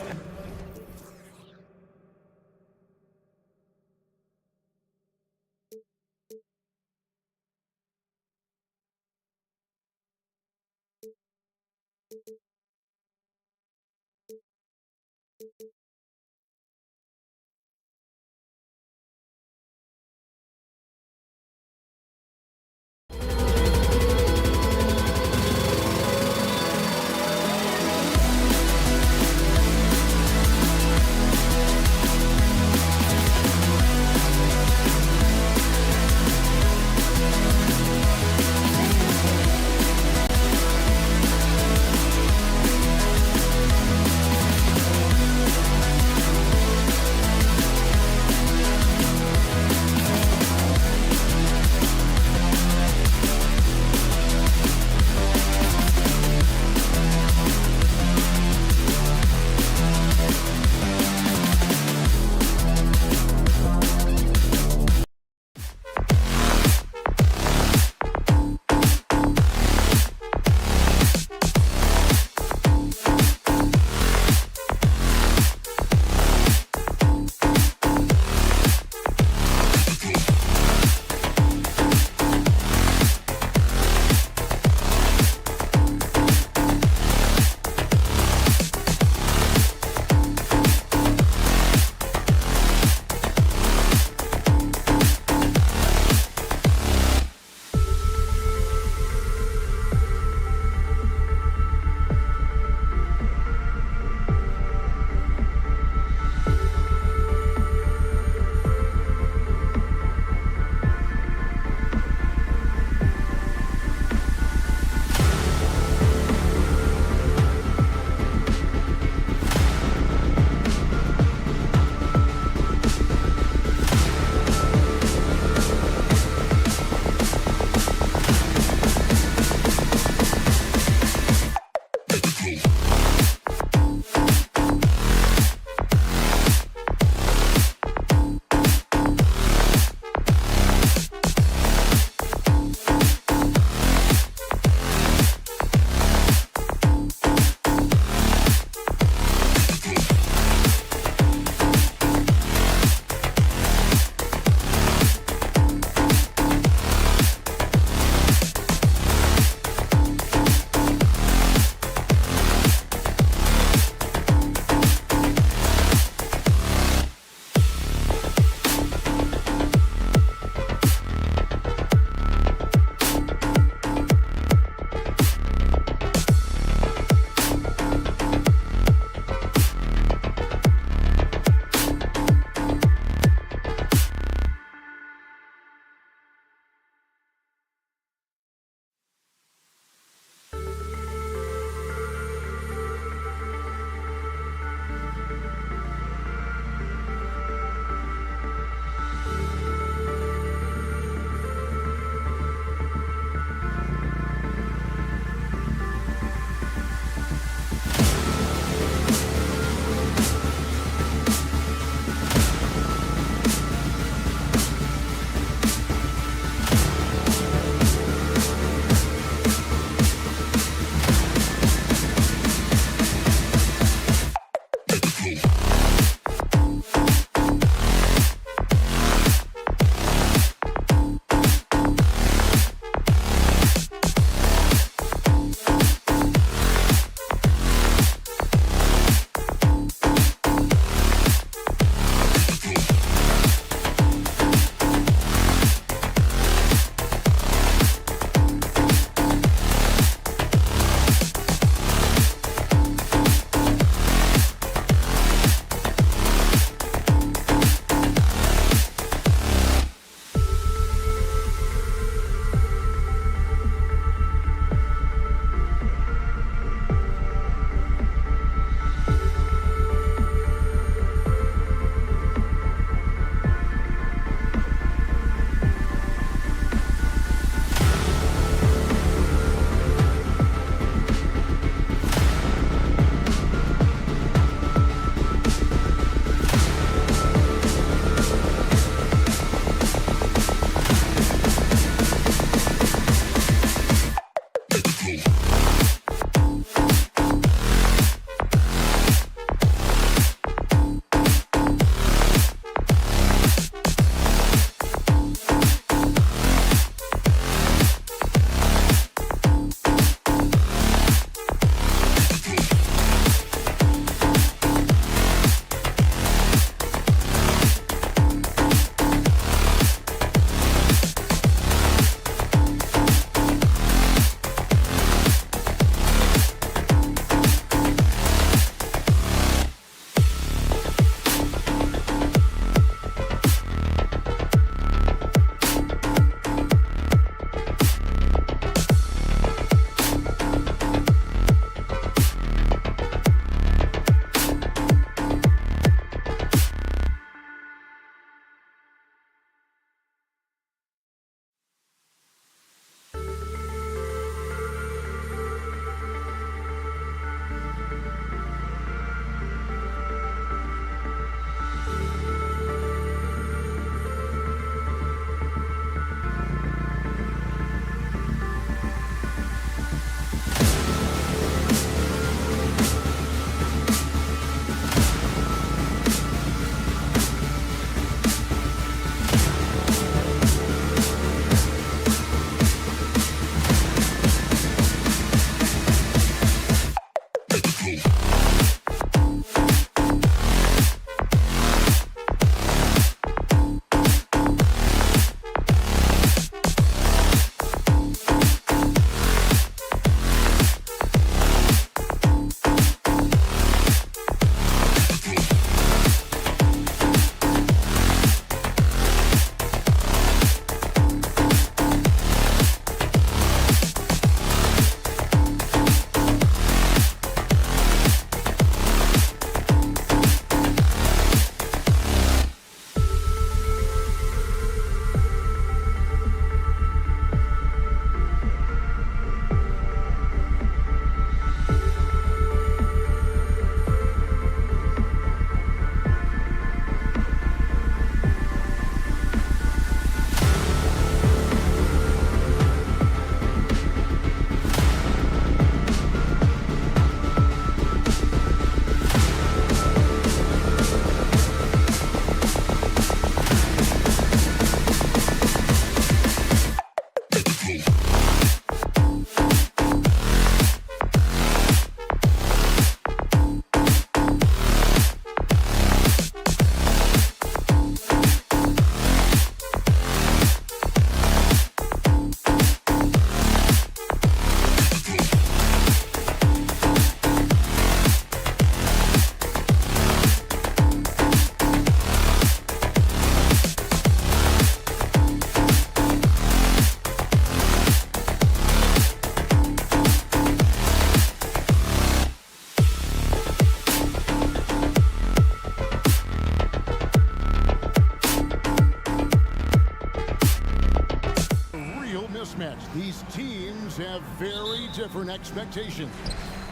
These teams have very different expectations.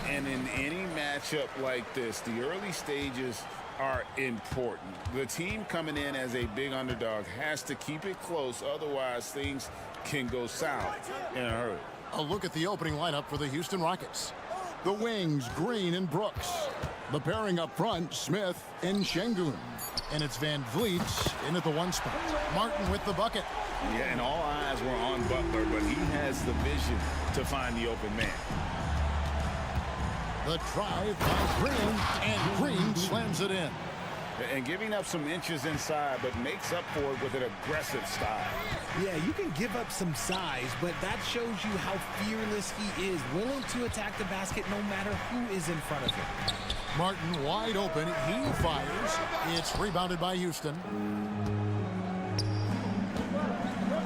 And in any matchup like this, the early stages are important. The team coming in as a big underdog has to keep it close, otherwise things can go south in a hurry. A look at the opening lineup for the Houston Rockets. The wings, Green and Brooks. The pairing up front, Smith and Şengün. And it's Van Vliet in at the one spot. Martin with the bucket. Yeah, and all eyes were on Butler, but he has the vision to find the open man. The drive by Green, and Green slams it in. And giving up some inches inside, but makes up for it with an aggressive style. Yeah, you can give up some size, but that shows you how fearless he is, willing to attack the basket no matter who is in front of him. Martin wide open, he fires. It's rebounded by Houston.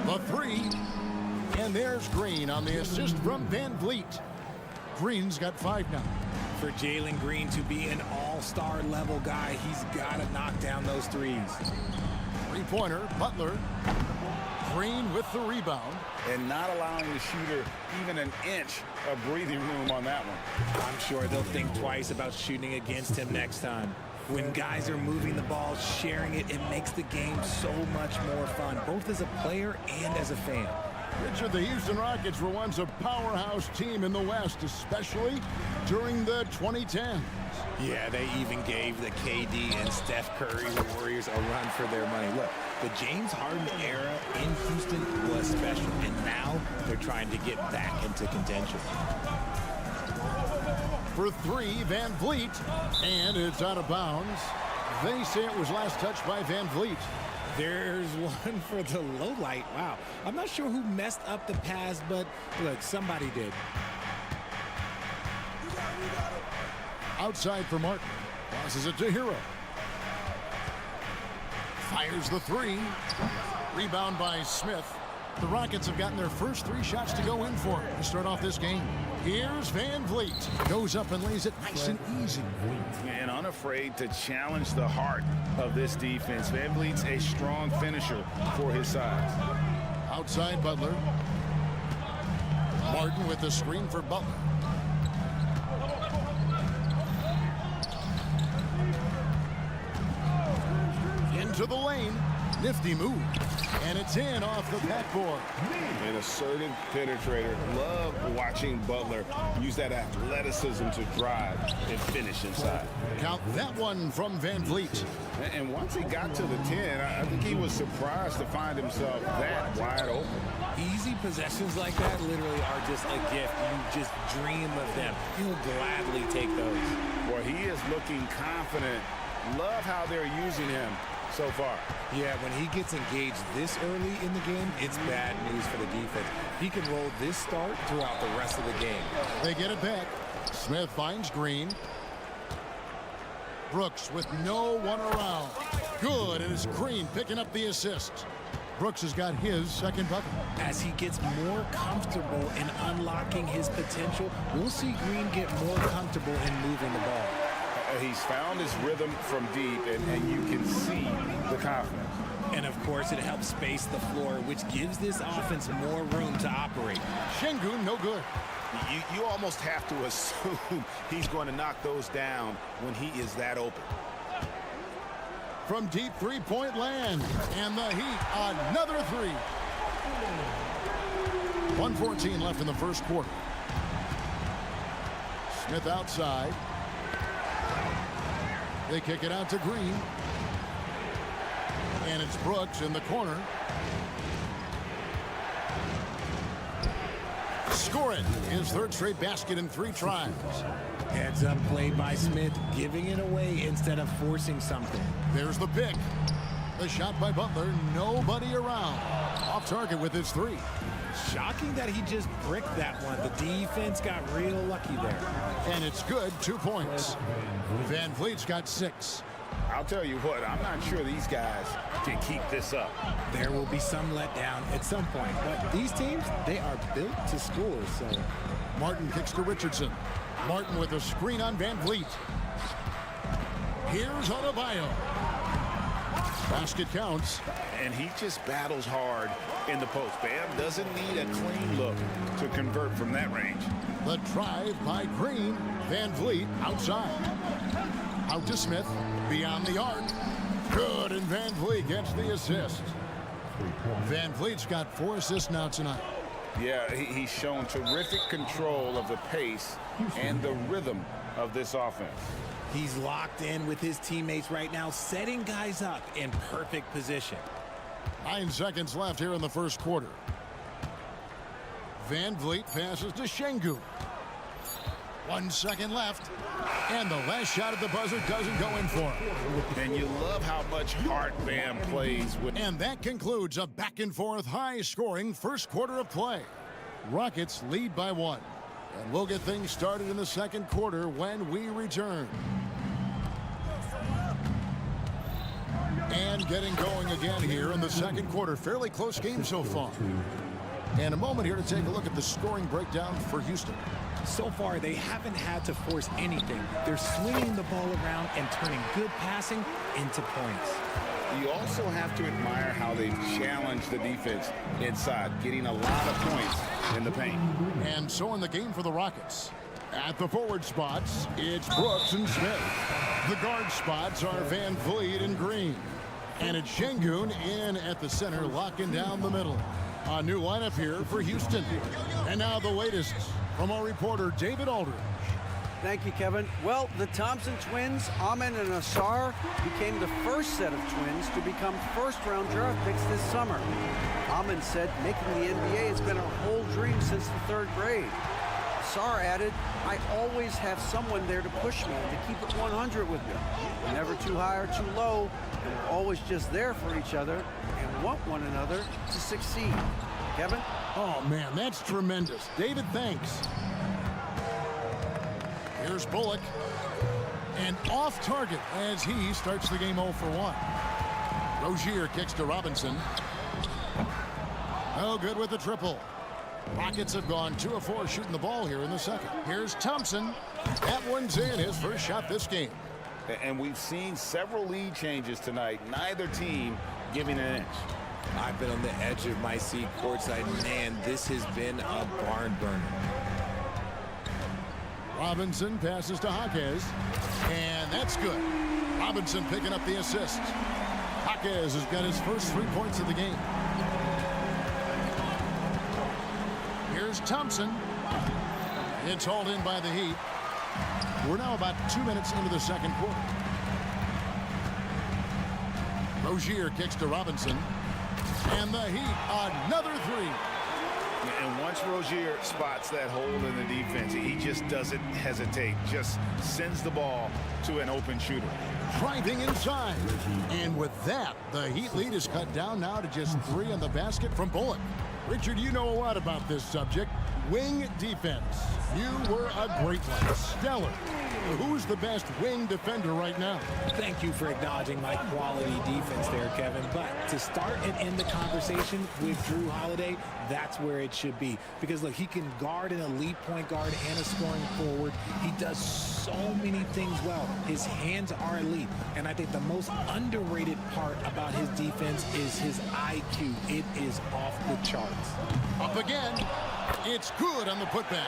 The three, and there's Green on the assist from Van Vliet. Green's got 5 now. For Jalen Green to be an all-star level guy, he's got to knock down those threes. Three-pointer, Butler. Green with the rebound. And not allowing the shooter even an inch of breathing room on that one. I'm sure they'll think twice about shooting against him next time. When guys are moving the ball, sharing it, it makes the game so much more fun, both as a player and as a fan. Richard, the Houston Rockets were once a powerhouse team in the West, especially during the 2010s. Yeah, they even gave the KD and Steph Curry Warriors a run for their money. Look, the James Harden era in Houston was special, and now they're trying to get back into contention. For 3, Van Vliet, and it's out of bounds. They say it was last touched by Van Vliet. There's one for the low light. Wow. I'm not sure who messed up the pass, but look, somebody did. Outside for Martin. Passes it to Hero. Fires the 3. Rebound by Smith. The Rockets have gotten their first 3 shots to go in for to start off this game. Here's Van Vliet. Goes up and lays it nice and easy. And unafraid to challenge the heart of this defense. Van Vliet's a strong finisher for his size. Outside Butler. Martin with the screen for Butler. Into the lane. Nifty move. And it's in off the backboard. An assertive penetrator. Love watching Butler use that athleticism to drive and finish inside. Count that one from Van Vliet. And once he got to the 10, I think he was surprised to find himself that wide open. Easy possessions like that literally are just a gift. You just dream of them. He'll gladly take those. he is looking confident. Love how they're using him so far. Yeah, when he gets engaged this early in the game, it's bad news for the defense. He can roll this start throughout the rest of the game. They get it back. Smith finds Green. Brooks with no one around. Good, and it's Green picking up the assist. Brooks has got his second bucket. As he gets more comfortable in unlocking his potential, we'll see Green get more comfortable in moving the ball. He's found his rhythm from deep, and you can see the confidence. And, of course, it helps space the floor, which gives this offense more room to operate. Şengün, no good. You almost have to assume he's going to knock those down when he is that open. From deep three-point land, and the Heat, another three. 1:14 left in the first quarter. Smith outside. They kick it out to Green. And it's Brooks in the corner. Scoring his third straight basket in 3 tries. Heads up play by Smith, giving it away instead of forcing something. There's the pick. The shot by Butler, nobody around. Off target with his 3. Shocking that he just bricked that one. The defense got real lucky there. And it's good, 2 points. Van Vliet's got 6. I'll tell you what, I'm not sure these guys can keep this up. There will be some letdown at some point, but these teams, they are built to score, so. Martin kicks to Richardson. Martin with a screen on Van Vliet. Here's Adebayo. Basket counts. And he just battles hard in the post. Bam doesn't need a clean look to convert from that range. The drive by Green. Van Vliet outside. Out to Smith. Beyond the arc. Good, and Van Vliet gets the assist. Van Vliet's got 4 assists now tonight. Yeah, he's shown terrific control of the pace and the rhythm of this offense. He's locked in with his teammates right now, setting guys up in perfect position. 9 seconds left here in the first quarter. Van Vliet passes to Şengün. 1 second left. And the last shot at the buzzer doesn't go in for him. And you love how much heart Bam plays with. And that concludes a back-and-forth, high-scoring first quarter of play. Rockets lead by 1. And we'll get things started in the second quarter when we return. And getting going again here in the second quarter. Fairly close game so far. And a moment here to take a look at the scoring breakdown for Houston. So far, they haven't had to force anything. They're swinging the ball around and turning good passing into points. You also have to admire how they've challenged the defense inside, getting a lot of points in the paint. And so in the game for the Rockets. At the forward spots, it's Brooks and Smith. The guard spots are Van Vliet and Green. And it's Şengün in at the center, locking down the middle. A new lineup here for Houston. And now the latest from our reporter, David Aldridge. Thank you, Kevin. Well, the Thompson twins, Amen and Asar, became the first set of twins to become first-round draft picks this summer. Amen said making the NBA has been a whole dream since the 3rd grade. Asar added, I always have someone there to push me and to keep it 100 with me. We're never too high or too low, and we're always just there for each other and want one another to succeed. Kevin? Oh, man, that's tremendous. David, thanks. Here's Bullock. And off target as he starts the game 0 for 1. Rozier kicks to Robinson. No good with the triple. Rockets have gone 2 of 4 shooting the ball here in the second. Here's Thompson. That one's in, his first shot this game. And we've seen several lead changes tonight. Neither team giving an inch. I've been on the edge of my seat courtside. Man, this has been a barn burner. Robinson passes to Jaquez. And that's good. Robinson picking up the assist. Jaquez has got his first 3 points of the game. Here's Thompson. It's hauled in by the Heat. We're now about 2 minutes into the second quarter. Rozier kicks to Robinson. And the Heat, another 3. And once Rozier spots that hole in the defense, he just doesn't hesitate, just sends the ball to an open shooter. Driving inside. And with that, the Heat lead is cut down now to just 3 on the basket from Bullock. Richard, you know a lot about this subject. Wing defense. You were a great one. Stellar. Who's the best wing defender right now? Thank you for acknowledging my quality defense there, Kevin. But to start and end the conversation with Drew Holiday, that's where it should be. Because, look, he can guard an elite point guard and a scoring forward. He does so many things well. His hands are elite. And I think the most underrated part about his defense is his IQ. It is off the charts. Up again. It's good on the putback.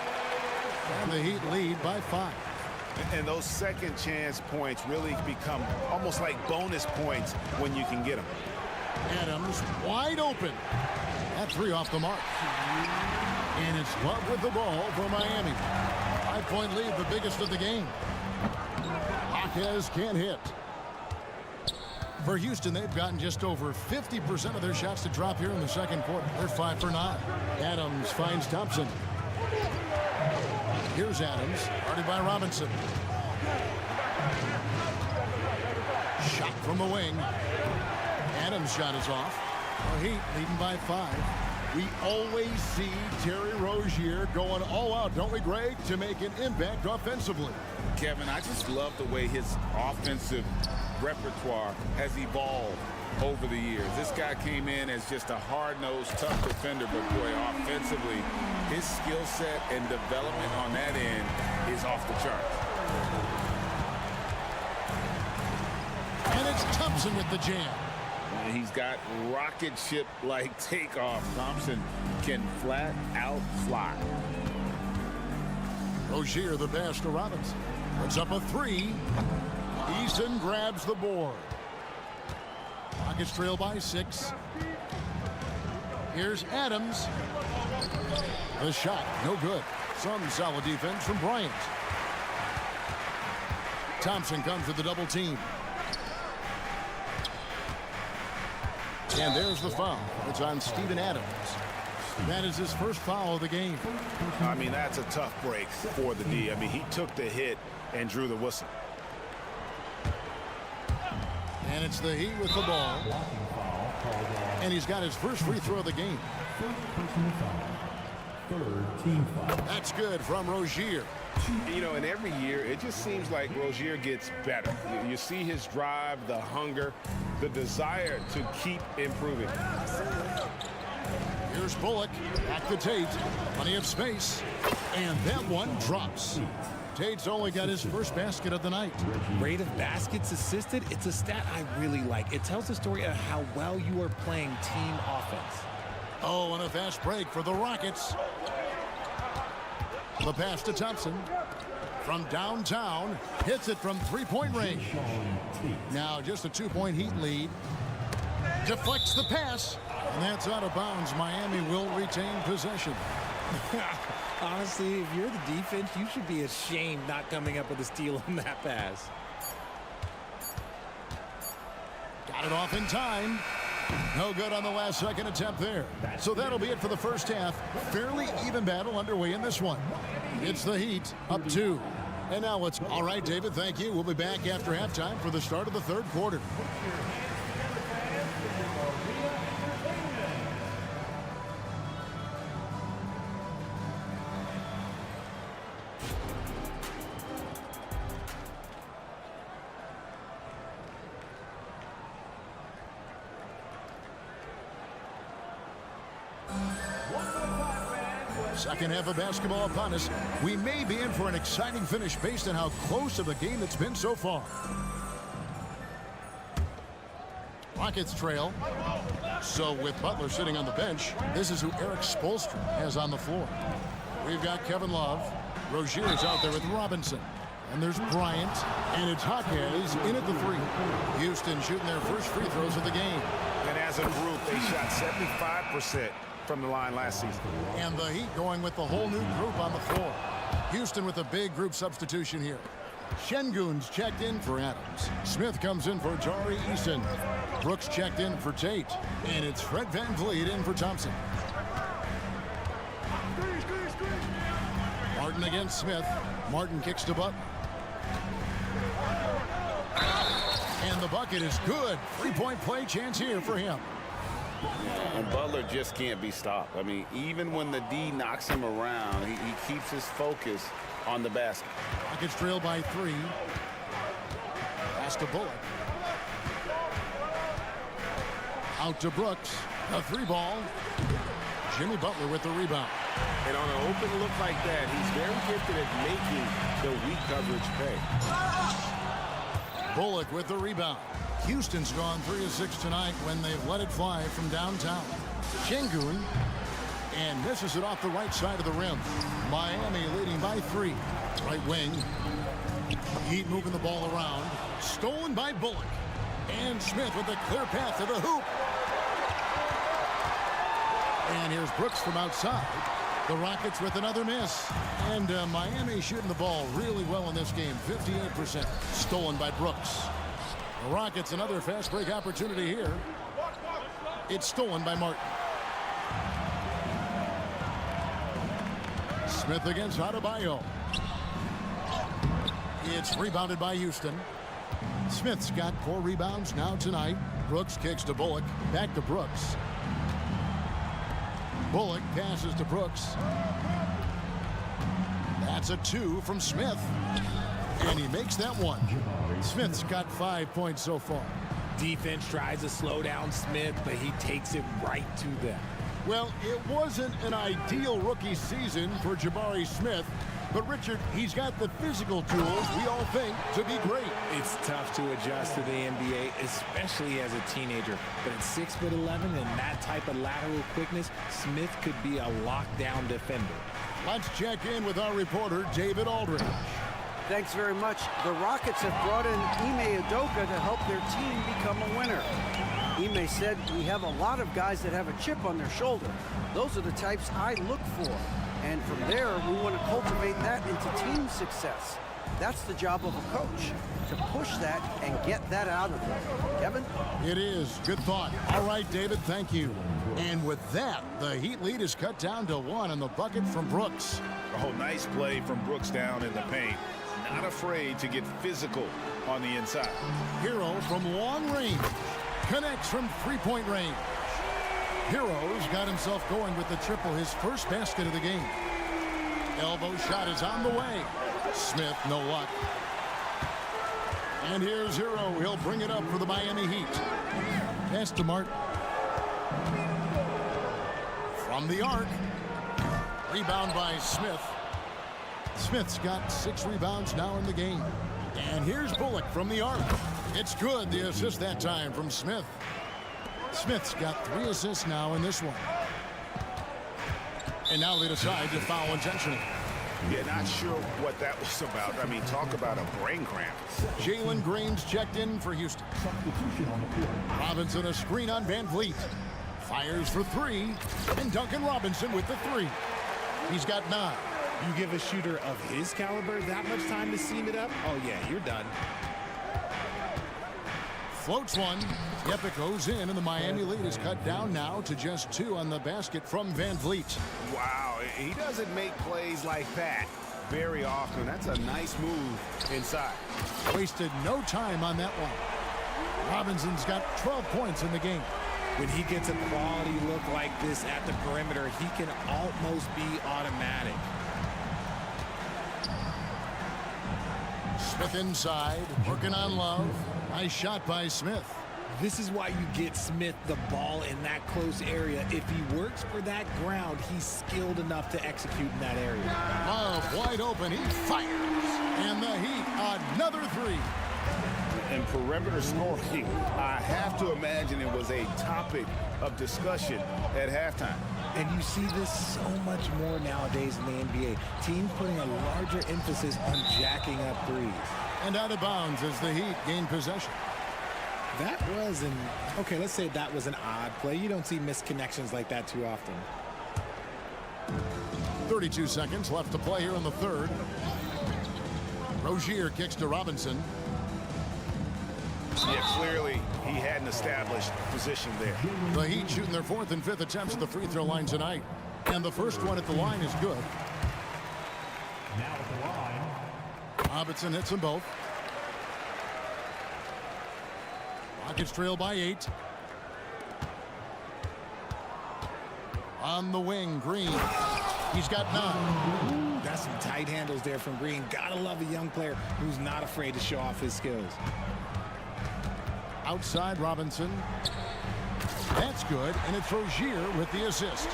And the Heat lead by 5. And those second chance points really become almost like bonus points when you can get them. Adams wide open. That 3 off the mark. And it's Love with the ball for Miami. 5-point lead, the biggest of the game. Jaquez can't hit. For Houston, they've gotten just over 50% of their shots to drop here in the second quarter. They're 5 for 9. Adams finds Thompson. Here's Adams, guarded by Robinson. Shot from the wing. Adams' shot is off. The Heat leading by 5. We always see Terry Rozier going all out, don't we, Greg, to make an impact offensively. Kevin, I just love the way his offensive repertoire has evolved over the years. This guy came in as just a hard-nosed, tough defender, but boy, offensively, his skill set and development on that end is off the charts. And it's Thompson with the jam. And he's got rocket ship-like takeoff. Thompson can flat out fly. Rozier the pass to Robinson. Puts up a 3. Eason grabs the board. Rockets trail by 6. Here's Adams. The shot, no good. Some solid defense from Bryant. Thompson comes with the double team. And there's the foul. It's on Steven Adams. That is his first foul of the game. I mean, that's a tough break for the D. I mean, he took the hit and drew the whistle. And it's the Heat with the ball. And he's got his first free throw of the game. That's good from Rozier. You know, and every year, it just seems like Rozier gets better. You see his drive, the hunger, the desire to keep improving. Here's Bullock. Back to Tate. Plenty of space. And that one drops. Tate's only got his first basket of the night. Rate of baskets assisted, it's a stat I really like. It tells the story of how well you are playing team offense. Oh, and a fast break for the Rockets. The pass to Thompson. From downtown, hits it from 3-point range. Now just a 2-point Heat lead. Deflects the pass. And that's out of bounds. Miami will retain possession. Honestly, if you're the defense, you should be ashamed not coming up with a steal on that pass. Got it off in time. No good on the last second attempt there. So that'll be it for the first half. Fairly even battle underway in this one. It's the Heat up 2. And now it's all right, David. Thank you. We'll be back after halftime for the start of the third quarter. Second half of basketball upon us. We may be in for an exciting finish based on how close of a game it's been so far. Rockets trail. So with Butler sitting on the bench, this is who Eric Spoelstra has on the floor. We've got Kevin Love. Rozier's out there with Robinson. And there's Bryant. And it's Jaquez in at the 3. Houston shooting their first free throws of the game. And as a group, they shot 75% from the line last season. And the Heat going with the whole new group on the floor. Houston with a big group substitution here. Şengün's checked in for Adams. Smith comes in for Tari Eason. Brooks checked in for Tate. And it's Fred VanVleet in for Thompson. Martin against Smith. Martin kicks to Butler. And the bucket is good. Three-point play chance here for him. And Butler just can't be stopped. I mean, even when the D knocks him around, he keeps his focus on the basket. Rockets trail by 3. Pass to Bullock. Out to Brooks. A 3-ball. Jimmy Butler with the rebound. And on an open look like that, he's very gifted at making the weak coverage pay. Bullock with the rebound. Houston's gone 3 of 6 tonight when they've let it fly from downtown. Şengün, and misses it off the right side of the rim. Miami leading by 3. Right wing. Heat moving the ball around. Stolen by Bullock. And Smith with a clear path to the hoop. And here's Brooks from outside. The Rockets with another miss. And Miami shooting the ball really well in this game. 58%. Stolen by Brooks. The Rockets another fast break opportunity here. It's stolen by Martin. Smith against Adebayo. It's rebounded by Houston. Smith's got 4 rebounds now tonight. Brooks kicks to Bullock. Back to Brooks. Bullock passes to Brooks. That's a 2 from Smith. And he makes that one. Smith's got 5 points so far. Defense tries to slow down Smith, but he takes it right to them. Well, it wasn't an ideal rookie season for Jabari Smith. But, Richard, he's got the physical tools we all think to be great. It's tough to adjust to the NBA, especially as a teenager. But at 6'11" and that type of lateral quickness, Smith could be a lockdown defender. Let's check in with our reporter, David Aldridge. Thanks very much. The Rockets have brought in Ime Udoka to help their team become a winner. Ime said, "We have a lot of guys that have a chip on their shoulder. Those are the types I look for. And from there, we want to cultivate that into team success. That's the job of a coach, to push that and get that out of them." Kevin? It is. Good thought. All right, David, thank you. And with that, the Heat lead is cut down to 1 on the bucket from Brooks. Oh, nice play from Brooks down in the paint. Not afraid to get physical on the inside. Hero from long range. Connects from 3-point range. Hero's got himself going with the triple, his first basket of the game. Elbow shot is on the way. Smith, no luck. And here's Hero. He'll bring it up for the Miami Heat. Pass to Martin. From the arc. Rebound by Smith. Smith's got 6 rebounds now in the game. And here's Bullock from the arc. It's good. The assist that time from Smith. Smith's got 3 assists now in this one. And now they decide to foul intentionally. Yeah, not sure what that was about. I mean, talk about a brain cramp. Jalen Green's checked in for Houston. Robinson a screen on Van Vliet. Fires for 3. And Duncan Robinson with the 3. He's got 9. You give a shooter of his caliber that much time to seam it up? Oh, yeah, you're done. Floats one. Yep, goes in, and the Miami lead is cut down now to just 2 on the basket from Van Vliet. Wow, he doesn't make plays like that very often. That's a nice move inside. Wasted no time on that one. Robinson's got 12 points in the game. When he gets a quality look like this at the perimeter, he can almost be automatic. Smith inside, working on Love. Nice shot by Smith. This is why you get Smith the ball in that close area. If he works for that ground, he's skilled enough to execute in that area. Love wide open. He fires. And the Heat, another 3. And perimeter scoring, I have to imagine it was a topic of discussion at halftime. And you see this so much more nowadays in the NBA. Teams putting a larger emphasis on jacking up threes. And out of bounds as the Heat gain possession. That was let's say that was an odd play. You don't see misconnections like that too often. 32 seconds left to play here in the third. Rozier kicks to Robinson. Yeah, clearly he hadn't established position there. The Heat shooting their 4th and 5th attempts at the free throw line tonight. And the first one at the line is good. Robinson hits them both. Rockets trail by 8. On the wing, Green. He's got 9. Ooh, that's some tight handles there from Green. Gotta love a young player who's not afraid to show off his skills. Outside, Robinson. That's good, and it's Rozier with the assist.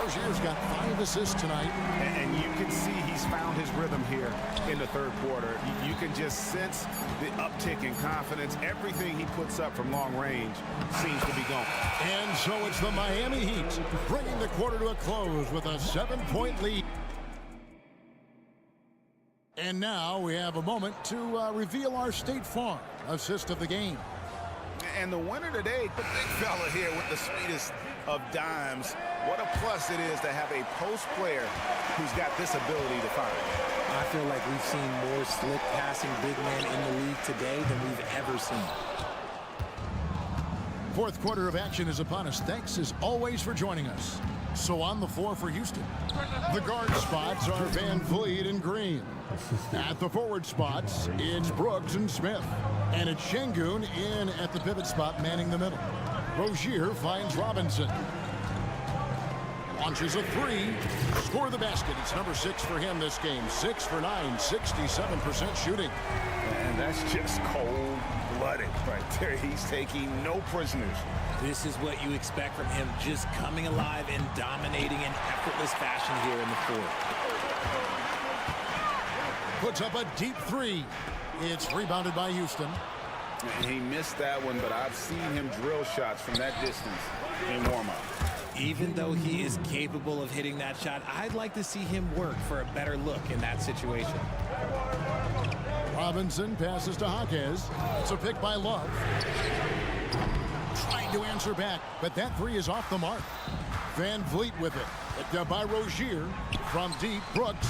Rozier's got 5 assists tonight. And you can see he's found his rhythm here in the third quarter. You can just sense the uptick in confidence. Everything he puts up from long range seems to be going. And so it's the Miami Heat bringing the quarter to a close with a 7-point lead. And now we have a moment to reveal our State Farm assist of the game. And the winner today, the big fella here with the sweetest of dimes. What a plus it is to have a post player who's got this ability to find. I feel like we've seen more slick passing big men in the league today than we've ever seen. Fourth quarter of action is upon us. Thanks as always for joining us. So on the floor for Houston, the guard spots are Van Vliet and Green. At the forward spots, it's Brooks and Smith. And it's Şengün in at the pivot spot, manning the middle. Rozier finds Robinson. Launches a 3. Score the basket. It's number 6 for him this game. 6 for 9, 67% shooting. And that's just cold-blooded right there. He's taking no prisoners. This is what you expect from him, just coming alive and dominating in effortless fashion here in the fourth. Puts up a deep 3. It's rebounded by Houston. He missed that one, but I've seen him drill shots from that distance in warm-up. Even though he is capable of hitting that shot, I'd like to see him work for a better look in that situation. Robinson passes to Jaquez. It's a pick by Love. Trying to answer back, but that 3 is off the mark. Van Vliet with it. Picked up by Rozier. From deep, Brooks.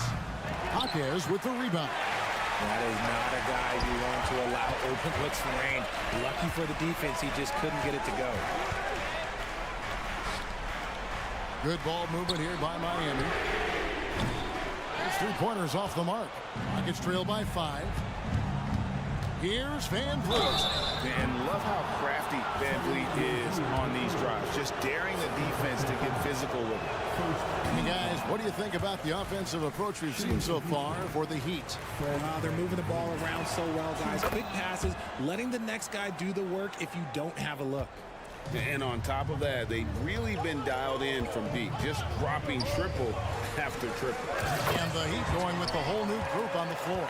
Jaquez with the rebound. That is not a guy you want to allow open looks from range. Lucky for the defense, he just couldn't get it to go. Good ball movement here by Miami. His 3-pointers off the mark. Rockets trail by 5. Here's Van Vliet. And love how crafty Van Vliet is on these drives. Just daring the defense to get physical with it. Hey guys, what do you think about the offensive approach we've seen so far for the Heat? They're moving the ball around so well, guys. Quick passes, letting the next guy do the work if you don't have a look. And on top of that, they've really been dialed in from deep, just dropping triple after triple. And the Heat going with the whole new group on the floor.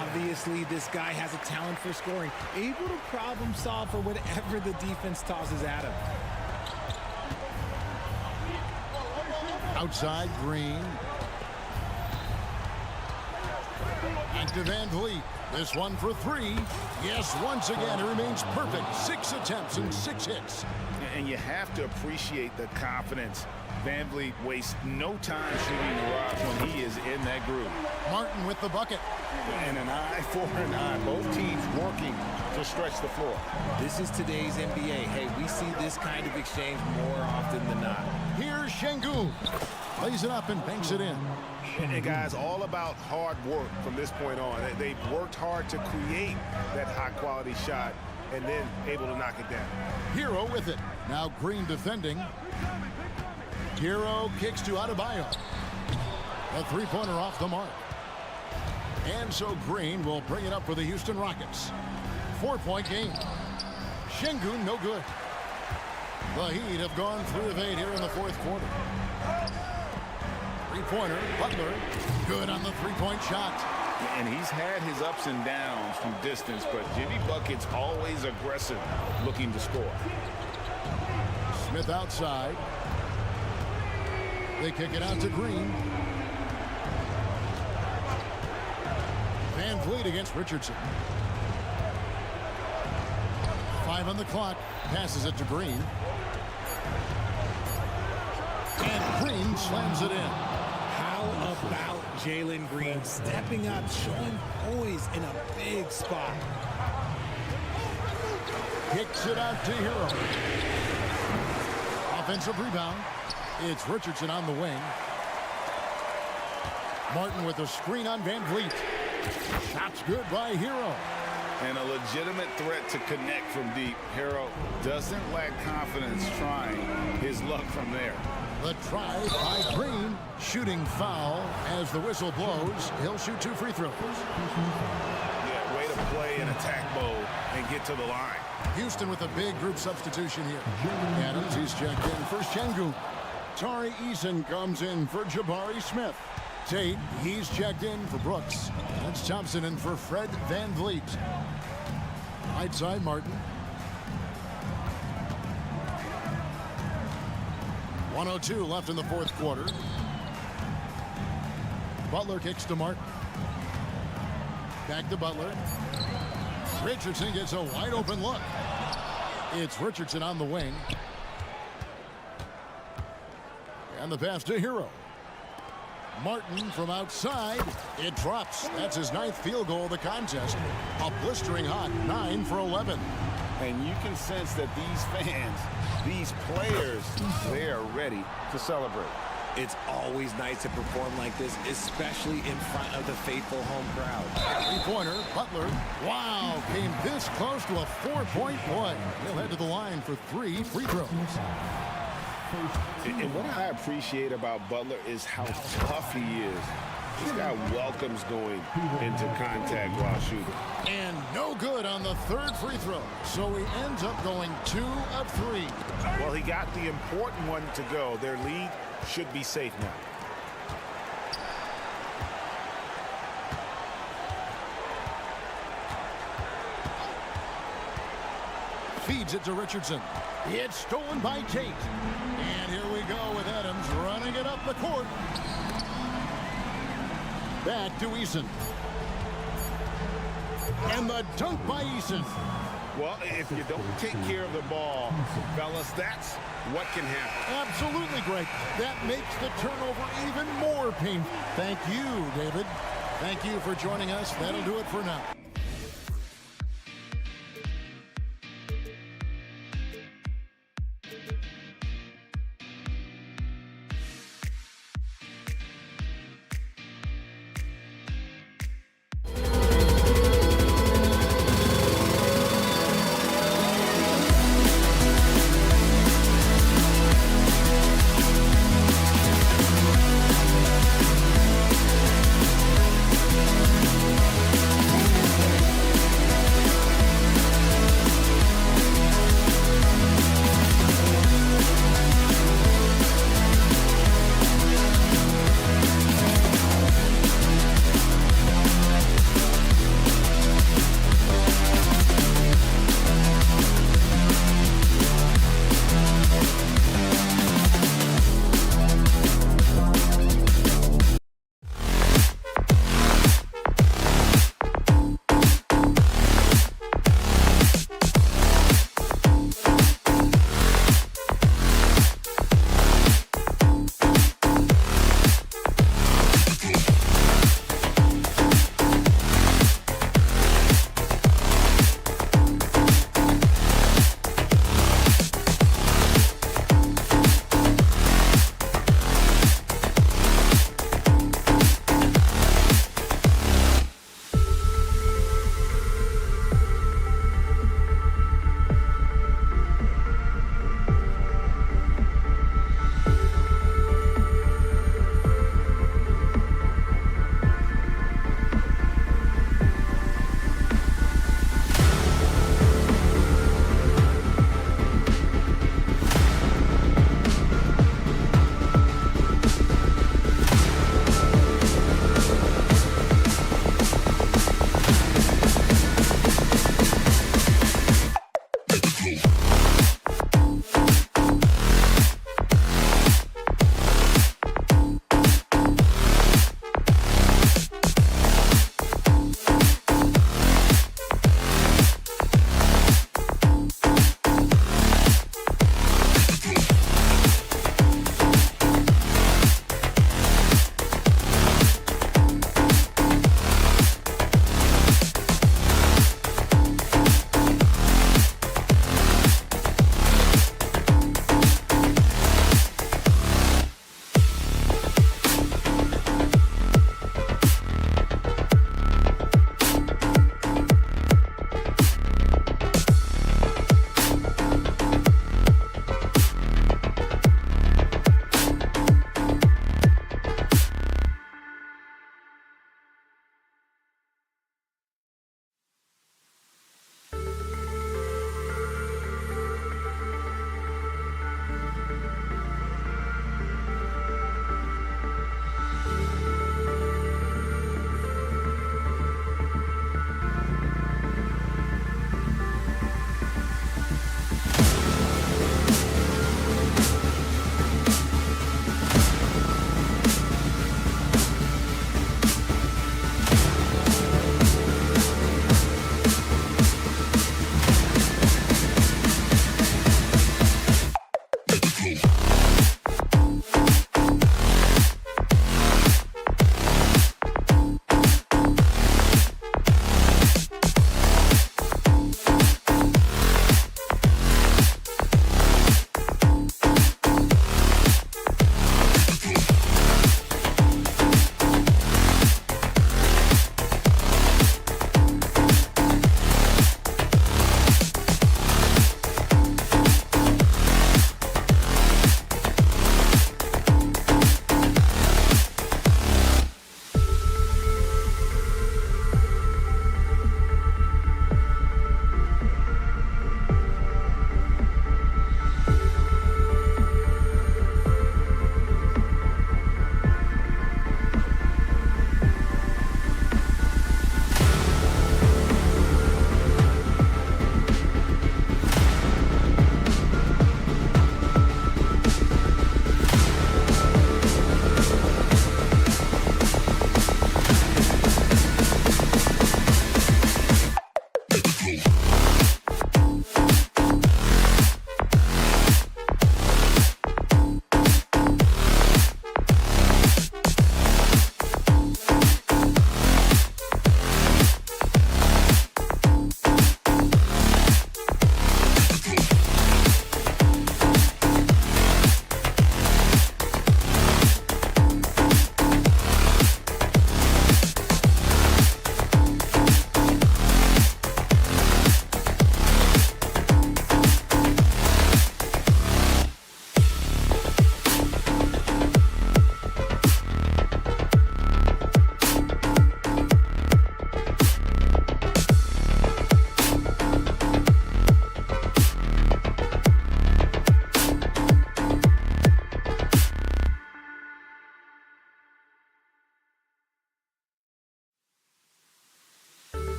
Obviously, this guy has a talent for scoring, able to problem solve for whatever the defense tosses at him. Outside, Green. And to Van Vliet. This one for 3. Yes, once again, it remains perfect. 6 attempts and 6 hits. And you have to appreciate the confidence. Van Vliet wastes no time shooting the rock when he is in that groove. Martin with the bucket. And an eye for an eye. Both teams working to stretch the floor. This is today's NBA. Hey, we see this kind of exchange more often than not. Here's Şengün. Plays it up and banks it in. And guys, all about hard work from this point on. They've worked hard to create that high-quality shot and then able to knock it down. Hero with it. Now Green defending. Hero kicks to Adebayo. A 3-pointer off the mark. And so Green will bring it up for the Houston Rockets. 4-point game. Şengün no good. The Heat have gone 3 of 8 here in the fourth quarter. 3-pointer, Butler, good on the 3-point shot. And he's had his ups and downs from distance, but Jimmy Bucket's always aggressive, looking to score. Smith outside. They kick it out to Green. Van Vliet against Richardson. 5 on the clock. Passes it to Green. And Green slams it in. How about Jalen Green stepping up, showing poise in a big spot? Kicks it out to Hero. Offensive rebound. It's Richardson on the wing. Martin with a screen on Van Vliet. Shot's good by Hero. And a legitimate threat to connect from deep. Hero doesn't lack confidence trying his luck from there. The try by Green. Shooting foul as the whistle blows. He'll shoot 2 free throws. Yeah, way to play in attack mode and get to the line. Houston with a big group substitution here. Adams, he's checked in for Şengün. Tari Eason comes in for Jabari Smith. Tate, he's checked in for Brooks. That's Thompson in for Fred VanVleet. Right side, Martin. 1:02 left in the fourth quarter. Butler kicks to Martin. Back to Butler. Richardson gets a wide open look. It's Richardson on the wing. And the pass to Hero. Martin from outside. It drops. That's his 9th field goal of the contest. A blistering hot 9 for 11. And you can sense that these fans, these players, they are ready to celebrate. It's always nice to perform like this, especially in front of the faithful home crowd. 3-pointer, Butler. Wow, came this close to a 4-point play. He'll head to the line for 3 free throws. And what I appreciate about Butler is how tough he is. He's got welcomes going into contact while shooting. And no good on the 3rd free throw. So he ends up going 2 of 3. Well, he got the important one to go. Their lead should be safe now. Feeds it to Richardson. It's stolen by Tate. And here we go with Adams running it up the court. Back to Eason. And the dunk by Eason. Well, if you don't take care of the ball, fellas, that's what can happen. Absolutely, Greg. That makes the turnover even more painful. Thank you, David. Thank you for joining us. That'll do it for now.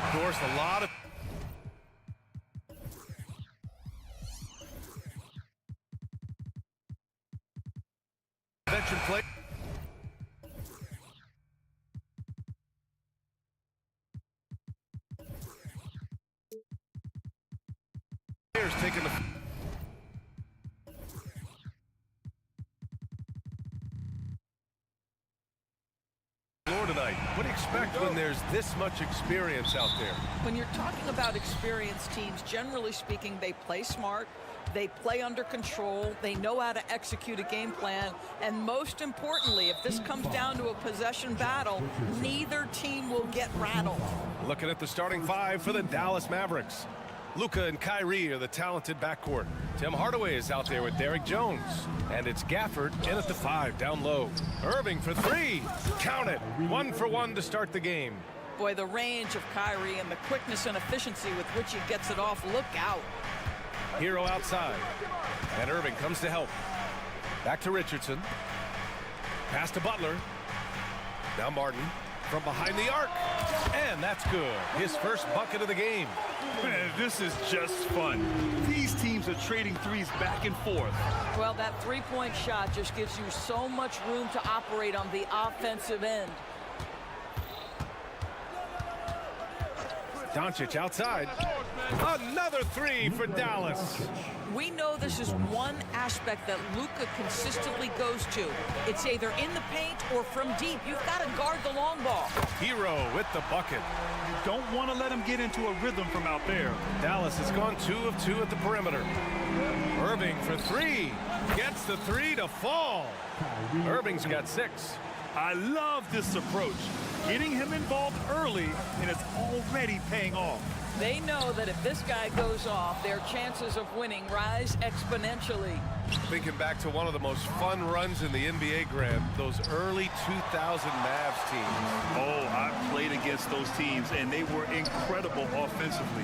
Of course, a lot of veteran play. Players taking the floor tonight. What do you expect when there's this much experience out there? When you're talking about experienced teams, generally speaking, they play smart. They play under control. They know how to execute a game plan. And most importantly, if this comes down to a possession battle, neither team will get rattled. Looking at the starting five for the Dallas Mavericks. Luka and Kyrie are the talented backcourt. Tim Hardaway is out there with Derrick Jones. And it's Gafford in at the 5 down low. Irving for 3. Count it. 1 for 1 to start the game. Boy, the range of Kyrie and the quickness and efficiency with which he gets it off. Look out. Hero outside. And Irving comes to help. Back to Richardson. Pass to Butler. Now Martin from behind the arc. And that's good. His first bucket of the game. Man, this is just fun. These teams are trading threes back and forth. Well, that three-point shot just gives you so much room to operate on the offensive end. Doncic outside. Another 3 for Dallas. We know this is one aspect that Luka consistently goes to. It's either in the paint or from deep. You've got to guard the long ball. Hero with the bucket. Don't want to let him get into a rhythm from out there. Dallas has gone 2 of 2 at the perimeter. Irving for 3. Gets the 3 to fall. Irving's got 6. I love this approach. Getting him involved early, and it's already paying off. They know that if this guy goes off, their chances of winning rise exponentially. Thinking back to one of the most fun runs in the NBA, Grant, those early 2000 Mavs teams. Oh, I played against those teams, and they were incredible offensively.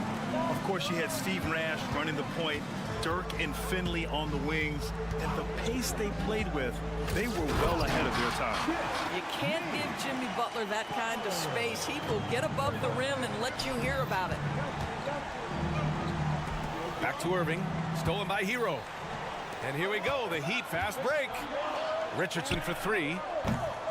Of course, you had Steve Nash running the point, Dirk and Finley on the wings, and the pace they played with, they were well ahead of their time. You can't give Jimmy Butler that kind of space. He will get above the rim and let you hear about it. Back to Irving, stolen by Hero. And here we go, the Heat fast break. Richardson for 3.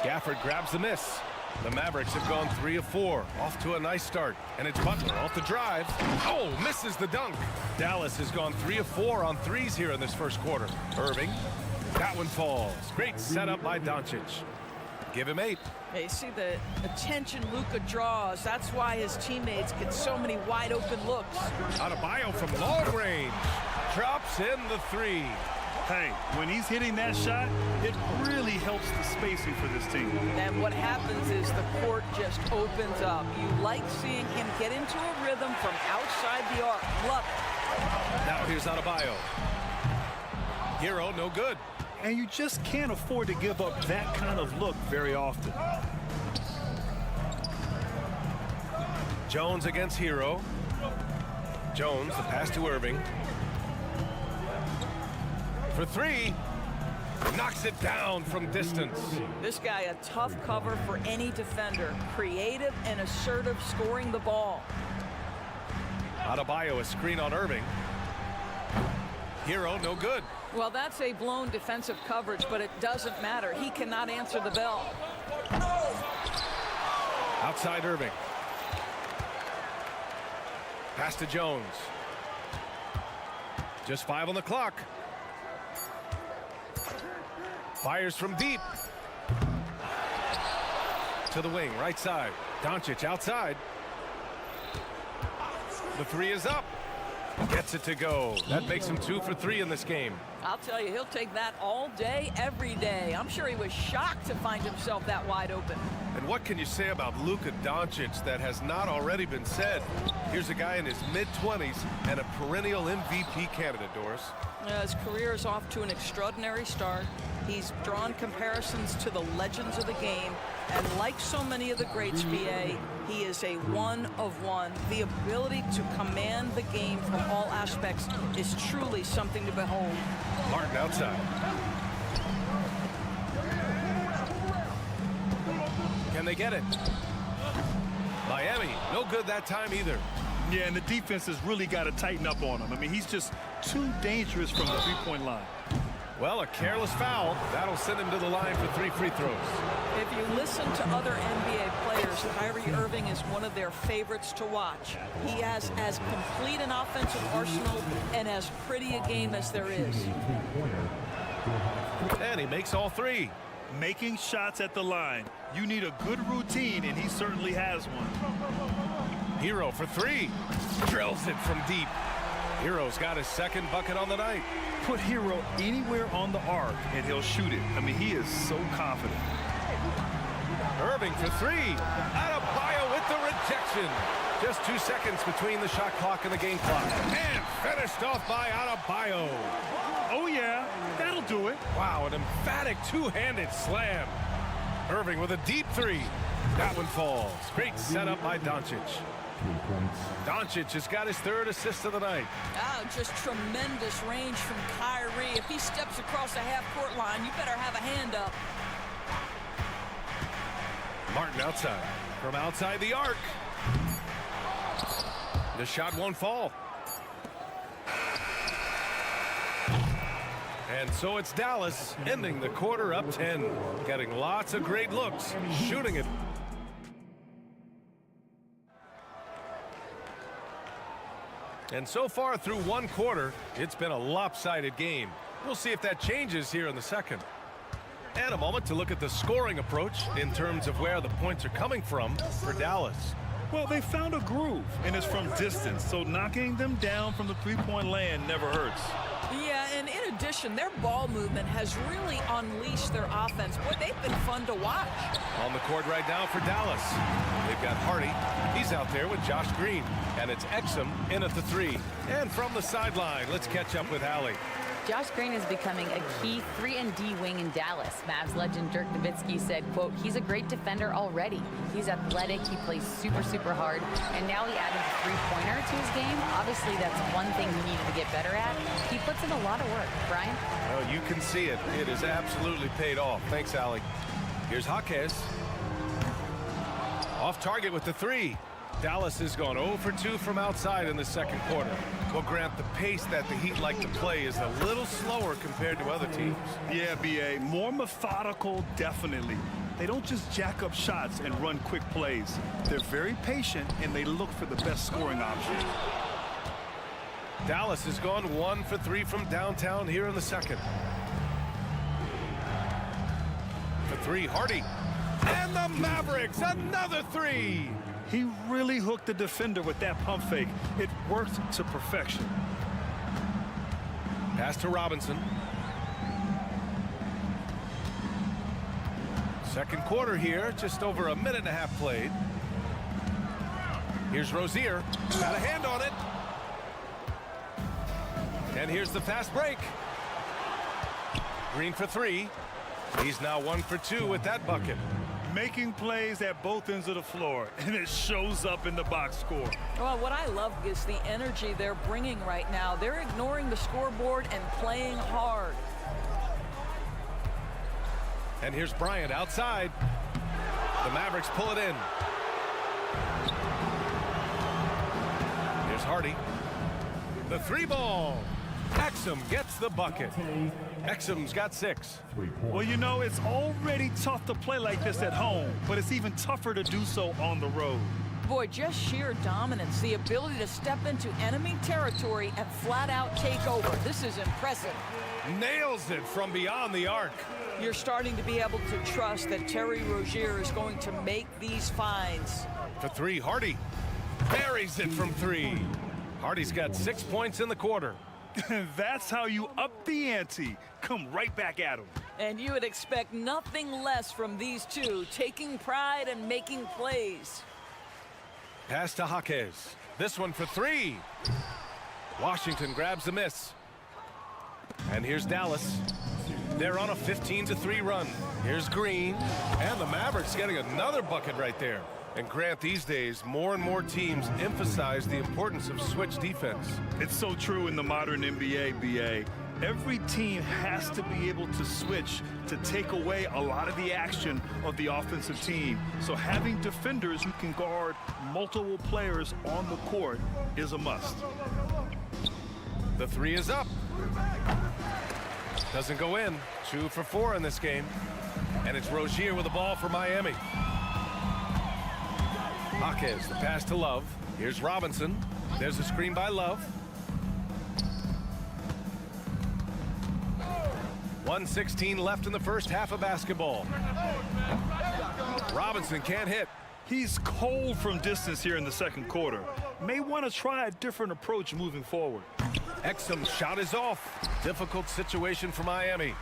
Gafford grabs the miss. The Mavericks have gone 3 of 4, off to a nice start. And it's Butler off the drive. Oh, misses the dunk. Dallas has gone 3 of 4 on threes here in this first quarter. Irving, that one falls. Great setup by Doncic. Give him 8. You see the attention Luka draws. That's why his teammates get so many wide open looks. Adebayo from long range. Drops in the 3. Hey, when he's hitting that shot, it really helps the spacing for this team. And what happens is the court just opens up. You like seeing him get into a rhythm from outside the arc. Love it. Now here's Adebayo. Hero, no good. And you just can't afford to give up that kind of look very often. Jones against Hero. Jones, the pass to Irving. For 3. Knocks it down from distance. This guy, a tough cover for any defender. Creative and assertive scoring the ball. Adebayo, a screen on Irving. Hero, no good. Well, that's a blown defensive coverage, but it doesn't matter. He cannot answer the bell. Outside Irving. Pass to Jones. Just 5 on the clock. Fires from deep. To the wing, right side. Doncic outside. The 3 is up. Gets it to go. That makes him 2 for 3 in this game. I'll tell you, he'll take that all day, every day. I'm sure he was shocked to find himself that wide open. And what can you say about Luka Doncic that has not already been said? Here's a guy in his mid-20s and a perennial MVP candidate, Doris. His career is off to an extraordinary start. He's drawn comparisons to the legends of the game. And like so many of the greats, BA, he is a one of one. The ability to command the game from all aspects is truly something to behold. Martin outside. and they get it. Miami, no good that time either. Yeah, and the defense has really got to tighten up on him. I mean, he's just too dangerous from the three-point line. Well, a careless foul. That'll send him to the line for 3 free throws. If you listen to other NBA players, Kyrie Irving is one of their favorites to watch. He has as complete an offensive arsenal and as pretty a game as there is. And he makes all 3. Making shots at the line. You need a good routine, and he certainly has one. Hero for 3. Drills it from deep. Hero's got his second bucket on the night. Put Hero anywhere on the arc, and he'll shoot it. I mean, he is so confident. Irving for 3. Adebayo with the rejection. Just 2 seconds between the shot clock and the game clock. And finished off by Adebayo. Oh, yeah, that'll do it. Wow, an emphatic two-handed slam. Irving with a deep 3. That one falls. Great setup by Doncic. Doncic has got his 3rd assist of the night. Oh, just tremendous range from Kyrie. If he steps across the half-court line, you better have a hand up. Martin outside. From outside the arc. The shot won't fall. And so it's Dallas ending the quarter up 10. Getting lots of great looks. Shooting it. And so far through 1 quarter, it's been a lopsided game. We'll see if that changes here in the second. And a moment to look at the scoring approach in terms of where the points are coming from for Dallas. Well, they found a groove, and it's from distance, so knocking them down from the three-point land never hurts. Yeah, and in addition, their ball movement has really unleashed their offense. Boy, they've been fun to watch. On the court right now for Dallas. They've got Hardy. He's out there with Josh Green. And it's Exum in at the 3. And from the sideline, let's catch up with Allie. Josh Green is becoming a key 3-and-D wing in Dallas. Mavs legend Dirk Nowitzki said, quote, he's a great defender already. He's athletic, he plays super, super hard, and now he added a three-pointer to his game. Obviously, that's one thing he needed to get better at. He puts in a lot of work. Brian? Oh, you can see it. It has absolutely paid off. Thanks, Allie. Here's Jaquez. Off target with the 3. Dallas has gone 0 for 2 from outside in the second quarter. Well, Grant, the pace that the Heat like to play is a little slower compared to other teams. Yeah, B.A. More methodical, definitely. They don't just jack up shots and run quick plays. They're very patient, and they look for the best scoring option. Dallas has gone 1 for 3 from downtown here in the second. For 3, Hardy. And the Mavericks, another 3. He really hooked the defender with that pump fake. It worked to perfection. Pass to Robinson. Second quarter here, just over a minute and a half played. Here's Rozier. Got a hand on it. And here's the fast break. Green for 3. He's now 1 for 2 with that bucket. Making plays at both ends of the floor, and it shows up in the box score. Well, what I love is the energy they're bringing right now. They're ignoring the scoreboard and playing hard. And here's Bryant outside. The Mavericks pull it in. Here's Hardy. The 3 ball. Exum gets the bucket. Exum's got 6. Well, you know, it's already tough to play like this at home, but it's even tougher to do so on the road. Boy, just sheer dominance, the ability to step into enemy territory and flat out take over. This is impressive. Nails it from beyond the arc. You're starting to be able to trust that Terry Rozier is going to make these finds. For 3, Hardy. Buries it from 3. Hardy's got 6 points in the quarter. That's how you up the ante. Come right back at him. And you would expect nothing less from these two, taking pride and making plays. Pass to Jaquez. This one for 3. Washington grabs the miss. And here's Dallas. They're on a 15-3 run. Here's Green. And the Mavericks getting another bucket right there. And Grant, these days, more and more teams emphasize the importance of switch defense. It's so true in the modern NBA, BA. Every team has to be able to switch to take away a lot of the action of the offensive team. So having defenders who can guard multiple players on the court is a must. The three is up. Doesn't go in. 2 for 4 in this game. And it's Rozier with the ball for Miami. Osken, the pass to Love. Here's Robinson. There's a screen by Love. 1:16 left in the first half of basketball. Robinson can't hit. He's cold from distance here in the second quarter. May want to try a different approach moving forward. Exum's shot is off. Difficult situation for Miami.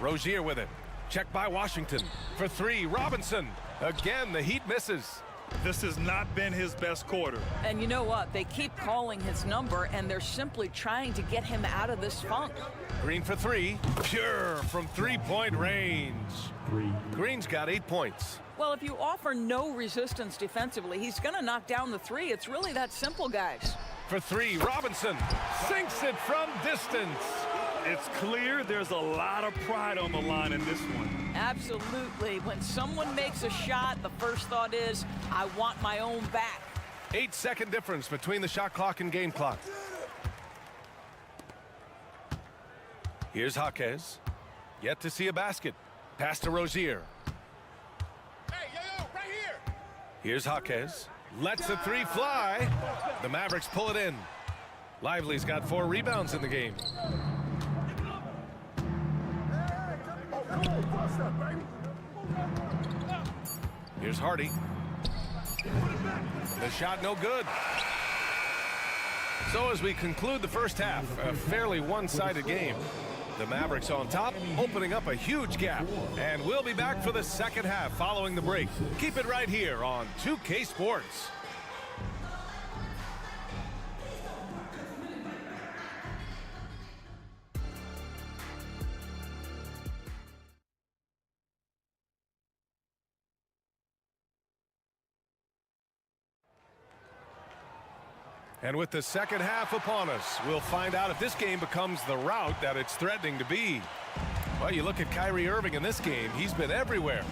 Rozier with it. Check by Washington. For 3, Robinson. Again, the Heat misses. This has not been his best quarter. And you know what? They keep calling his number, and they're simply trying to get him out of this funk. Green for 3. Pure from 3-point range. Green's got 8 points. Well, if you offer no resistance defensively, he's going to knock down the 3. It's really that simple, guys. For 3, Robinson sinks it from distance. It's clear there's a lot of pride on the line in this one. Absolutely. When someone makes a shot, the first thought is, I want my own back. 8-second difference between the shot clock and game clock. Here's Jaquez. Yet to see a basket. Pass to Rozier. Hey, yo, right here. Here's Jaquez. Lets the 3 fly. The Mavericks pull it in. Lively's got 4 rebounds in the game. Here's Hardy. The shot no good. So as we conclude the first half, a fairly one-sided game. The Mavericks on top, opening up a huge gap. And we'll be back for the second half following the break. Keep it right here on 2K Sports. And with the second half upon us, we'll find out if this game becomes the rout that it's threatening to be. Well, you look at Kyrie Irving in this game, he's been everywhere.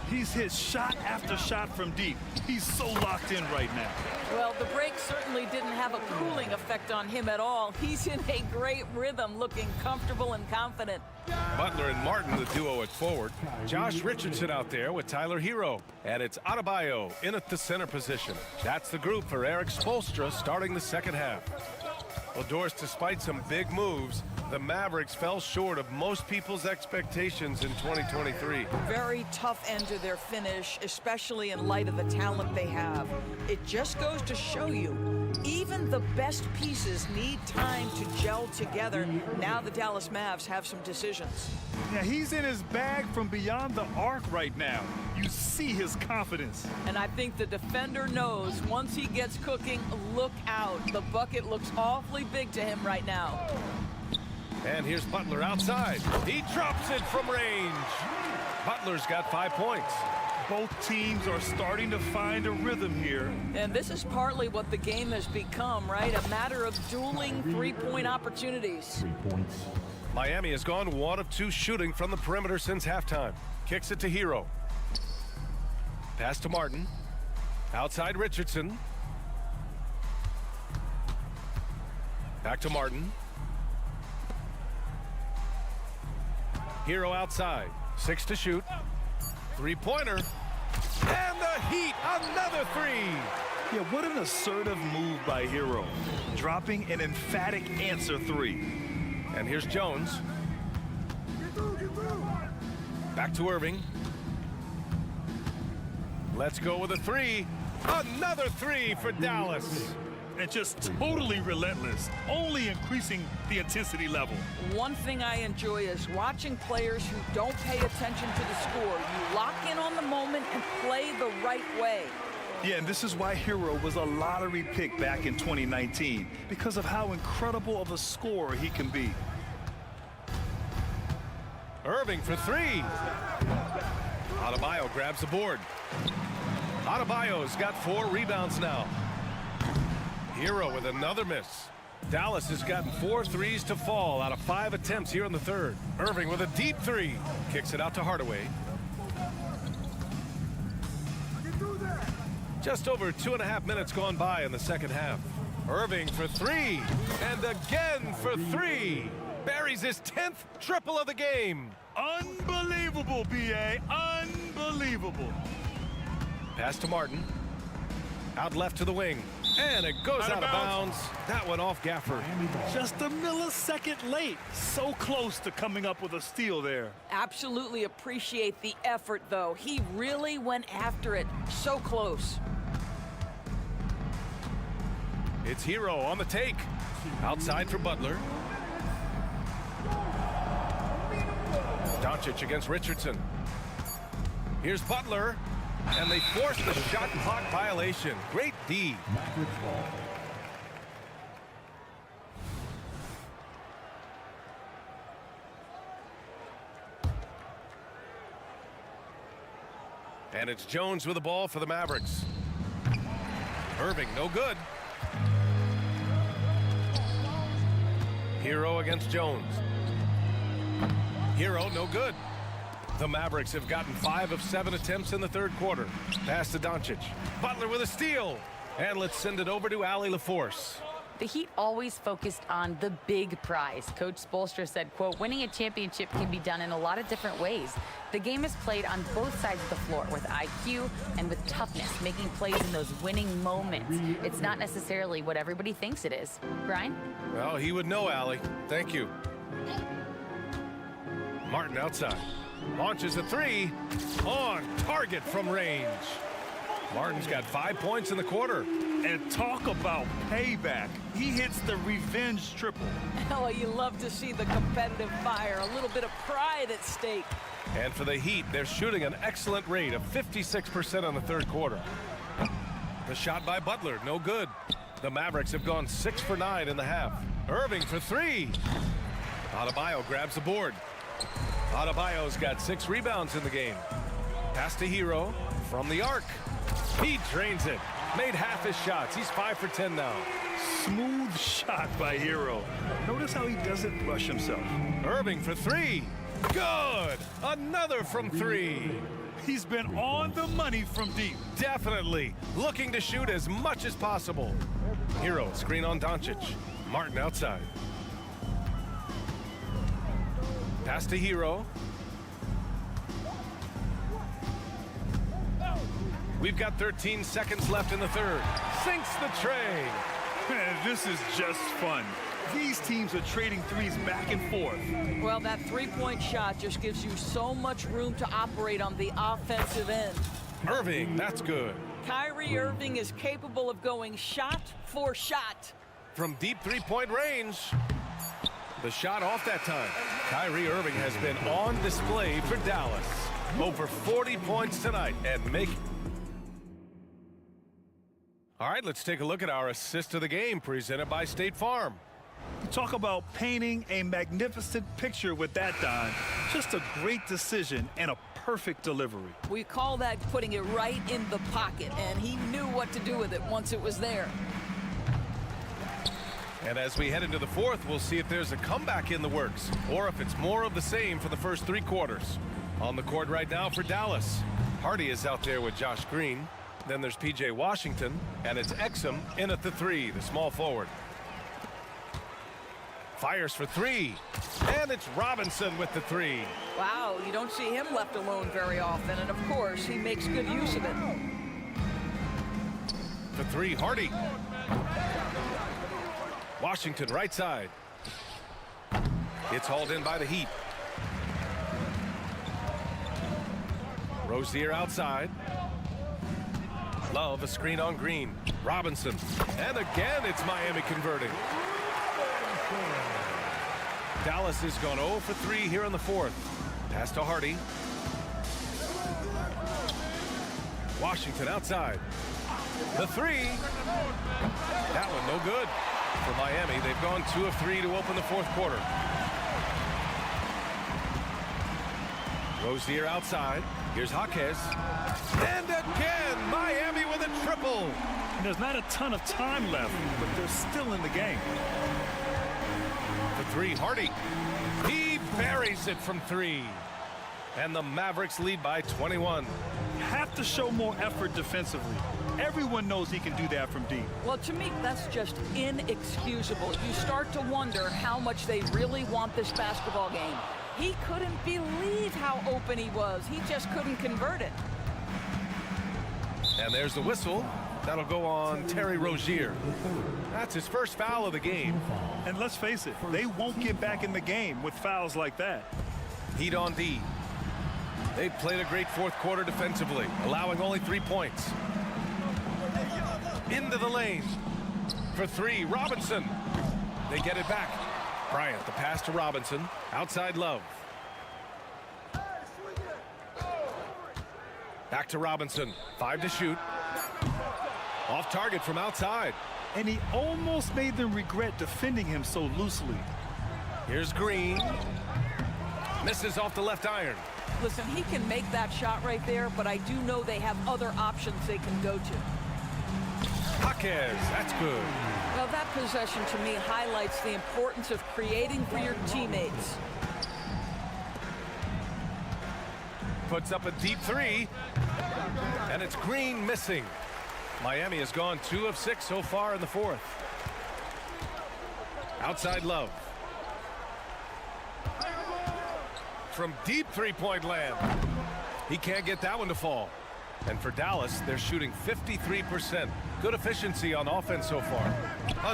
He's hit shot after shot from deep. He's so locked in right now. Well, the break certainly didn't have a cooling effect on him at all. He's in a great rhythm, looking comfortable and confident. Butler and Martin, the duo at forward. Josh Richardson out there with Tyler Hero. And it's Adebayo in at the center position. That's the group for Eric Spoelstra starting the second half. Well, Doris, despite some big moves, the Mavericks fell short of most people's expectations in 2023. Very tough end to their finish, especially in light of the talent they have. It just goes to show you, even the best pieces need time to gel together. Now the Dallas Mavs have some decisions. Yeah, he's in his bag from beyond the arc right now. You see his confidence. And I think the defender knows once he gets cooking, look out. The bucket looks awfully big to him right now. And here's Butler outside. He drops it from range. Butler's got 5 points. Both teams are starting to find a rhythm here. And this is partly what the game has become, right? A matter of dueling three-point opportunities. 3 points. Miami has gone 1 of 2 shooting from the perimeter since halftime. Kicks it to Hero. Pass to Martin. Outside Richardson. Back to Martin. Hero outside. 6 to shoot. 3-pointer. And the Heat, another 3. Yeah, what an assertive move by Hero. Dropping an emphatic answer 3. And here's Jones. Back to Irving. Let's go with a 3. Another 3 for Dallas. And just totally relentless, only increasing the intensity level. One thing I enjoy is watching players who don't pay attention to the score. You lock in on the moment and play the right way. Yeah, and this is why Hero was a lottery pick back in 2019, because of how incredible of a scorer he can be. Irving for 3. Adebayo grabs the board. Adebayo's got 4 rebounds now. Hero with another miss. Dallas has gotten 4 threes to fall out of 5 attempts here in the third. Irving with a deep three. Kicks it out to Hardaway. Just over 2.5 minutes gone by in the second half. Irving for 3. And again for 3. Buries his 10th triple of the game. Unbelievable, B.A. Unbelievable. Pass to Martin. Out left to the wing. And it goes out of bounds. That went off Gafford. Just a millisecond late. So close to coming up with a steal there. Absolutely appreciate the effort, though. He really went after it. So close. It's Hero on the take. Outside for Butler. Doncic against Richardson. Here's Butler. And they force the shot clock violation. Great D. And it's Jones with the ball for the Mavericks. Irving, no good. Hero against Jones. Hero, no good. The Mavericks have gotten 5 of 7 attempts in the third quarter. Pass to Doncic. Butler with a steal. And let's send it over to Allie LaForce. The Heat always focused on the big prize. Coach Spoelstra said, quote, winning a championship can be done in a lot of different ways. The game is played on both sides of the floor with IQ and with toughness, making plays in those winning moments. It's not necessarily what everybody thinks it is. Brian? Well, he would know, Allie. Thank you. Martin outside. Launches a 3. On target from range. Martin's got 5 points in the quarter. And talk about payback. He hits the revenge triple. Oh, you love to see the competitive fire. A little bit of pride at stake. And for the Heat, they're shooting an excellent rate of 56% on the third quarter. The shot by Butler, no good. The Mavericks have gone 6 for 9 in the half. Irving for 3. Adebayo grabs the board. Adebayo's got 6 rebounds in the game. Pass to Hero from the arc. He drains it. Made half his shots. He's 5 for 10 now. Smooth shot by Hero. Notice how he doesn't rush himself. Irving for 3. Good. Another from 3. He's been on the money from deep. Definitely. Looking to shoot as much as possible. Hero, screen on Doncic. Martin outside. Pass to Hero. We've got 13 seconds left in the third. Sinks the tray. Man, this is just fun. These teams are trading threes back and forth. Well, that three-point shot just gives you so much room to operate on the offensive end. Irving, that's good. Kyrie Irving is capable of going shot for shot. From deep three-point range. The shot off that time. Kyrie Irving has been on display for Dallas. Over 40 points tonight and make. All right, let's take a look at our assist of the game presented by State Farm. Talk about painting a magnificent picture with that, Don. Just a great decision and a perfect delivery. We call that putting it right in the pocket, and he knew what to do with it once it was there. And as we head into the fourth, we'll see if there's a comeback in the works or if it's more of the same for the first 3 quarters. On the court right now for Dallas. Hardy is out there with Josh Green. Then there's P.J. Washington, and it's Exum in at the 3, the small forward. Fires for 3, and it's Robinson with the 3. Wow, you don't see him left alone very often, and of course, he makes good use of it. The 3, Hardy. Washington right side. It's hauled in by the Heat. Rozier outside. Love a screen on Green. Robinson. And again, it's Miami converting. Dallas has gone 0 for 3 here in the fourth. Pass to Hardy. Washington outside. The 3. That one no good. For Miami, they've gone 2 of 3 to open the fourth quarter. Rozier outside. Here's Jaquez. And again, Miami with a triple. And there's not a ton of time left, but they're still in the game. For three, Hardy. He buries it from three. And the Mavericks lead by 21. Have to show more effort defensively. Everyone knows he can do that from deep. Well, to me, that's just inexcusable. You start to wonder how much they really want this basketball game. He couldn't believe how open he was. He just couldn't convert it. And there's the whistle. That'll go on Terry Rozier. That's his first foul of the game. And let's face it, they won't get back in the game with fouls like that. Heat on D. They've played a great fourth quarter defensively, allowing only 3 points. Into the lane. For three, Robinson. They get it back. Bryant, the pass to Robinson. Outside Love. Back to Robinson. 5 to shoot. Off target from outside. And he almost made them regret defending him so loosely. Here's Green. Misses off the left iron. Listen, he can make that shot right there, but I do know they have other options they can go to. Jaquez, that's good. Well, that possession to me highlights the importance of creating for your teammates. Puts up a deep three. And it's Green missing. Miami has gone 2 of 6 so far in the fourth. Outside Love. From deep three-point land. He can't get that one to fall. And for Dallas, they're shooting 53%. Good efficiency on offense so far.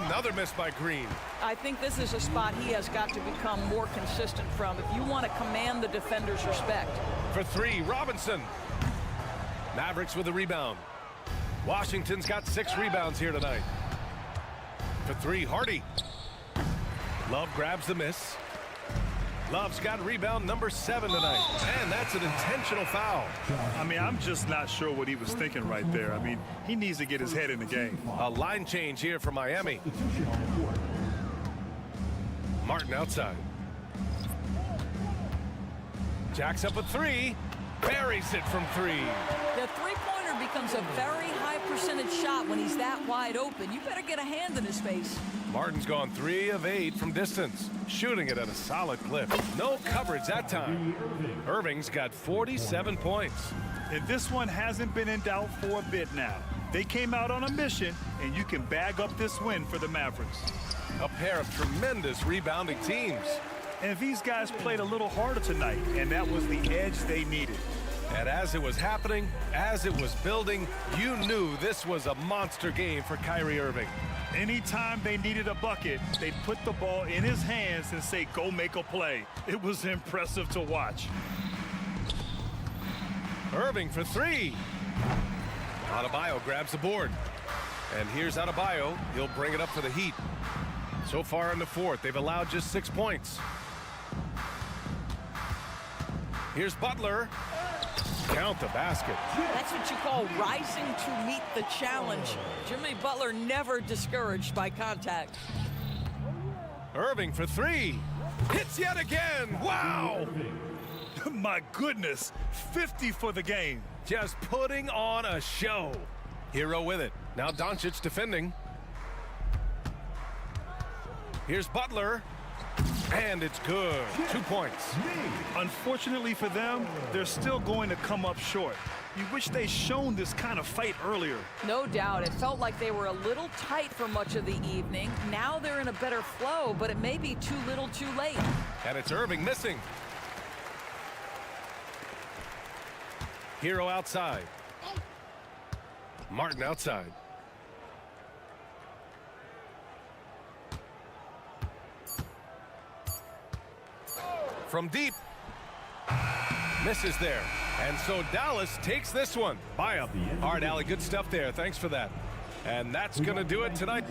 Another miss by Green. I think this is a spot he has got to become more consistent from if you want to command the defender's respect. For three, Robinson. Mavericks with a rebound. Washington's got 6 rebounds here tonight. For three, Hardy. Love grabs the miss. Love's got rebound number 7 tonight. And that's an intentional foul. I mean, I'm just not sure what he was thinking right there. I mean, he needs to get his head in the game. A line change here for Miami. Martin outside. Jacks up a 3. Buries it from 3. The three-pointer becomes a very high percentage shot when he's that wide open. You better get a hand in his face. Martin's gone 3 of 8 from distance, shooting it at a solid clip. No coverage that time. Irving's got 47 points. And this one hasn't been in doubt for a bit now. They came out on a mission, and you can bag up this win for the Mavericks. A pair of tremendous rebounding teams. And these guys played a little harder tonight, and that was the edge they needed. And as it was happening, as it was building, you knew this was a monster game for Kyrie Irving. Anytime they needed a bucket, they'd put the ball in his hands and say, go make a play. It was impressive to watch. Irving for 3. Adebayo grabs the board. And here's Adebayo. He'll bring it up for the Heat. So far in the fourth, they've allowed just 6 points. Here's Butler. Count the basket. That's what you call rising to meet the challenge. Jimmy Butler never discouraged by contact. Irving for 3. Hits yet again. Wow. My goodness. 50 for the game. Just putting on a show. Hero with it. Now Doncic defending. Here's Butler. And it's good. 2 points. Unfortunately for them, they're still going to come up short. You wish they'd shown this kind of fight earlier. No doubt. It felt like they were a little tight for much of the evening. Now they're in a better flow, but it may be too little too late. And it's Irving missing. Hero outside. Martin outside. From deep. Misses there. And so Dallas takes this one. Buy up. All right, Allie, good stuff there. Thanks for that. And that's going to do it tonight.